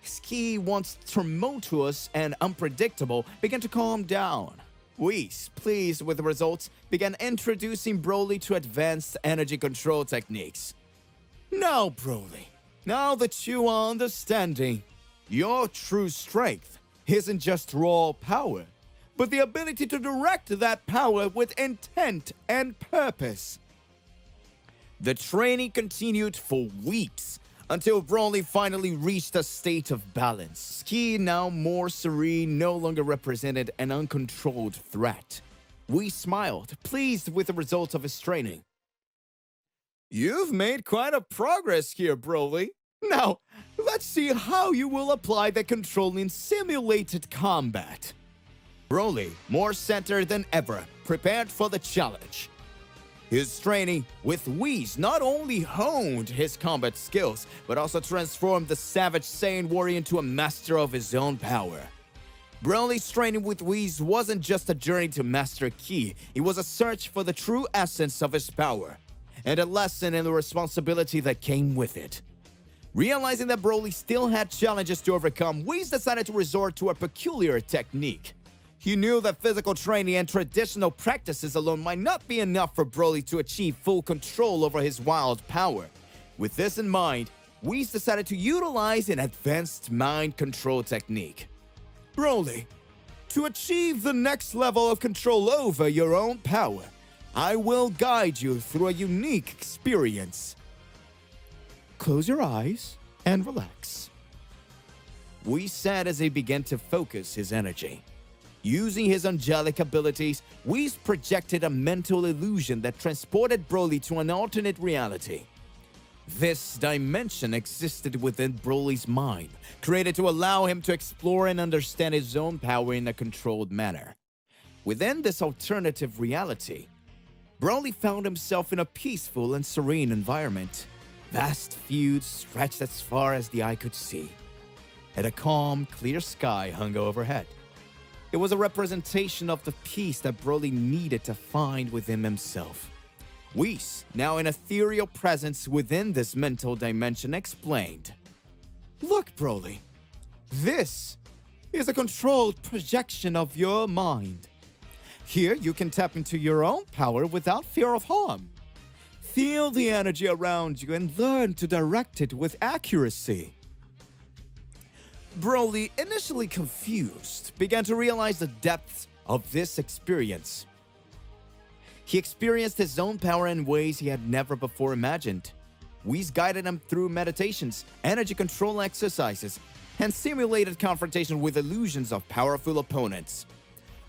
His ki, once tumultuous and unpredictable, began to calm down. Whis, pleased with the results, began introducing Broly to advanced energy control techniques. Now, Broly, now that you are understanding, your true strength isn't just raw power, but the ability to direct that power with intent and purpose. The training continued for weeks, until Broly finally reached a state of balance. Ki, now more serene, no longer represented an uncontrolled threat. We smiled, pleased with the results of his training. You've made quite a progress here, Broly. Now, let's see how you will apply the control in simulated combat. Broly, more centered than ever, prepared for the challenge. His training with Whis not only honed his combat skills, but also transformed the savage Saiyan warrior into a master of his own power. Broly's training with Whis wasn't just a journey to master Ki, it was a search for the true essence of his power, and a lesson in the responsibility that came with it. Realizing that Broly still had challenges to overcome, Whis decided to resort to a peculiar technique. He knew that physical training and traditional practices alone might not be enough for Broly to achieve full control over his wild power. With this in mind, Whis decided to utilize an advanced mind control technique. Broly, to achieve the next level of control over your own power, I will guide you through a unique experience. Close your eyes and relax. Whis said as he began to focus his energy. Using his angelic abilities, Whis projected a mental illusion that transported Broly to an alternate reality. This dimension existed within Broly's mind, created to allow him to explore and understand his own power in a controlled manner. Within this alternative reality, Broly found himself in a peaceful and serene environment. Vast fields stretched as far as the eye could see, and a calm, clear sky hung overhead. It was a representation of the peace that Broly needed to find within himself. Whis, now an ethereal presence within this mental dimension, explained. Look, Broly, this is a controlled projection of your mind. Here you can tap into your own power without fear of harm. Feel the energy around you and learn to direct it with accuracy. Broly, initially confused, began to realize the depths of this experience. He experienced his own power in ways he had never before imagined. Whis guided him through meditations, energy control exercises, and simulated confrontation with illusions of powerful opponents.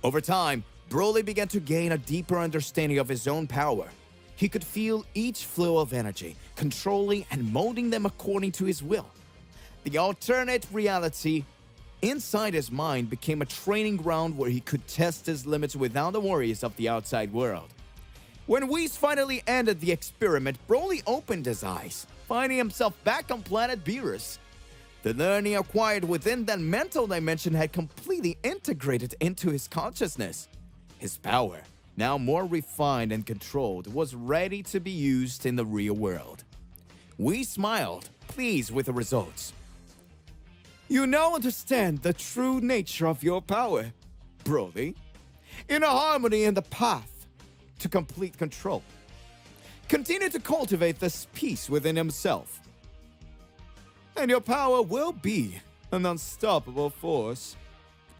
Over time, Broly began to gain a deeper understanding of his own power. He could feel each flow of energy, controlling and molding them according to his will. The alternate reality inside his mind became a training ground where he could test his limits without the worries of the outside world. When Whis finally ended the experiment, Broly opened his eyes, finding himself back on planet Beerus. The learning acquired within that mental dimension had completely integrated into his consciousness. His power, now more refined and controlled, was ready to be used in the real world. Whis smiled, pleased with the results. You now understand the true nature of your power, Broly. Inner harmony in the path to complete control. Continue to cultivate this peace within himself, and your power will be an unstoppable force.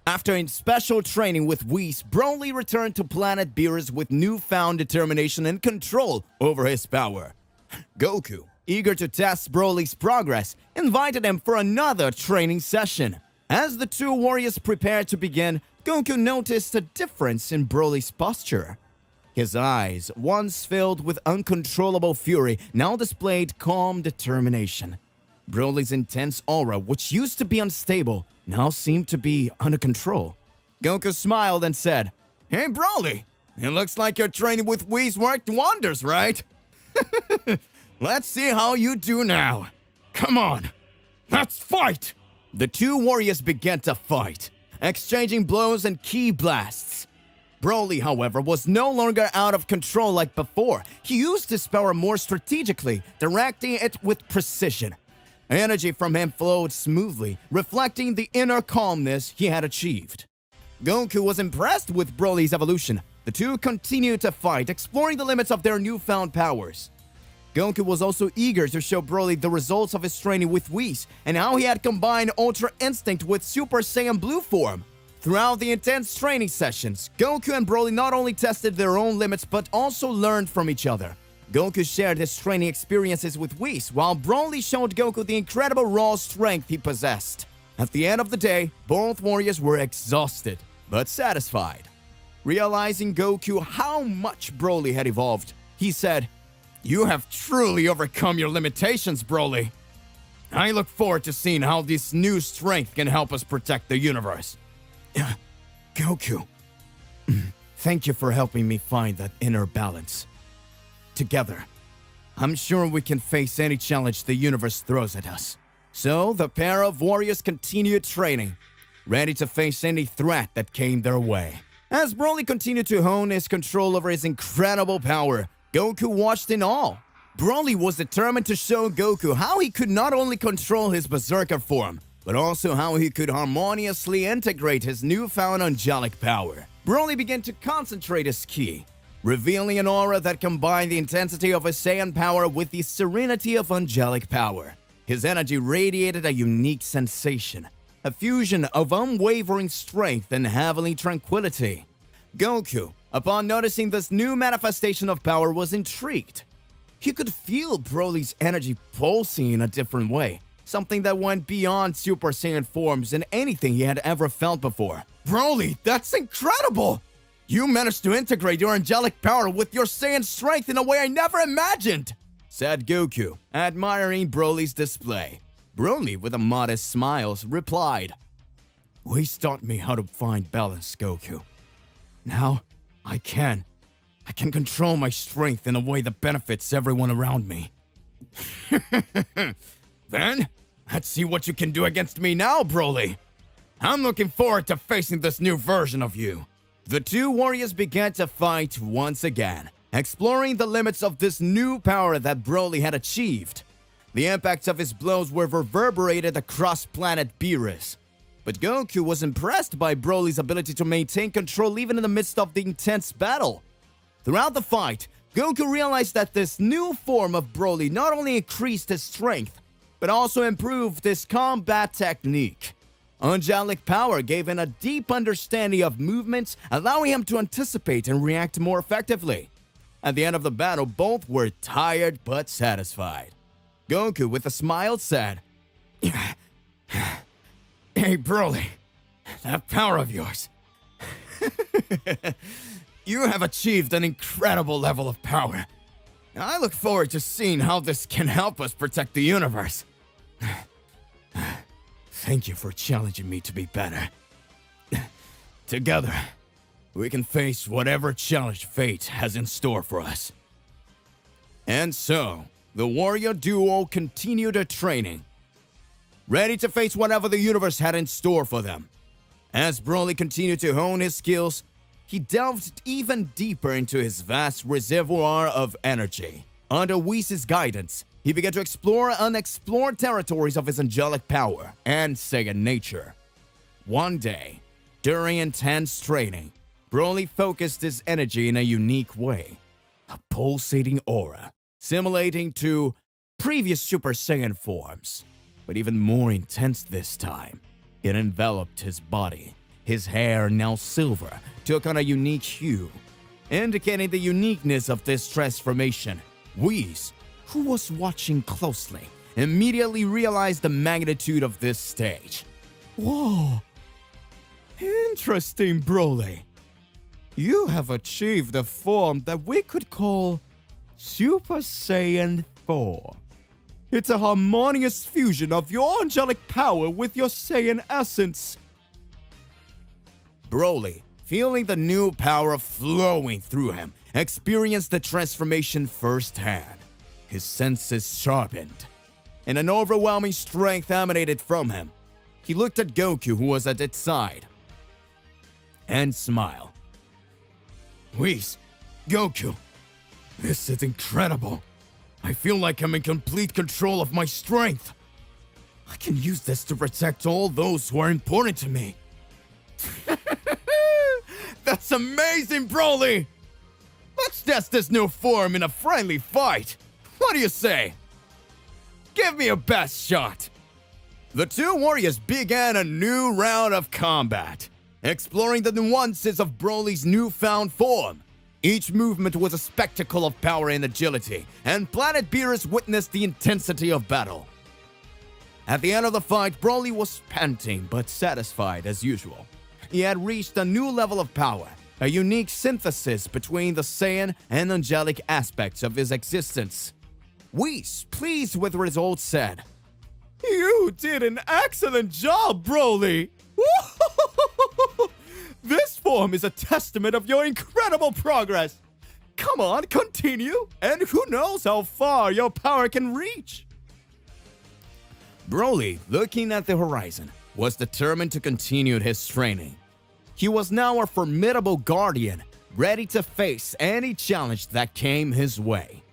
After special training with Whis, Broly returned to planet Beerus with newfound determination and control over his power. Goku, eager to test Broly's progress, invited him for another training session. As the two warriors prepared to begin, Goku noticed a difference in Broly's posture. His eyes, once filled with uncontrollable fury, now displayed calm determination. Broly's intense aura, which used to be unstable, now seemed to be under control. Goku smiled and said, Hey Broly, it looks like your training with Whis worked wonders, right? Let's see how you do now. Come on, let's fight! The two warriors began to fight, exchanging blows and ki blasts. Broly, however, was no longer out of control like before. He used his power more strategically, directing it with precision. Energy from him flowed smoothly, reflecting the inner calmness he had achieved. Goku was impressed with Broly's evolution. The two continued to fight, exploring the limits of their newfound powers. Goku was also eager to show Broly the results of his training with Whis and how he had combined Ultra Instinct with Super Saiyan Blue form. Throughout the intense training sessions, Goku and Broly not only tested their own limits but also learned from each other. Goku shared his training experiences with Whis, while Broly showed Goku the incredible raw strength he possessed. At the end of the day, both warriors were exhausted, but satisfied. Realizing Goku how much Broly had evolved, he said, "You have truly overcome your limitations, Broly. I look forward to seeing how this new strength can help us protect the universe." Goku, thank you for helping me find that inner balance. Together, I'm sure we can face any challenge the universe throws at us. So the pair of warriors continued training, ready to face any threat that came their way. As Broly continued to hone his control over his incredible power, Goku watched in awe. Broly was determined to show Goku how he could not only control his berserker form, but also how he could harmoniously integrate his newfound angelic power. Broly began to concentrate his ki, revealing an aura that combined the intensity of his Saiyan power with the serenity of angelic power. His energy radiated a unique sensation, a fusion of unwavering strength and heavenly tranquility. Goku, upon noticing this new manifestation of power, was intrigued. He could feel Broly's energy pulsing in a different way, something that went beyond Super Saiyan forms and anything he had ever felt before. "Broly, that's incredible! You managed to integrate your angelic power with your Saiyan strength in a way I never imagined," said Goku, admiring Broly's display. Broly, with a modest smile, replied, "Whis taught me how to find balance, Goku. Now, I can control my strength in a way that benefits everyone around me." "Then, let's see what you can do against me now, Broly. I'm looking forward to facing this new version of you." The two warriors began to fight once again, exploring the limits of this new power that Broly had achieved. The impacts of his blows were reverberated across planet Beerus. But Goku was impressed by Broly's ability to maintain control even in the midst of the intense battle. Throughout the fight, Goku realized that this new form of Broly not only increased his strength, but also improved his combat technique. Angelic power gave him a deep understanding of movements, allowing him to anticipate and react more effectively. At the end of the battle, both were tired but satisfied. Goku, with a smile, said, "Hey, Broly, that power of yours. You have achieved an incredible level of power. I look forward to seeing how this can help us protect the universe. Thank you for challenging me to be better. Together, we can face whatever challenge fate has in store for us." And so, the warrior duo continued their training, ready to face whatever the universe had in store for them. As Broly continued to hone his skills, he delved even deeper into his vast reservoir of energy. Under Whis' guidance, he began to explore unexplored territories of his angelic power and Saiyan nature. One day, during intense training, Broly focused his energy in a unique way, a pulsating aura, simulating to previous Super Saiyan forms, but even more intense this time. It enveloped his body. His hair, now silver, took on a unique hue, indicating the uniqueness of this transformation. Whis, who was watching closely, immediately realized the magnitude of this stage. "Whoa! Interesting, Broly. You have achieved a form that we could call Super Saiyan 4. It's a harmonious fusion of your angelic power with your Saiyan essence." Broly, feeling the new power flowing through him, experienced the transformation firsthand. His senses sharpened, and an overwhelming strength emanated from him. He looked at Goku, who was at its side, and smiled. "Whis, Goku, this is incredible. I feel like I'm in complete control of my strength. I can use this to protect all those who are important to me." "That's amazing, Broly! Let's test this new form in a friendly fight. What do you say? Give me your best shot." The two warriors began a new round of combat, exploring the nuances of Broly's newfound form. Each movement was a spectacle of power and agility, and Planet Beerus witnessed the intensity of battle. At the end of the fight, Broly was panting but satisfied as usual. He had reached a new level of power, a unique synthesis between the Saiyan and angelic aspects of his existence. Whis, pleased with the results, said, "You did an excellent job, Broly! This form is a testament of your incredible progress. Come on, continue, and who knows how far your power can reach." Broly, looking at the horizon, was determined to continue his training. He was now a formidable guardian, ready to face any challenge that came his way.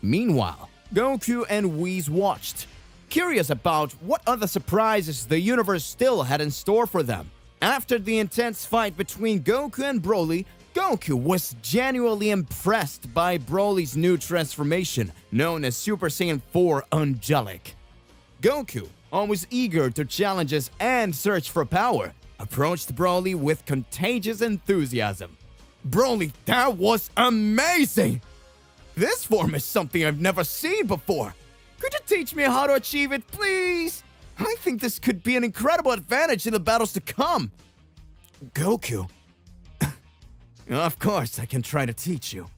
Meanwhile, Goku and Whis watched, curious about what other surprises the universe still had in store for them. After the intense fight between Goku and Broly, Goku was genuinely impressed by Broly's new transformation, known as Super Saiyan 4 Angelic. Goku, always eager to challenges and search for power, approached Broly with contagious enthusiasm. "Broly, that was amazing! This form is something I've never seen before. Could you teach me how to achieve it, please? I think this could be an incredible advantage in the battles to come." Goku, "Of course I can try to teach you.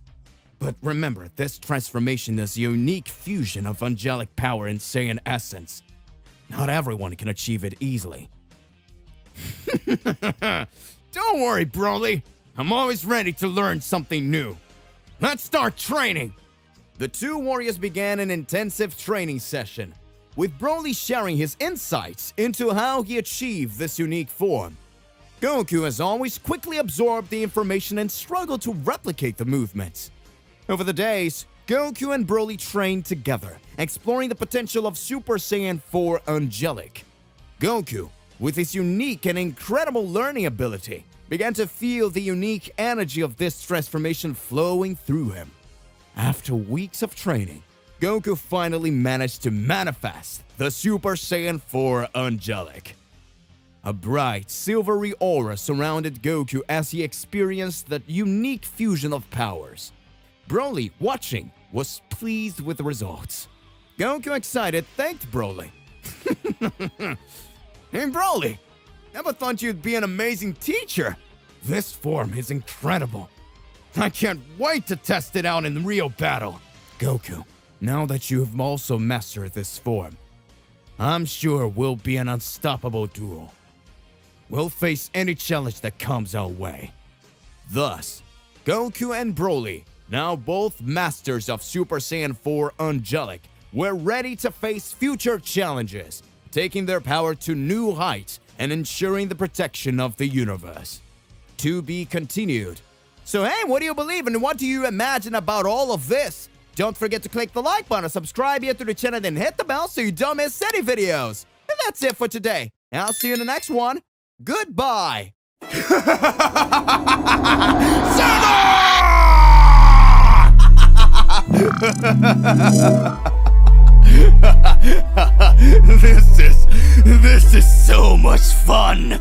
But remember, this transformation is a unique fusion of angelic power and Saiyan essence. Not everyone can achieve it easily." "Don't worry, Broly. I'm always ready to learn something new. Let's start training." The two warriors began an intensive training session, with Broly sharing his insights into how he achieved this unique form. Goku, as always, quickly absorbed the information and struggled to replicate the movements. Over the days, Goku and Broly trained together, exploring the potential of Super Saiyan 4 Angelic. Goku, with his unique and incredible learning ability, began to feel the unique energy of this transformation flowing through him. After weeks of training, Goku finally managed to manifest the Super Saiyan 4 Angelic. A bright, silvery aura surrounded Goku as he experienced that unique fusion of powers. Broly, watching, was pleased with the results. Goku, excited, thanked Broly. "Hey, Broly, never thought you'd be an amazing teacher. This form is incredible. I can't wait to test it out in real battle." "Goku, now that you have also mastered this form, I'm sure we'll be an unstoppable duo. We'll face any challenge that comes our way." Thus, Goku and Broly, now both masters of Super Saiyan 4 Angelic, were ready to face future challenges, taking their power to new heights and ensuring the protection of the universe. To be continued. So hey, what do you believe and what do you imagine about all of this? Don't forget to click the like button, subscribe here to the channel, and hit the bell so you don't miss any videos. And that's it for today. I'll see you in the next one. Goodbye. This is so much fun!